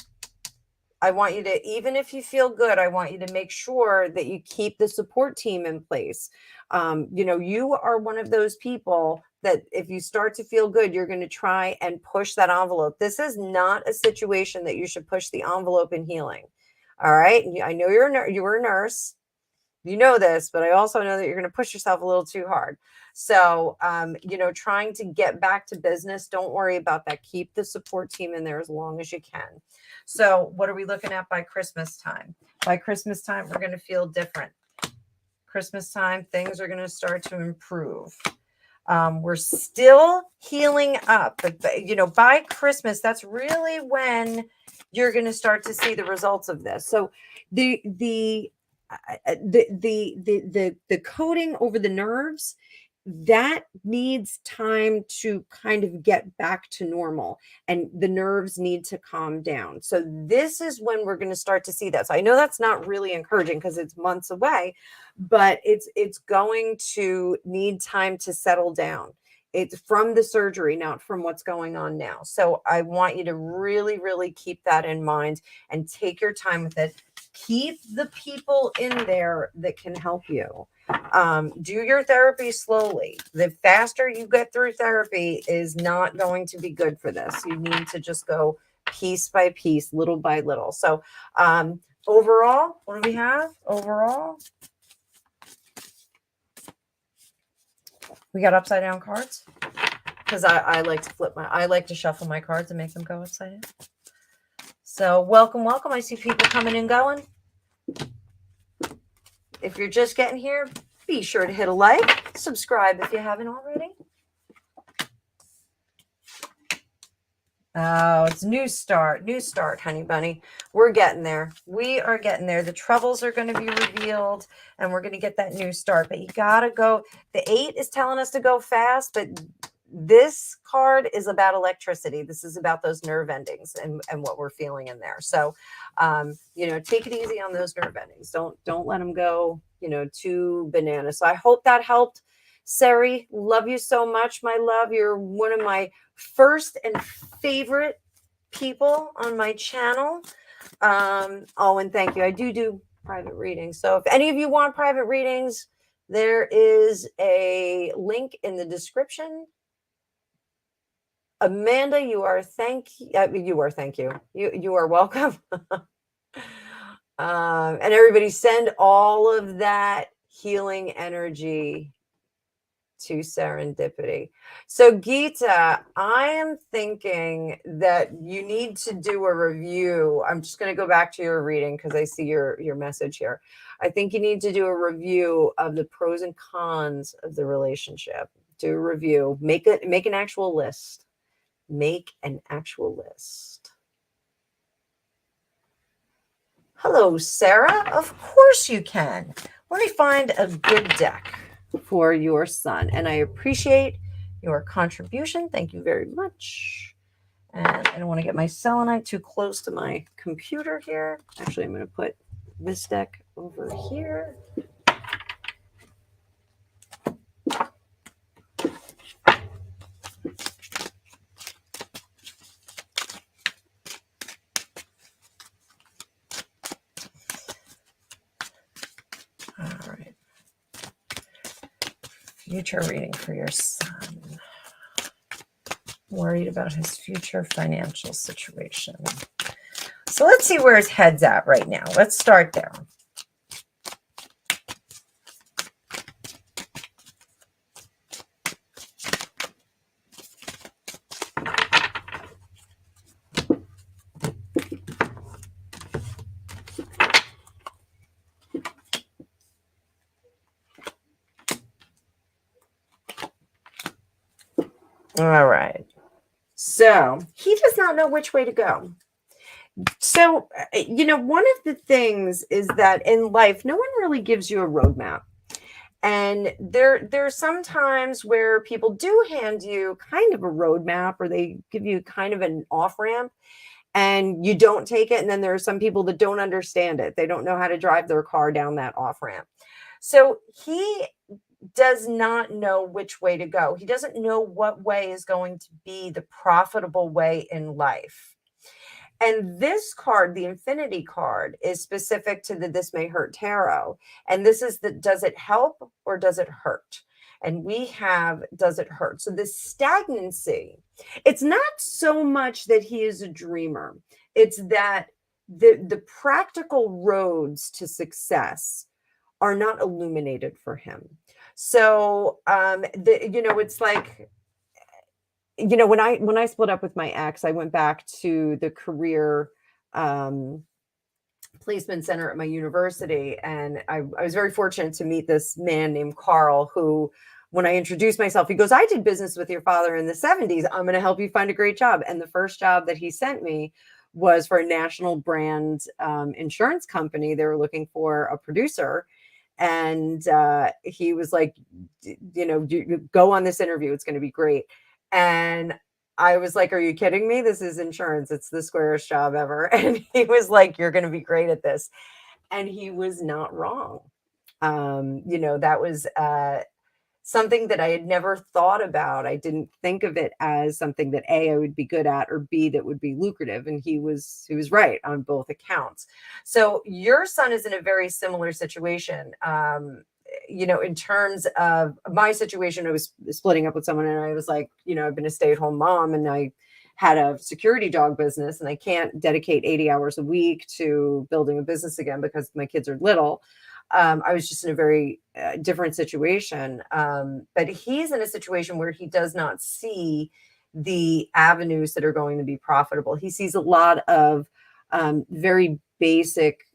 A: I want you to, even if you feel good, I want you to make sure that you keep the support team in place. You are one of those people that if you start to feel good, you're going to try and push that envelope. This is not a situation that you should push the envelope in healing. All right. I know you were a nurse. You know this, but I also know that you're going to push yourself a little too hard. So, trying to get back to business, don't worry about that. Keep the support team in there as long as you can. So what are we looking at by Christmas time? By Christmas time, we're going to feel different. Christmas time, things are going to start to improve. We're still healing up, but by Christmas, that's really when you're going to start to see the results of this. So the coating over the nerves, that needs time to kind of get back to normal and the nerves need to calm down. So this is when we're going to start to see that. So I know that's not really encouraging because it's months away, but it's going to need time to settle down. It's from the surgery, not from what's going on now. So I want you to really, really keep that in mind and take your time with it. Keep the people in there that can help you. Do your therapy slowly. The faster you get through therapy is not going to be good for this. You need to just go piece by piece, little by little. So overall, what do we have? Overall, we got upside down cards because I like to I like to shuffle my cards and make them go upside down. So welcome. I see people coming and going. If you're just getting here, be sure to hit a like, subscribe if you haven't already. Oh, it's new start, honey bunny. We're getting there. We are getting there. The troubles are going to be revealed and we're going to get that new start. But you got to go. The 8 is telling us to go fast, but this card is about electricity. This is about those nerve endings and what we're feeling in there. So, take it easy on those nerve endings. Don't let them go, too bananas. So I hope that helped. Sari, love you so much, my love. You're one of my first and favorite people on my channel. And thank you. I do private readings. So if any of you want private readings, there is a link in the description. Amanda, you are thank you. You are welcome. And everybody send all of that healing energy to serendipity. So Geeta, I am thinking that you need to do a review. I'm just going to go back to your reading because I see your message here. I think you need to do a review of the pros and cons of the relationship. Do a review. Make an actual list. make an actual list. Hello, Sarah. Of course you can. Let me find a good deck for your son. And I appreciate your contribution. Thank you very much. And I don't want to get my selenite too close to my computer here. Actually, I'm going to put this deck over here. All right. Future reading for your son. Worried about his future financial situation. So let's see where his head's at right now. Let's start there. All right. So he does not know which way to go. So, one of the things is that in life, no one really gives you a roadmap. And there's some times where people do hand you kind of a roadmap, or they give you kind of an off ramp, and you don't take it. And then there are some people that don't understand it. They don't know how to drive their car down that off ramp. So he does not know which way to go. He doesn't know what way is going to be the profitable way in life. And this card, the Infinity card, is specific to the This May Hurt Tarot. And this is the does it help or does it hurt? And we have does it hurt? So this stagnancy, it's not so much that he is a dreamer. It's that the practical roads to success are not illuminated for him. So, it's like, when I split up with my ex, I went back to the career placement center at my university. And I was very fortunate to meet this man named Carl, who, when I introduced myself, he goes, I did business with your father in the 70s. I'm going to help you find a great job. And the first job that he sent me was for a national brand insurance company. They were looking for a producer. And he was like, you go on this interview. It's going to be great. And I was like, are you kidding me? This is insurance. It's the squarest job ever. And he was like, you're going to be great at this. And he was not wrong. That was something that I had never thought about. I didn't think of it as something that A, I would be good at, or B, that would be lucrative. And he was right on both accounts. So your son is in a very similar situation. In terms of my situation, I was splitting up with someone, and I was like, I've been a stay-at-home mom, and I had a security dog business, and I can't dedicate 80 hours a week to building a business again because my kids are little. I was just in a very different situation. But he's in a situation where he does not see the avenues that are going to be profitable. He sees a lot of very basic,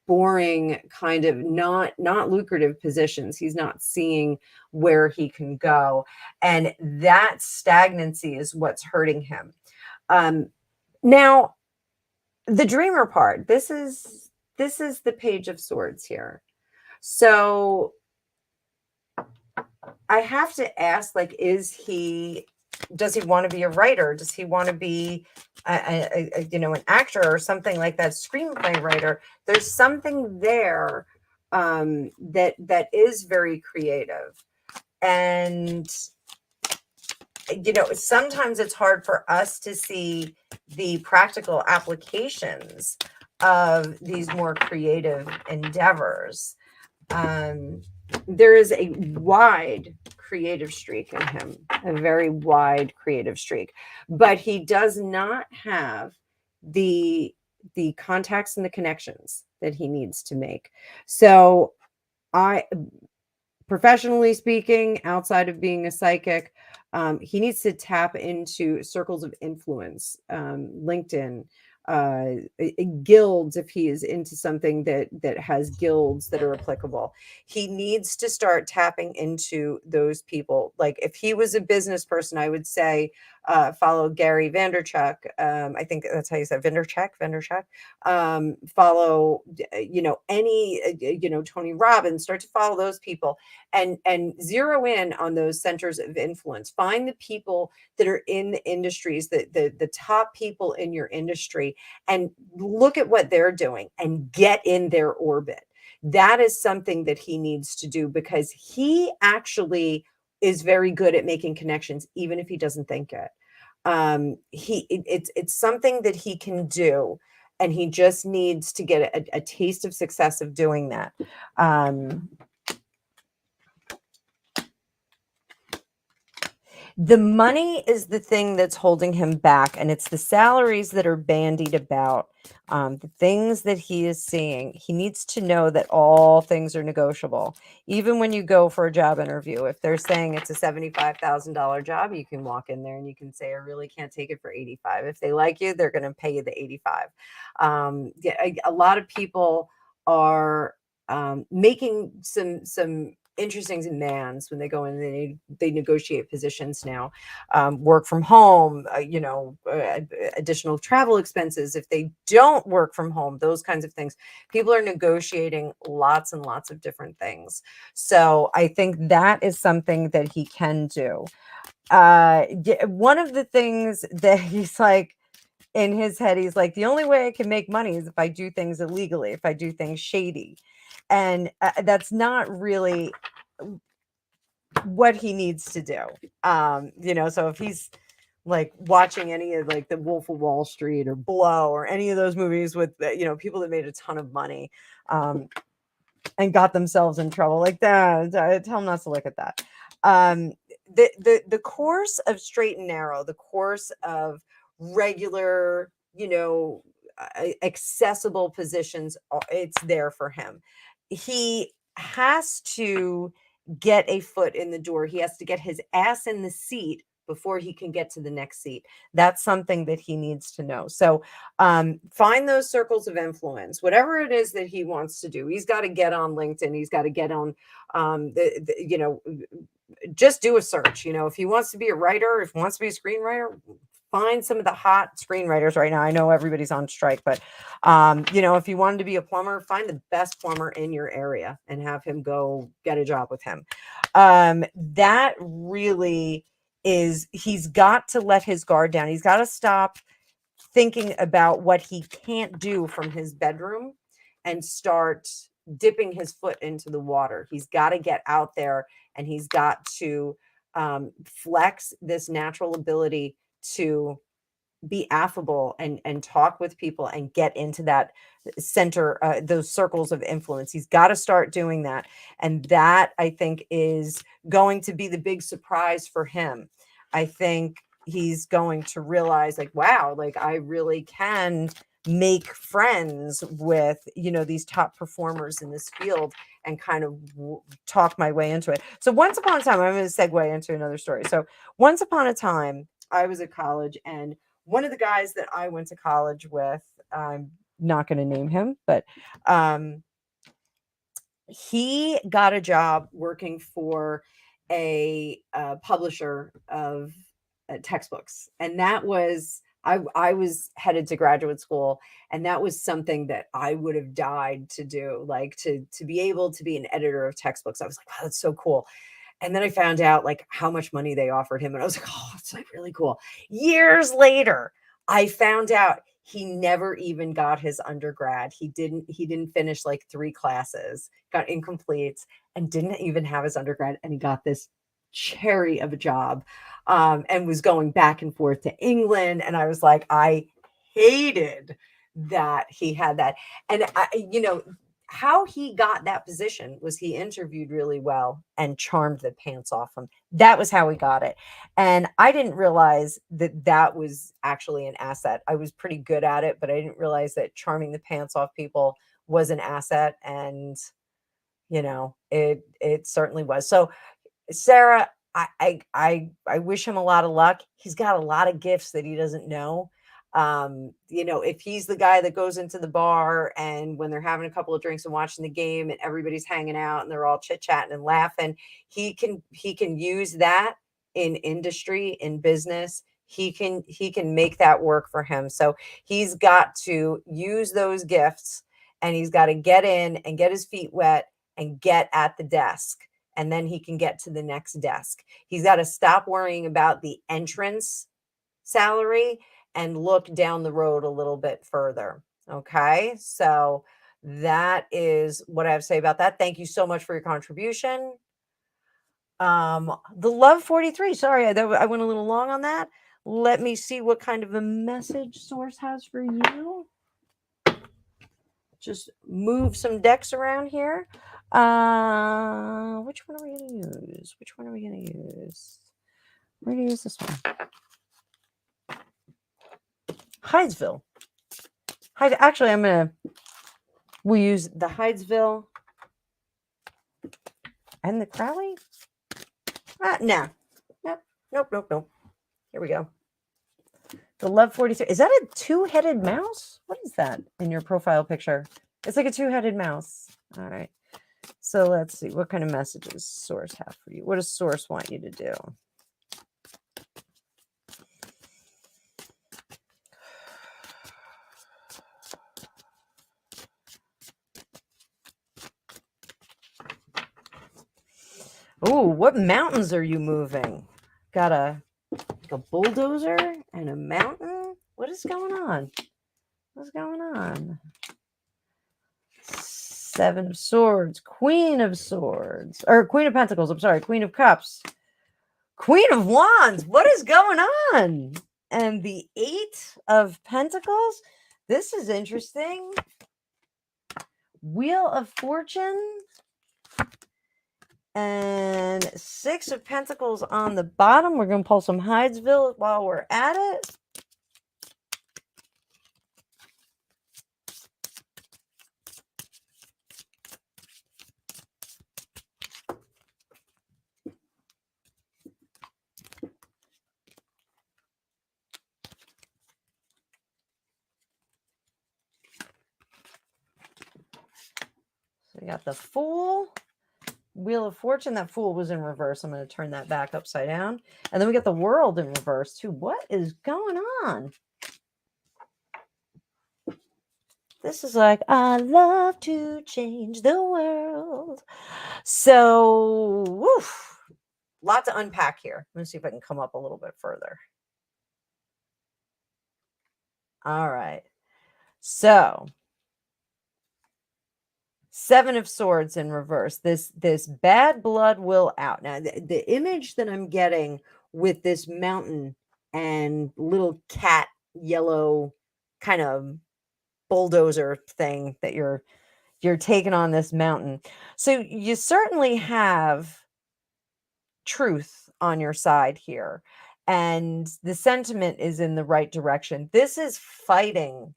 A: boring, kind of not lucrative positions. He's not seeing where he can go. And that stagnancy is what's hurting him. Now, the dreamer part, this is the Page of Swords here. So I have to ask, like, does he want to be a writer? Does he want to be an actor or something like that, screenplay writer? There's something there that is very creative. And sometimes it's hard for us to see the practical applications of these more creative endeavors. There is a wide creative streak in him, a very wide creative streak, but he does not have the contacts and the connections that he needs to make. So professionally speaking, outside of being a psychic, he needs to tap into circles of influence, LinkedIn, guilds, if he is into something that has guilds that are applicable. He needs to start tapping into those people. Like, if he was a business person, I would say, Follow Gary Vanderchuck. I think that's how you said Vanderchuck. Follow, any, Tony Robbins. Start to follow those people and zero in on those centers of influence. Find the people that are in the industries, the top people in your industry, and look at what they're doing and get in their orbit. That is something that he needs to do, because he actually is very good at making connections, even if he doesn't think it. It's something that he can do, and he just needs to get a taste of success of doing that. The money is the thing that's holding him back, and it's the salaries that are bandied about. The things that he is seeing, he needs to know that all things are negotiable. Even when you go for a job interview, if they're saying it's a $75,000 job, you can walk in there and you can say, I really can't take it for 85. If they like you, they're going to pay you the 85. A lot of people are making some interesting demands when they go in and they negotiate positions now. Work from home, additional travel expenses if they don't work from home, those kinds of things. People are negotiating lots and lots of different things. So I think that is something that he can do. One of the things that he's like, in his head, he's like, the only way I can make money is if I do things illegally, if I do things shady. And that's not really what he needs to do. So if he's like watching any of like the Wolf of Wall Street or Blow or any of those movies with, people that made a ton of money and got themselves in trouble like that, I tell him not to look at that. The course of straight and narrow, the course of regular, accessible positions, it's there for him. He has to get a foot in the door. He has to get his ass in the seat before he can get to the next seat. That's something that he needs to know. So find those circles of influence, whatever it is that he wants to do. He's got to get on LinkedIn. He's got to get on, just do a search. If he wants to be a writer, if he wants to be a screenwriter, find some of the hot screenwriters right now. I know everybody's on strike, but if you wanted to be a plumber, find the best plumber in your area and have him go get a job with him. That really is, he's got to let his guard down. He's got to stop thinking about what he can't do from his bedroom and start dipping his foot into the water. He's got to get out there, and he's got to flex this natural ability to be affable and talk with people and get into that center, those circles of influence. He's got to start doing that. And that, I think, is going to be the big surprise for him. I think he's going to realize, like, wow, like I really can make friends with, these top performers in this field and kind of talk my way into it. So once upon a time, I'm going to segue into another story. So once upon a time, I was at college, and one of the guys that I went to college with, I'm not going to name him, but he got a job working for a publisher of textbooks. And that was, I was headed to graduate school, and that was something that I would have died to do, like to be able to be an editor of textbooks. I was like, wow, that's so cool. And then I found out like how much money they offered him. And I was like, oh, it's like really cool. Years later, I found out he never even got his undergrad. He didn't finish like 3 classes, got incompletes, and didn't even have his undergrad. And he got this cherry of a job, and was going back and forth to England. And I was like, I hated that he had that. And how he got that position was he interviewed really well and charmed the pants off him. That was how he got it. And I didn't realize that that was actually an asset. I was pretty good at it, but I didn't realize that charming the pants off people was an asset. And, it certainly was. So Sarah, I wish him a lot of luck. He's got a lot of gifts that he doesn't know. If he's the guy that goes into the bar and when they're having a couple of drinks and watching the game and everybody's hanging out and they're all chit-chatting and laughing, he can use that in industry, in business. he can make that work for him. So he's got to use those gifts, and he's got to get in and get his feet wet and get at the desk, and then he can get to the next desk. He's got to stop worrying about the entrance salary and look down the road a little bit further. Okay, so that is what I have to say about that. Thank you so much for your contribution. The Love 43. Sorry, I went a little long on that. Let me see what kind of a message Source has for you. Just move some decks around here. Which one are we going to use? Which one are we going to use? We're going to use this one. Hydesville. Actually, we'll use the Hydesville and the Crowley. No. Nope. Here we go. The Love 43. Is that a two-headed mouse? What is that in your profile picture? It's like a two-headed mouse. All right. So let's see. What kind of messages Source have for you? What does Source want you to do? Oh, what mountains are you moving? Got a bulldozer and a mountain? What is going on? What's going on? Seven of Swords, Queen of Swords, or Queen of Pentacles. I'm sorry, Queen of Cups, Queen of Wands. What is going on? And the Eight of Pentacles. This is interesting. Wheel of Fortune. And Six of Pentacles on the bottom. We're going to pull some Hydesville while we're at it. So we got the Fool. Wheel of Fortune. That Fool was in reverse. I'm going to turn that back upside down. And then we got the World in reverse too. What is going on? This is like, I love to change the world. So, woof, lot to unpack here. Let me see if I can come up a little bit further. All right. So, Seven of Swords in reverse. This bad blood will out. Now, the image that I'm getting with this mountain and little cat yellow kind of bulldozer thing that you're taking on this mountain. So you certainly have truth on your side here, and the sentiment is in the right direction. This is fighting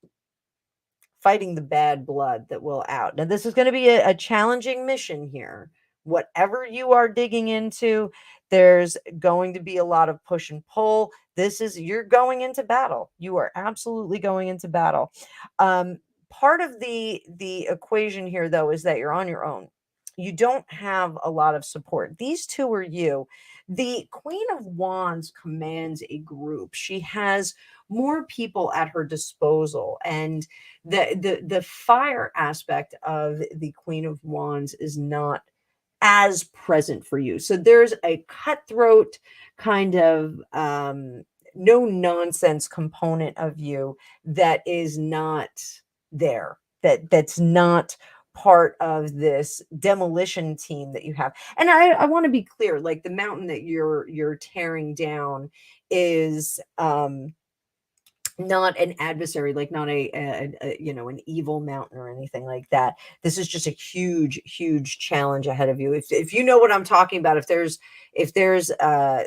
A: the bad blood that will out. Now, this is going to be a challenging mission here. Whatever you are digging into, there's going to be a lot of push and pull. You're going into battle. You are absolutely going into battle. Part of the equation here, though, is that you're on your own. You don't have a lot of support. These two are you. The Queen of Wands commands a group. She has more people at her disposal, and the fire aspect of the Queen of Wands is not as present for you. So there's a cutthroat kind of no nonsense component of you that is not there. That's not part of this demolition team that you have. And I want to be clear, like the mountain that you're tearing down is not an adversary, like not a you know, an evil mountain or anything like that. This is just a huge challenge ahead of you. If you know what I'm talking about, if there's a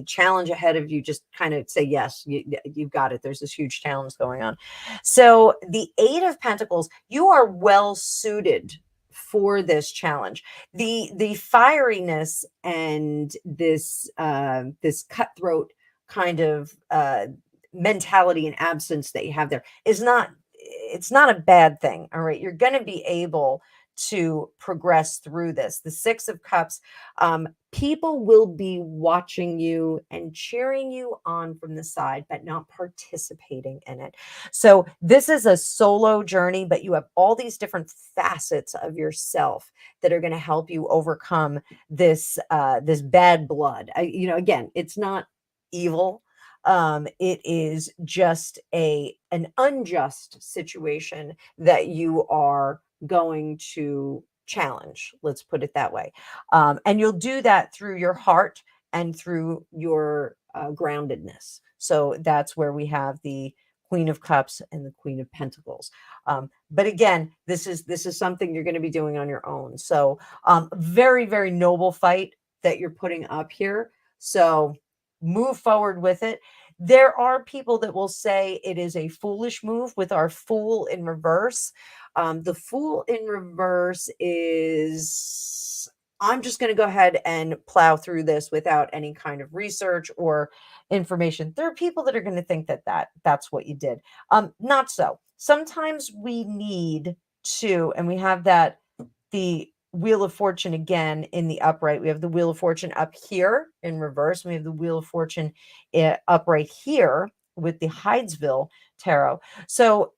A: challenge ahead of you, just kind of say yes, you've got it. There's this huge challenge going on. So the Eight of Pentacles, you are well suited for this challenge. The fieriness and this cutthroat kind of mentality and absence that you have there is not, it's not a bad thing. All right. You're going to be able to progress through this. The Six of Cups, people will be watching you and cheering you on from the side, but not participating in it. So this is a solo journey, but you have all these different facets of yourself that are going to help you overcome this this bad blood. Again, it's not evil. It is just an unjust situation that you are going to challenge. Let's put it that way. And you'll do that through your heart and through your groundedness. So that's where we have the Queen of Cups and the Queen of Pentacles. But again, this is something you're going to be doing on your own. So very, very noble fight that you're putting up here. So move forward with it. There are people that will say it is a foolish move with our Fool in reverse. The Fool in reverse is, I'm just going to go ahead and plow through this without any kind of research or information. There are people that are going to think that's what you did. Not so. Sometimes we need to, and we have the Wheel of Fortune again in the upright. We have the Wheel of Fortune up here in reverse. We have the Wheel of Fortune up right here with the Hydesville Tarot. So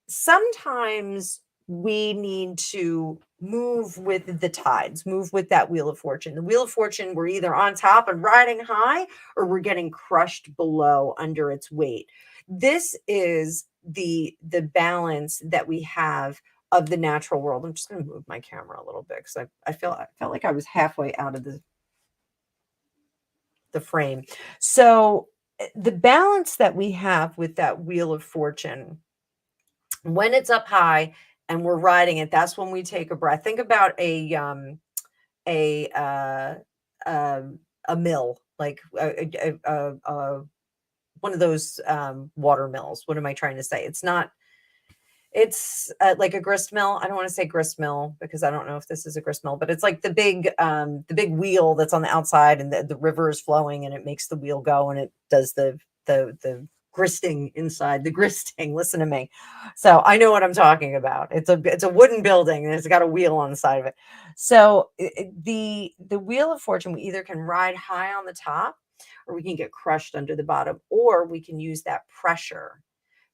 A: sometimes we need to move with the tides, move with that Wheel of Fortune. The Wheel of Fortune, we're either on top and riding high, or we're getting crushed below under its weight. This is the balance that we have of the natural world. I'm just going to move my camera a little bit because I felt like I was halfway out of the frame. So the balance that we have with that Wheel of Fortune, when it's up high and we're riding it, that's when we take a breath. Think about a mill, like one of those water mills. What am I trying to say? It's like a grist mill. I don't want to say grist mill because I don't know if this is a grist mill, but it's like the big wheel that's on the outside, and the river is flowing, and it makes the wheel go, and it does the gristing inside. The gristing. Listen to me. So I know what I'm talking about. It's a wooden building, and it's got a wheel on the side of it. So the Wheel of Fortune, we either can ride high on the top, or we can get crushed under the bottom, or we can use that pressure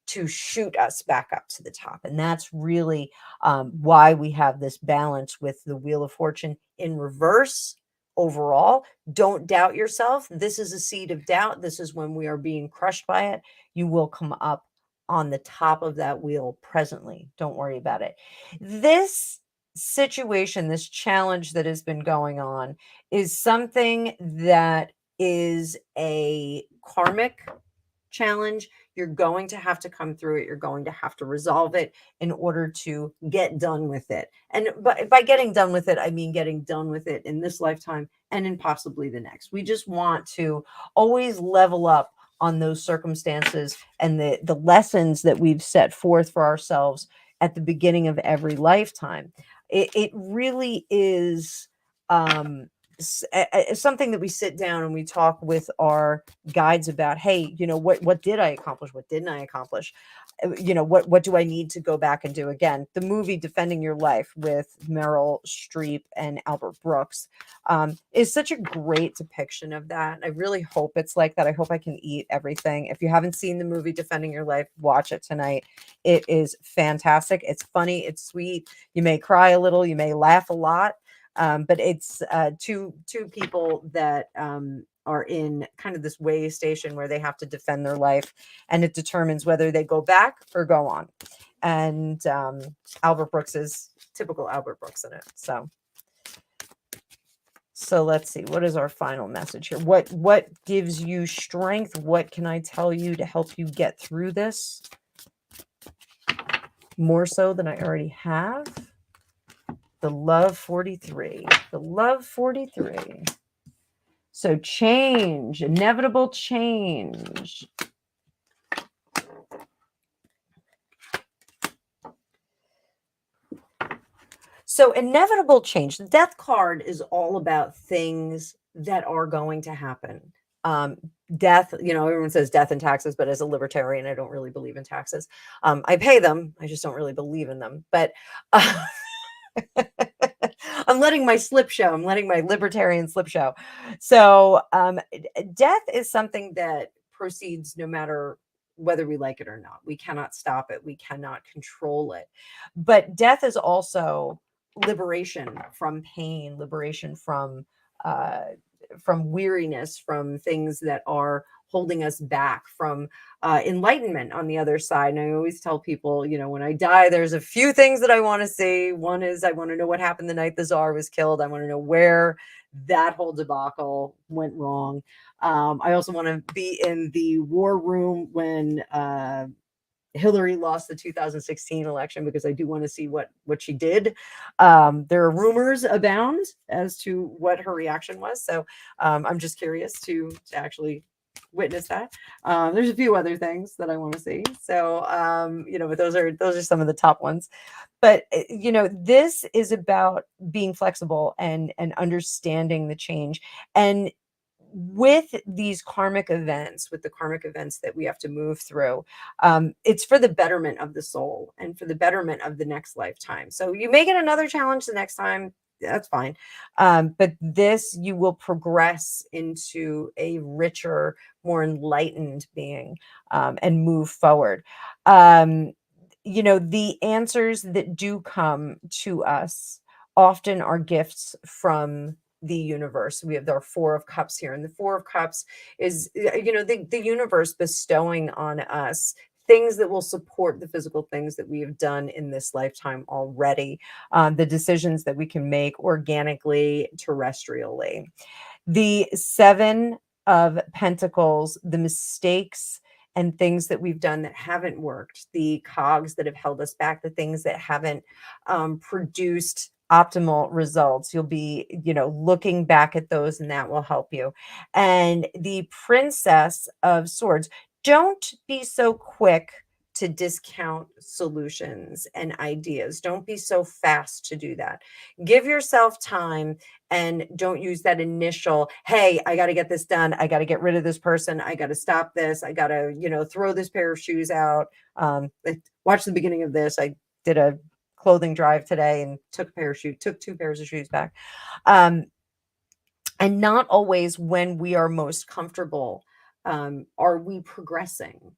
A: to shoot us back up to the top. And that's really why we have this balance with the Wheel of Fortune in reverse overall. Don't doubt yourself. This is a seed of doubt. This is when we are being crushed by it. You will come up on the top of that wheel presently. Don't worry about it. This situation, this challenge that has been going on, is something that is a karmic challenge. You're going to have to come through it. You're going to have to resolve it in order to get done with it. And by getting done with it, I mean getting done with it in this lifetime and in possibly the next. We just want to always level up on those circumstances and the lessons that we've set forth for ourselves at the beginning of every lifetime. It really is something that we sit down and we talk with our guides about. Hey, what did I accomplish? What didn't I accomplish? What do I need to go back and do again? The movie Defending Your Life with Meryl Streep and Albert Brooks is such a great depiction of that. I really hope it's like that. I hope I can eat everything. If you haven't seen the movie Defending Your Life, watch it tonight. It is fantastic. It's funny. It's sweet. You may cry a little. You may laugh a lot. But it's two people that are in kind of this way station where they have to defend their life, and it determines whether they go back or go on. And Albert Brooks is typical Albert Brooks in it. So let's see, what is our final message here? What gives you strength? What can I tell you to help you get through this more so than I already have? The Love 43. The Love 43. So change, inevitable change. So inevitable change. The Death card is all about things that are going to happen. Death, everyone says death and taxes, but as a libertarian, I don't really believe in taxes. I pay them. I just don't really believe in them. But I'm letting my slip show. I'm letting my libertarian slip show. So, death is something that proceeds no matter whether we like it or not. We cannot stop it. We cannot control it. But death is also liberation from pain, liberation uh, from weariness, from things that are holding us back, from enlightenment on the other side. And I always tell people, when I die, there's a few things that I want to see. One is I want to know what happened the night the czar was killed. I want to know where that whole debacle went wrong. I also want to be in the war room when Hillary lost the 2016 election, because I do want to see what she did. There are rumors abound as to what her reaction was, so I'm just curious to actually witness that. There's a few other things that I want to see, so but those are some of the top ones. But this is about being flexible and understanding the change. And with these karmic events, with the karmic events that we have to move through, it's for the betterment of the soul and for the betterment of the next lifetime. So you may get another challenge the next time. That's fine. But this, you will progress into a richer, more enlightened being, and move forward. The answers that do come to us often are gifts from the universe. We have our Four of Cups here, and the Four of Cups is the universe bestowing on us things that will support the physical things that we have done in this lifetime already, the decisions that we can make organically, terrestrially. The Seven of Pentacles, the mistakes and things that we've done that haven't worked, the cogs that have held us back, the things that haven't produced optimal results. You'll be, looking back at those, and that will help you. And the Princess of Swords, don't be so quick to discount solutions and ideas. Don't be so fast to do that. Give yourself time, and don't use that initial, hey, I got to get this done. I got to get rid of this person. I got to stop this. I got to, throw this pair of shoes out. Watch the beginning of this. I did a clothing drive today and took two pairs of shoes back. And not always when we are most comfortable are we progressing.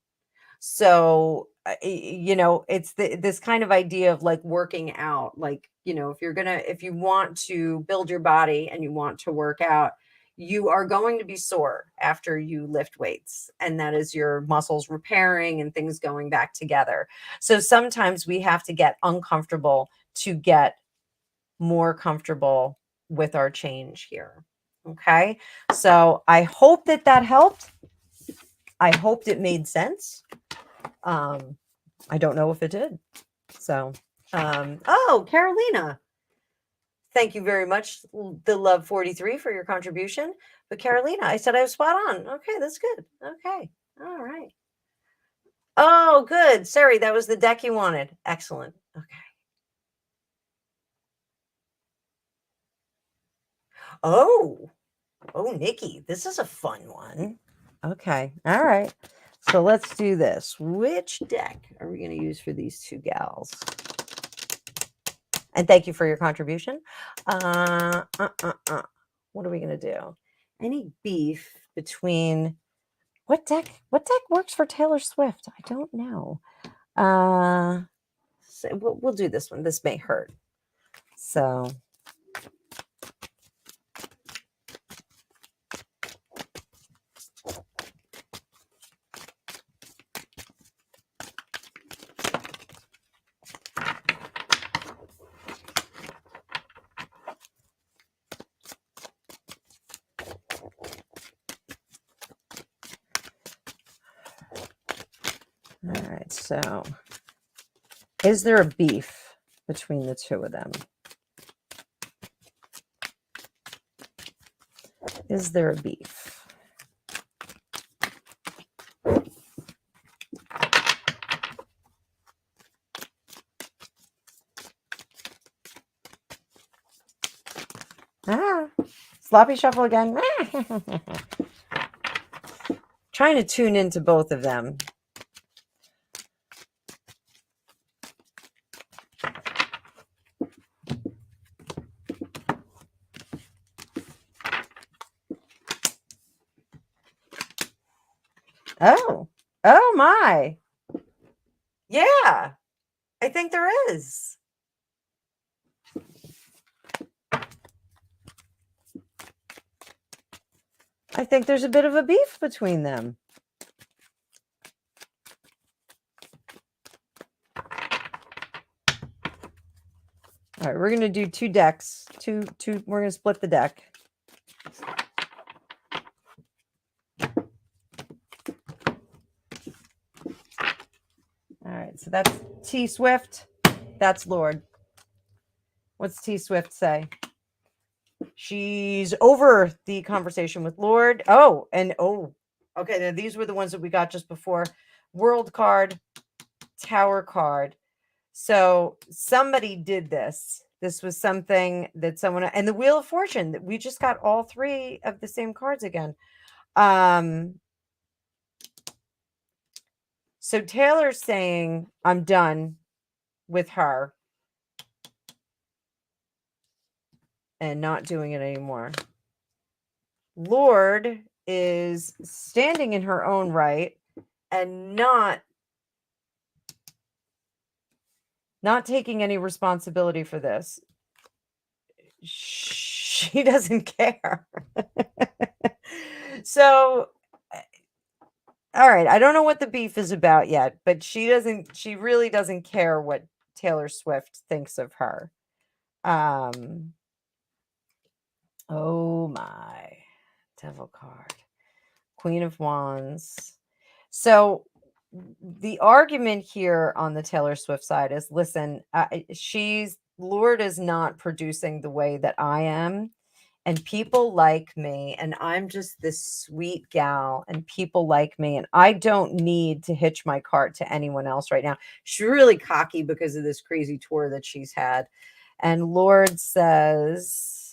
A: So, it's this kind of idea of like working out, like, if you want to build your body and you want to work out, you are going to be sore after you lift weights, and that is your muscles repairing and things going back together. So sometimes we have to get uncomfortable to get more comfortable with our change here. Okay. So I hope that helped. I hoped it made sense. I don't know if it did. So, Carolina, thank you very much, the Love 43, for your contribution. But Carolina, I said I was spot on. Okay, that's good. Okay, all right. Oh, good. Sorry, that was the deck you wanted. Excellent. Okay. Oh, Nikki, this is a fun one. Okay, all right. So let's do this. Which deck are we going to use for these two gals? And thank you for your contribution. What are we going to do? Any beef between what deck works for Taylor Swift? I don't know. So we'll do this one. This may hurt. So all right, so is there a beef between the two of them? Is there a beef? Sloppy shuffle again. Trying to tune into both of them. Oh, oh my. Yeah, I think there is. I think there's a bit of a beef between them. All right, we're going to do 2 decks. Two. We're going to split the deck. All right, so that's T Swift. That's Lord. What's T Swift say? She's over the conversation with Lord. Oh, and okay. Now these were the ones that we got just before. World card, Tower card. So somebody did this. This was something that someone, and the Wheel of Fortune, that we just got all 3 of the same cards again. So Taylor's saying, I'm done with her and not doing it anymore. Lord is standing in her own right and not taking any responsibility for this. She doesn't care. So, all right, I don't know what the beef is about yet, but she really doesn't care what Taylor Swift thinks of her. Oh my, Devil card, Queen of Wands. So the argument here on the Taylor Swift side is, listen, Lord is not producing the way that I am, and people like me, and I'm just this sweet gal, and people like me, and I don't need to hitch my cart to anyone else right now. She's really cocky because of this crazy tour that she's had. And Lord says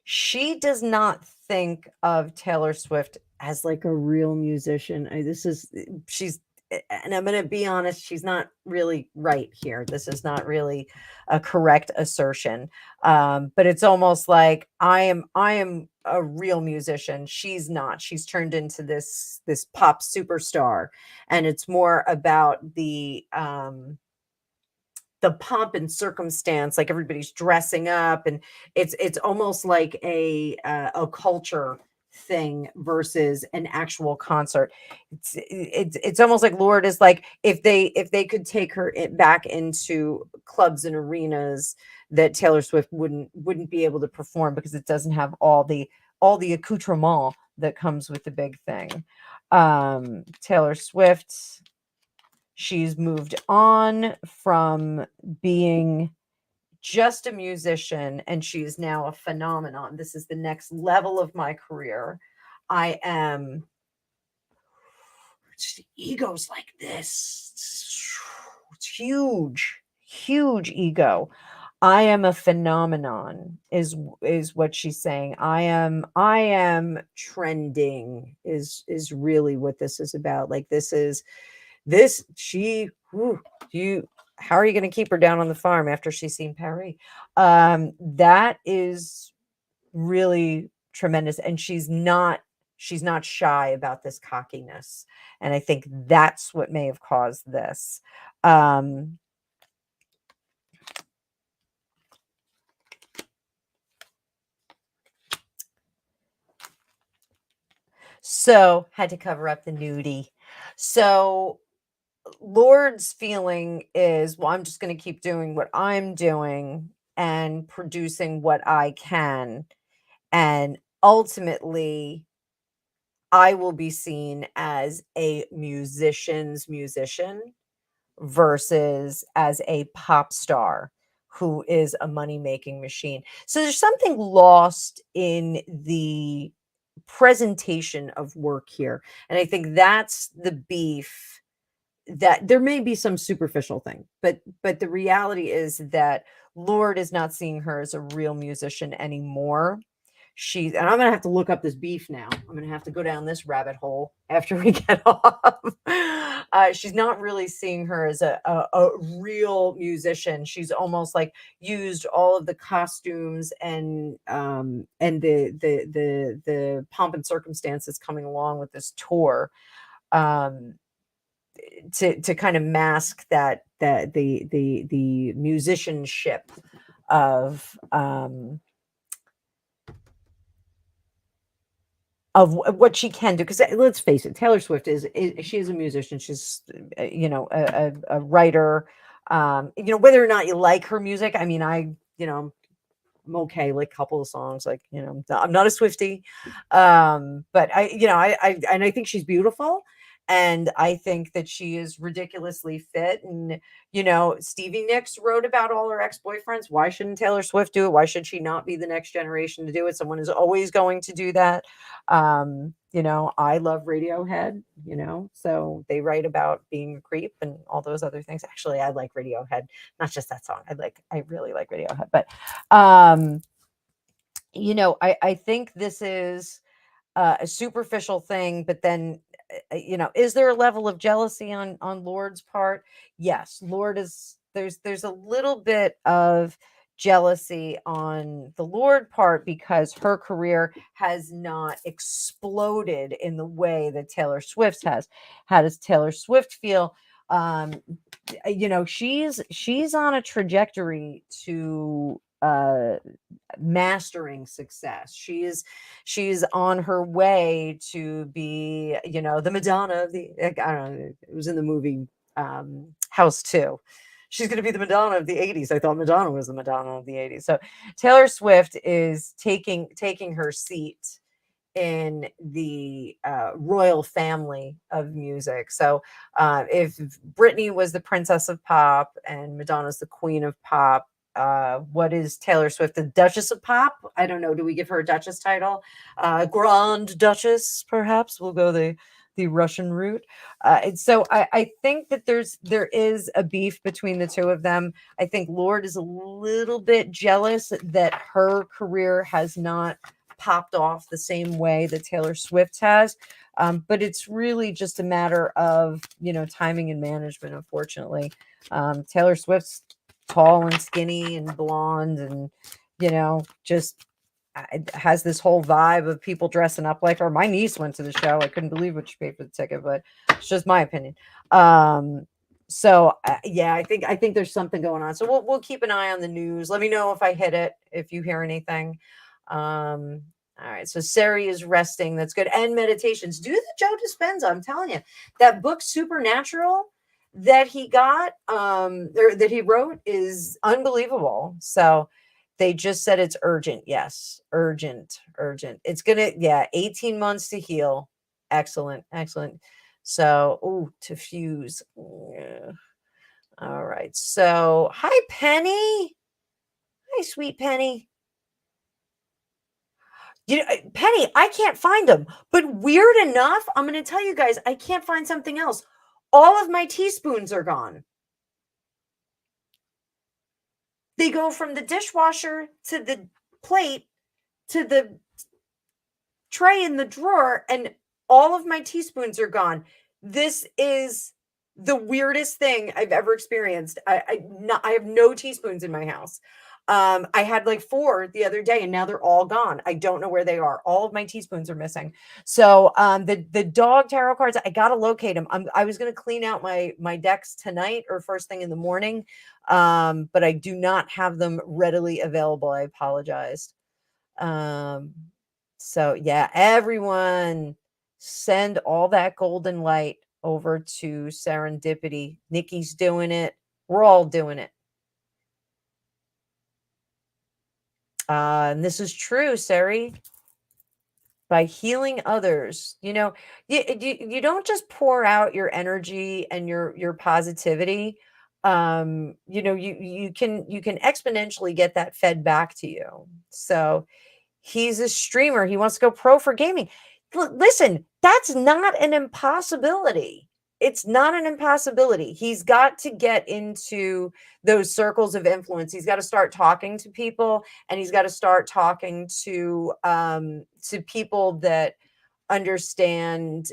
A: she does not think of Taylor Swift as like a real musician. And I'm going to be honest, she's not really right here. This is not really a correct assertion. But it's almost like I am a real musician. She's not. She's turned into this pop superstar, and it's more about the pomp and circumstance, like everybody's dressing up, and it's almost like a culture thing versus an actual concert. It's almost like Lord is like, if they could take her back into clubs and arenas, that Taylor Swift wouldn't be able to perform because it doesn't have all the accoutrement that comes with the big thing. Taylor Swift, she's moved on from being just a musician, and she is now a phenomenon. This is the next level of my career. I am just egos like this. It's huge ego. I am a phenomenon is what she's saying. I am trending is really what this is about. Like how are you going to keep her down on the farm after she's seen Paris? That is really tremendous. And she's not shy about this cockiness. And I think that's what may have caused this. So had to cover up the nudie. So Lord's feeling is, well, I'm just going to keep doing what I'm doing and producing what I can. And ultimately, I will be seen as a musician's musician versus as a pop star who is a money-making machine. So there's something lost in the presentation of work here. And I think that's the beef. That there may be some superficial thing, but the reality is that Lord is not seeing her as a real musician anymore. and I'm gonna have to look up this beef now. I'm gonna have to go down this rabbit hole after we get off. She's not really seeing her as a real musician. She's almost like used all of the costumes and the pomp and circumstances coming along with this tour, um, to kind of mask the musicianship of what she can do. Because let's face it, Taylor Swift is she is a musician. She's a writer. Whether or not you like her music, I mean, I'm okay, like a couple of songs, like, I'm not a Swiftie, but I think she's beautiful, and I think that she is ridiculously fit. And Stevie Nicks wrote about all her ex-boyfriends. Why shouldn't Taylor Swift do it? Why should she not be the next generation to do it? Someone is always going to do that. I love Radiohead, so they write about being a creep and all those other things. Actually, I like Radiohead, not just that song. I really like Radiohead, but I think this is a superficial thing. But then, is there a level of jealousy on Lord's part? Yes, Lord is there's a little bit of jealousy on the Lord part, because her career has not exploded in the way that Taylor Swift has. How does Taylor Swift feel? She's on a trajectory to mastering success. She's on her way to be, the Madonna of the, I don't know, it was in the movie House 2. She's going to be the Madonna of the 80s. I thought Madonna was the Madonna of the 80s. So Taylor Swift is taking her seat in the royal family of music. So if Britney was the princess of pop and Madonna's the queen of pop, what is Taylor Swift, the Duchess of Pop? I don't know. Do we give her a Duchess title? Grand Duchess, perhaps. We'll go the Russian route. And so I think that there is a beef between the two of them. I think Lorde is a little bit jealous that her career has not popped off the same way that Taylor Swift has. But it's really just a matter of, timing and management, unfortunately. Taylor Swift's tall and skinny and blonde and, just has this whole vibe of people dressing up like her. My niece went to the show. I couldn't believe what she paid for the ticket, but it's just my opinion. So yeah, I think there's something going on. So we'll keep an eye on the news. Let me know if I hit it, if you hear anything. All right. So Sari is resting. That's good. And meditations. Do the Joe Dispenza. I'm telling you, that book Supernatural that he got, or that he wrote, is unbelievable. So they just said it's urgent. Yes. Urgent. It's going to, 18 months to heal. Excellent. So, to fuse. Yeah. All right. So, hi, Penny. Hi, sweet Penny. Penny, I can't find them. But weird enough, I'm going to tell you guys, I can't find something else. All of my teaspoons are gone. They go from the dishwasher to the plate to the tray in the drawer, and all of my teaspoons are gone. This is the weirdest thing I've ever experienced. I have no teaspoons in my house. I had like 4 the other day, and now they're all gone. I don't know where they are. All of my teaspoons are missing. So the dog tarot cards, I gotta locate them. I was gonna clean out my decks tonight or first thing in the morning, but I do not have them readily available. I apologize. So yeah, everyone send all that golden light over to Serendipity. Nikki's doing it. We're all doing it. And this is true, Sari. By healing others, you don't just pour out your energy and your positivity. You can exponentially get that fed back to you. So he's a streamer. He wants to go pro for gaming. Listen, that's not an impossibility. it's not an impossibility. He's got to get into those circles of influence. He's got to start talking to people, and he's got to start talking to people that understand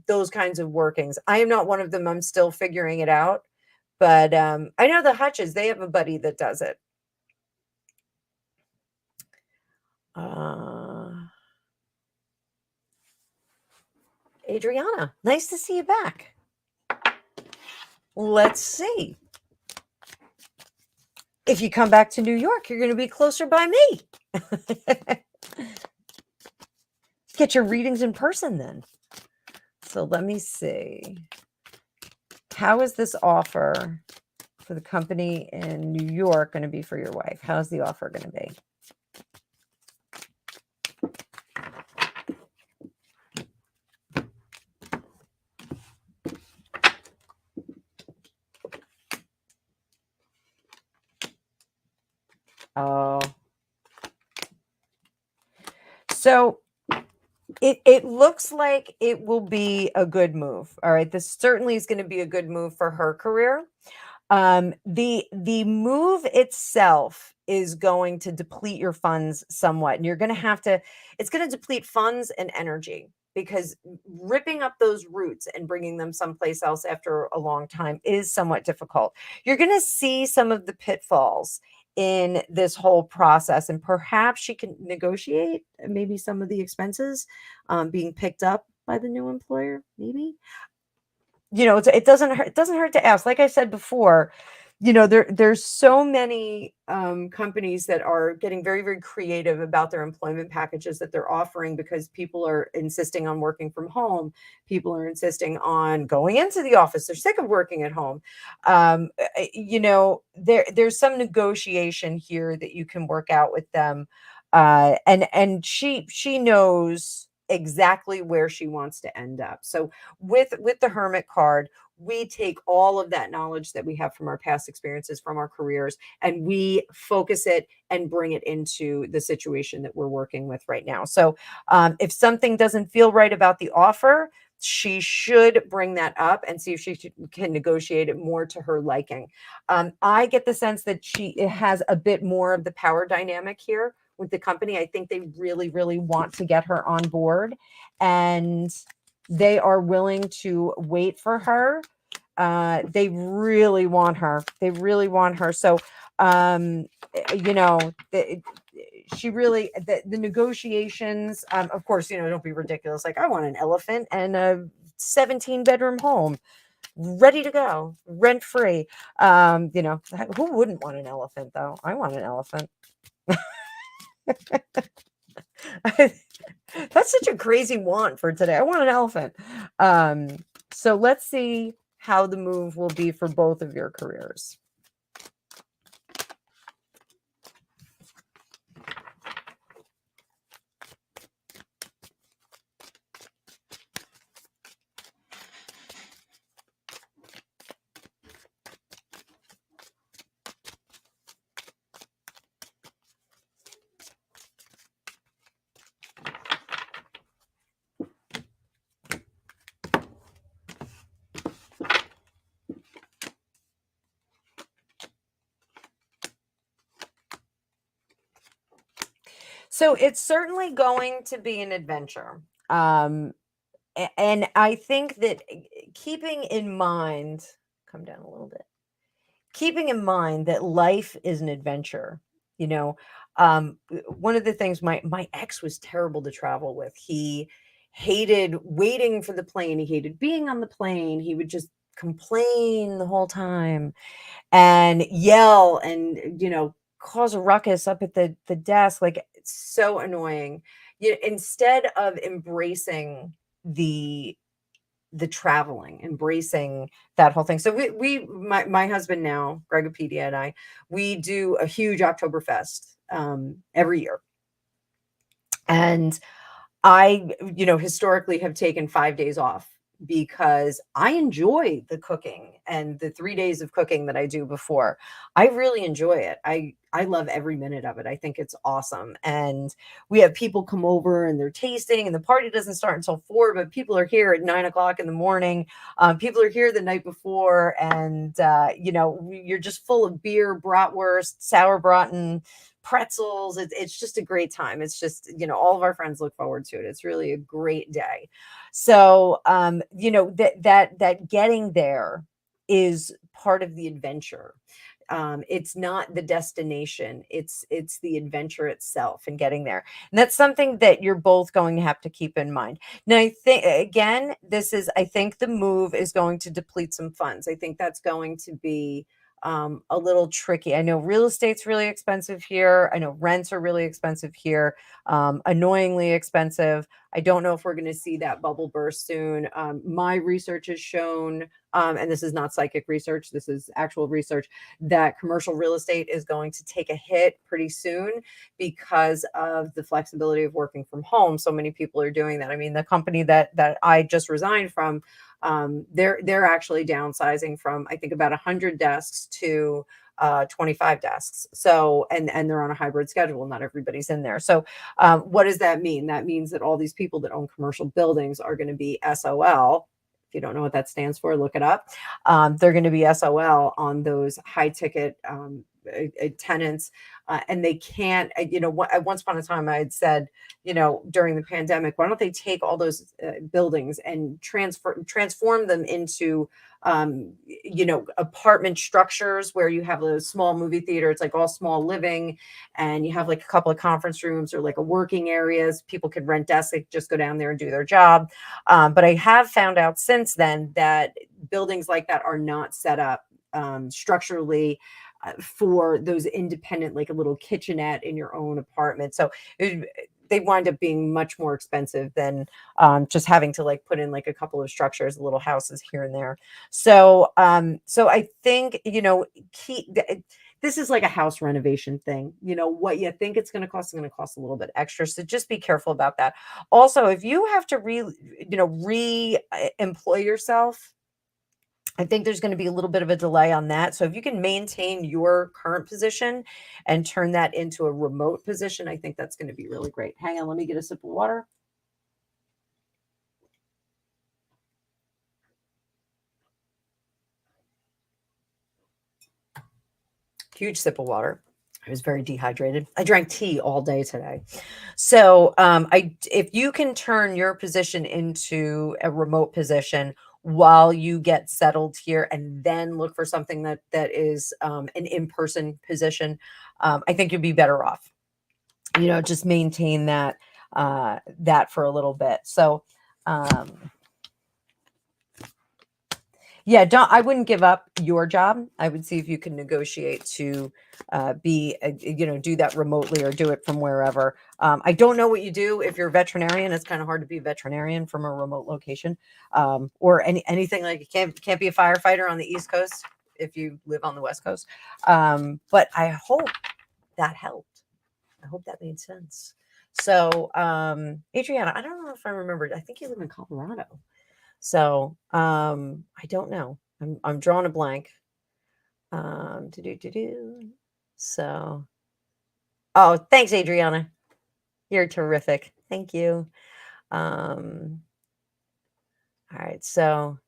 A: those kinds of workings. I am not one of them. I'm still figuring it out. But I know the Hutches, they have a buddy that does it. Adriana, nice to see you back. Let's see. If you come back to New York, you're going to be closer by me. Get your readings in person then. So let me see. How is this offer for the company in New York going to be for your wife? How's the offer going to be? Oh. So it looks like it will be a good move. All right. This certainly is going to be a good move for her career. The move itself is going to deplete your funds somewhat, and you're going to have to, it's going to deplete funds and energy, because ripping up those roots and bringing them someplace else after a long time is somewhat difficult. You're going to see some of the pitfalls in this whole process, and perhaps she can negotiate maybe some of the expenses being picked up by the new employer, maybe. It doesn't hurt to ask. Like I said before, there's so many companies that are getting very, very creative about their employment packages that they're offering, because people are insisting on working from home. People are insisting on going into the office. They're sick of working at home. There's some negotiation here that you can work out with them. And she knows exactly where she wants to end up. So with the Hermit card, we take all of that knowledge that we have from our past experiences, from our careers, and we focus it and bring it into the situation that we're working with right now. So if something doesn't feel right about the offer, she should bring that up and see if she can negotiate it more to her liking. I get the sense that she has a bit more of the power dynamic here with the company. I think they really, really want to get her on board, and they are willing to wait for her. They really want her. They really want her. So, she really, the negotiations, of course, don't be ridiculous. Like, I want an elephant and a 17-bedroom home ready to go, rent free. Who wouldn't want an elephant though? I want an elephant. That's such a crazy want for today. I want an elephant. So let's see how the move will be for both of your careers. So it's certainly going to be an adventure. And I think that keeping in mind, come down a little bit, keeping in mind that life is an adventure. One of the things, my ex was terrible to travel with. He hated waiting for the plane. He hated being on the plane. He would just complain the whole time and yell and, cause a ruckus up at the desk. Like, it's so annoying. Instead of embracing the traveling, embracing that whole thing. So my husband now, Gregopedia, and I, we do a huge Oktoberfest every year. And I, historically have taken 5 days off because I enjoy the cooking and the 3 days of cooking that I do before. I really enjoy it. I I love every minute of it. I think it's awesome. And we have people come over and they're tasting, and the party doesn't start until 4, but people are here at 9 o'clock in the morning. People are here the night before, and you're just full of beer, bratwurst, sauerbraten, pretzels. It's just a great time. It's just, all of our friends look forward to it. It's really a great day. So, that getting there is part of the adventure. It's not the destination, it's the adventure itself and getting there. And that's something that you're both going to have to keep in mind. Now, I think, again, I think the move is going to deplete some funds. I think that's going to be a little tricky. I know real estate's really expensive here. I know rents are really expensive here, annoyingly expensive. I don't know if we're going to see that bubble burst soon. My research has shown, and this is not psychic research, this is actual research, that commercial real estate is going to take a hit pretty soon because of the flexibility of working from home. So many people are doing that. I mean, the company that I just resigned from, they're actually downsizing from, I think, about 100 desks to 25 desks. So, and they're on a hybrid schedule. Not everybody's in there. So, what does that mean? That means that all these people that own commercial buildings are going to be SOL. If you don't know what that stands for, look it up. They're going to be SOL on those high ticket tenants, and they can't. Once upon a time, I had said, during the pandemic, why don't they take all those buildings and transform them into apartment structures where you have a small movie theater. It's like all small living, and you have like a couple of conference rooms or like a working areas. People could rent desks, they just go down there and do their job. But I have found out since then that buildings like that are not set up structurally for those independent, like a little kitchenette in your own apartment. So they wind up being much more expensive than just having to like put in like a couple of structures, little houses here and there. So, so I think, this is like a house renovation thing. What you think it's going to cost is going to cost a little bit extra. So just be careful about that. Also, if you have to re-employ yourself, I think there's going to be a little bit of a delay on that. So if you can maintain your current position and turn that into a remote position, I think that's going to be really great. Hang on, let me get a sip of water. Huge sip of water. I was very dehydrated. I drank tea all day today. So if you can turn your position into a remote position while you get settled here, and then look for something that is an in-person position, I think you'd be better off. Just maintain that for a little bit. So yeah, I wouldn't give up your job. I would see if you can negotiate to do that remotely or do it from wherever. I don't know what you do if you're a veterinarian. It's kind of hard to be a veterinarian from a remote location, or anything like you can't be a firefighter on the East Coast if you live on the West Coast. But I hope that helped. I hope that made sense. So, Adriana, I don't know if I remembered. I think you live in Colorado. So I don't know. I'm drawing a blank. So, oh, thanks, Adriana. You're terrific. Thank you. All right. So,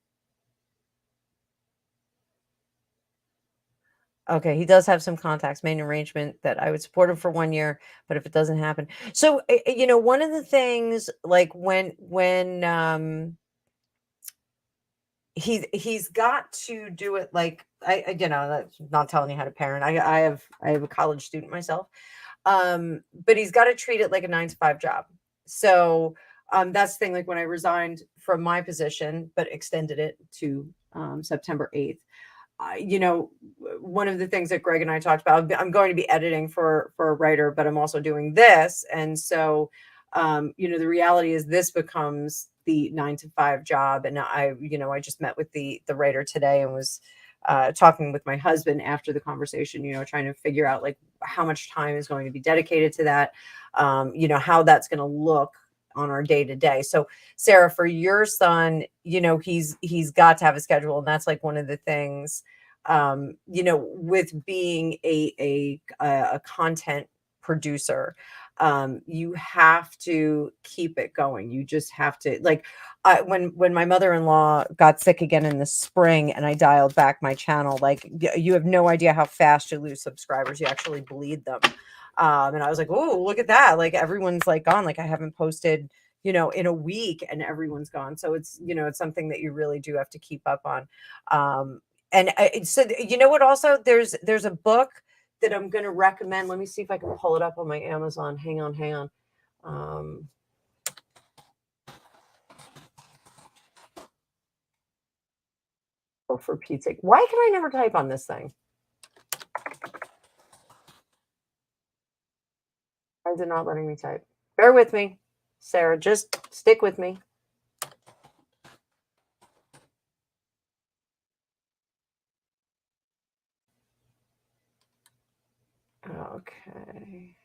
A: okay, he does have some contacts, made an arrangement that I would support him for 1 year, but if it doesn't happen, so one of the things, like when he's got to do it, like that's not telling you how to parent. I have a college student myself, but he's got to treat it like a 9 to 5 job. So that's the thing. Like when I resigned from my position, but extended it to September 8th. One of the things that Greg and I talked about, I'm going to be editing for a writer, but I'm also doing this, and so the reality is this becomes the 9 to 5 job. And I just met with the writer today and was talking with my husband after the conversation, trying to figure out like how much time is going to be dedicated to that, how that's going to look on our day to day. So Sarah, for your son, he's got to have a schedule. And that's like one of the things you know, with being a content producer, you have to keep it going. You just have to, like, when my mother-in-law got sick again in the spring and I dialed back my channel, like, you have no idea how fast you lose subscribers. You actually bleed them. And I was like, oh, look at that. Like, everyone's like gone. Like, I haven't posted, you know, in a week and everyone's gone. So it's, you know, it's something that you really do have to keep up on. And so, you know what, also there's a book that I'm going to recommend. Let me see if I can pull it up on my Amazon. Hang on, hang on. Oh, for Pete's sake. Why can I never type on this thing? Why is it not letting me type? Bear with me, Sarah. Just stick with me. Okay.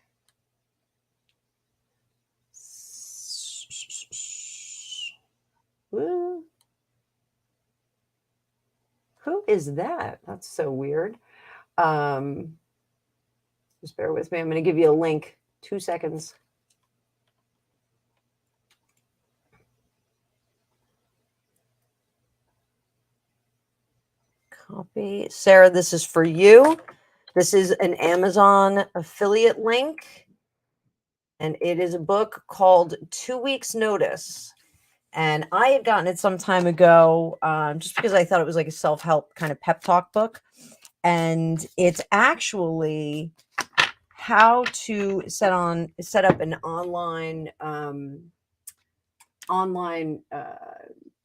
A: Woo. Who is that? That's so weird. Just bear with me. I'm going to give you a link. 2 seconds. Copy. Sarah, this is for you. This is an Amazon affiliate link, and it is a book called 2 Weeks Notice. And I had gotten it some time ago, just because I thought it was like a self-help kind of pep talk book. And it's actually how to set up an online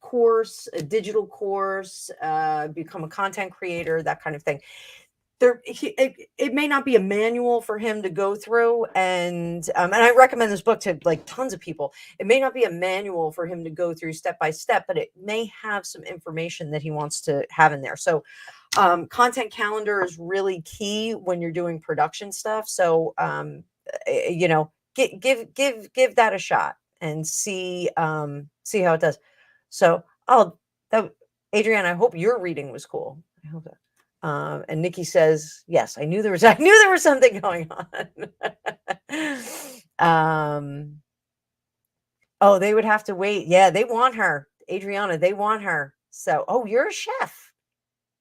A: course, a digital course, become a content creator, that kind of thing. It may not be a manual for him to go through, and I recommend this book to like tons of people. It may not be a manual for him to go through step by step, but it may have some information that he wants to have in there. So content calendar is really key when you're doing production stuff. So you know, give that a shot and see how it does. So Adrienne, I hope your reading was cool. I hope that. And Nikki says, yes, I knew there was something going on. Oh, they would have to wait. Yeah, they want her. Adriana, they want her. So, oh, you're a chef,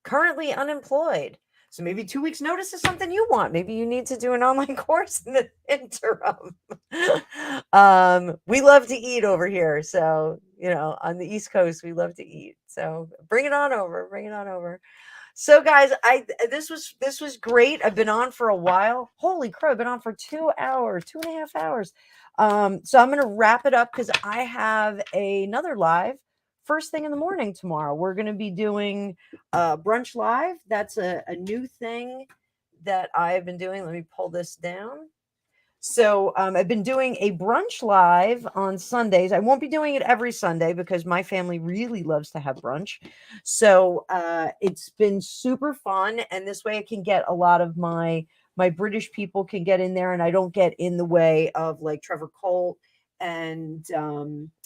A: currently unemployed. So maybe 2 weeks notice is something you want. Maybe you need to do an online course in the interim. We love to eat over here. So, you know, on the East Coast, we love to eat. So bring it on over. Bring it on over. So guys, this was great. I've been on for a while. Holy crow, I've been on for 2 hours, 2.5 hours. So I'm going to wrap it up because I have another live first thing in the morning tomorrow. We're going to be doing brunch live. That's a new thing that I've been doing. Let me pull this down. So I've been doing a brunch live on Sundays. I won't be doing it every Sunday because my family really loves to have brunch. So it's been super fun. And this way I can get a lot of my British people can get in there, and I don't get in the way of like Trevor Colt and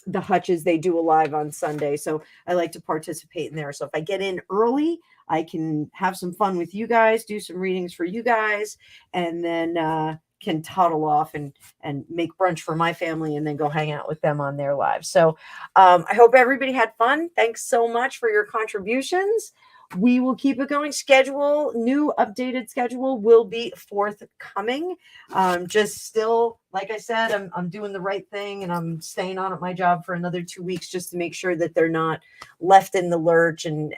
A: the Hutches. They do a live on Sunday. So I like to participate in there. So if I get in early, I can have some fun with you guys, do some readings for you guys, and then can toddle off and make brunch for my family and then go hang out with them on their lives. So I hope everybody had fun. Thanks so much for your contributions. We will keep it going. New updated schedule will be forthcoming. Just still, like I said, I'm doing the right thing, and I'm staying on at my job for another 2 weeks just to make sure that they're not left in the lurch and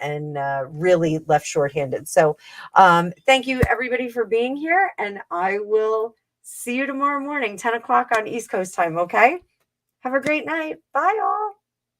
A: really left shorthanded. So thank you everybody for being here, and I will see you tomorrow morning, 10 o'clock on East Coast time. Okay. Have a great night. Bye all.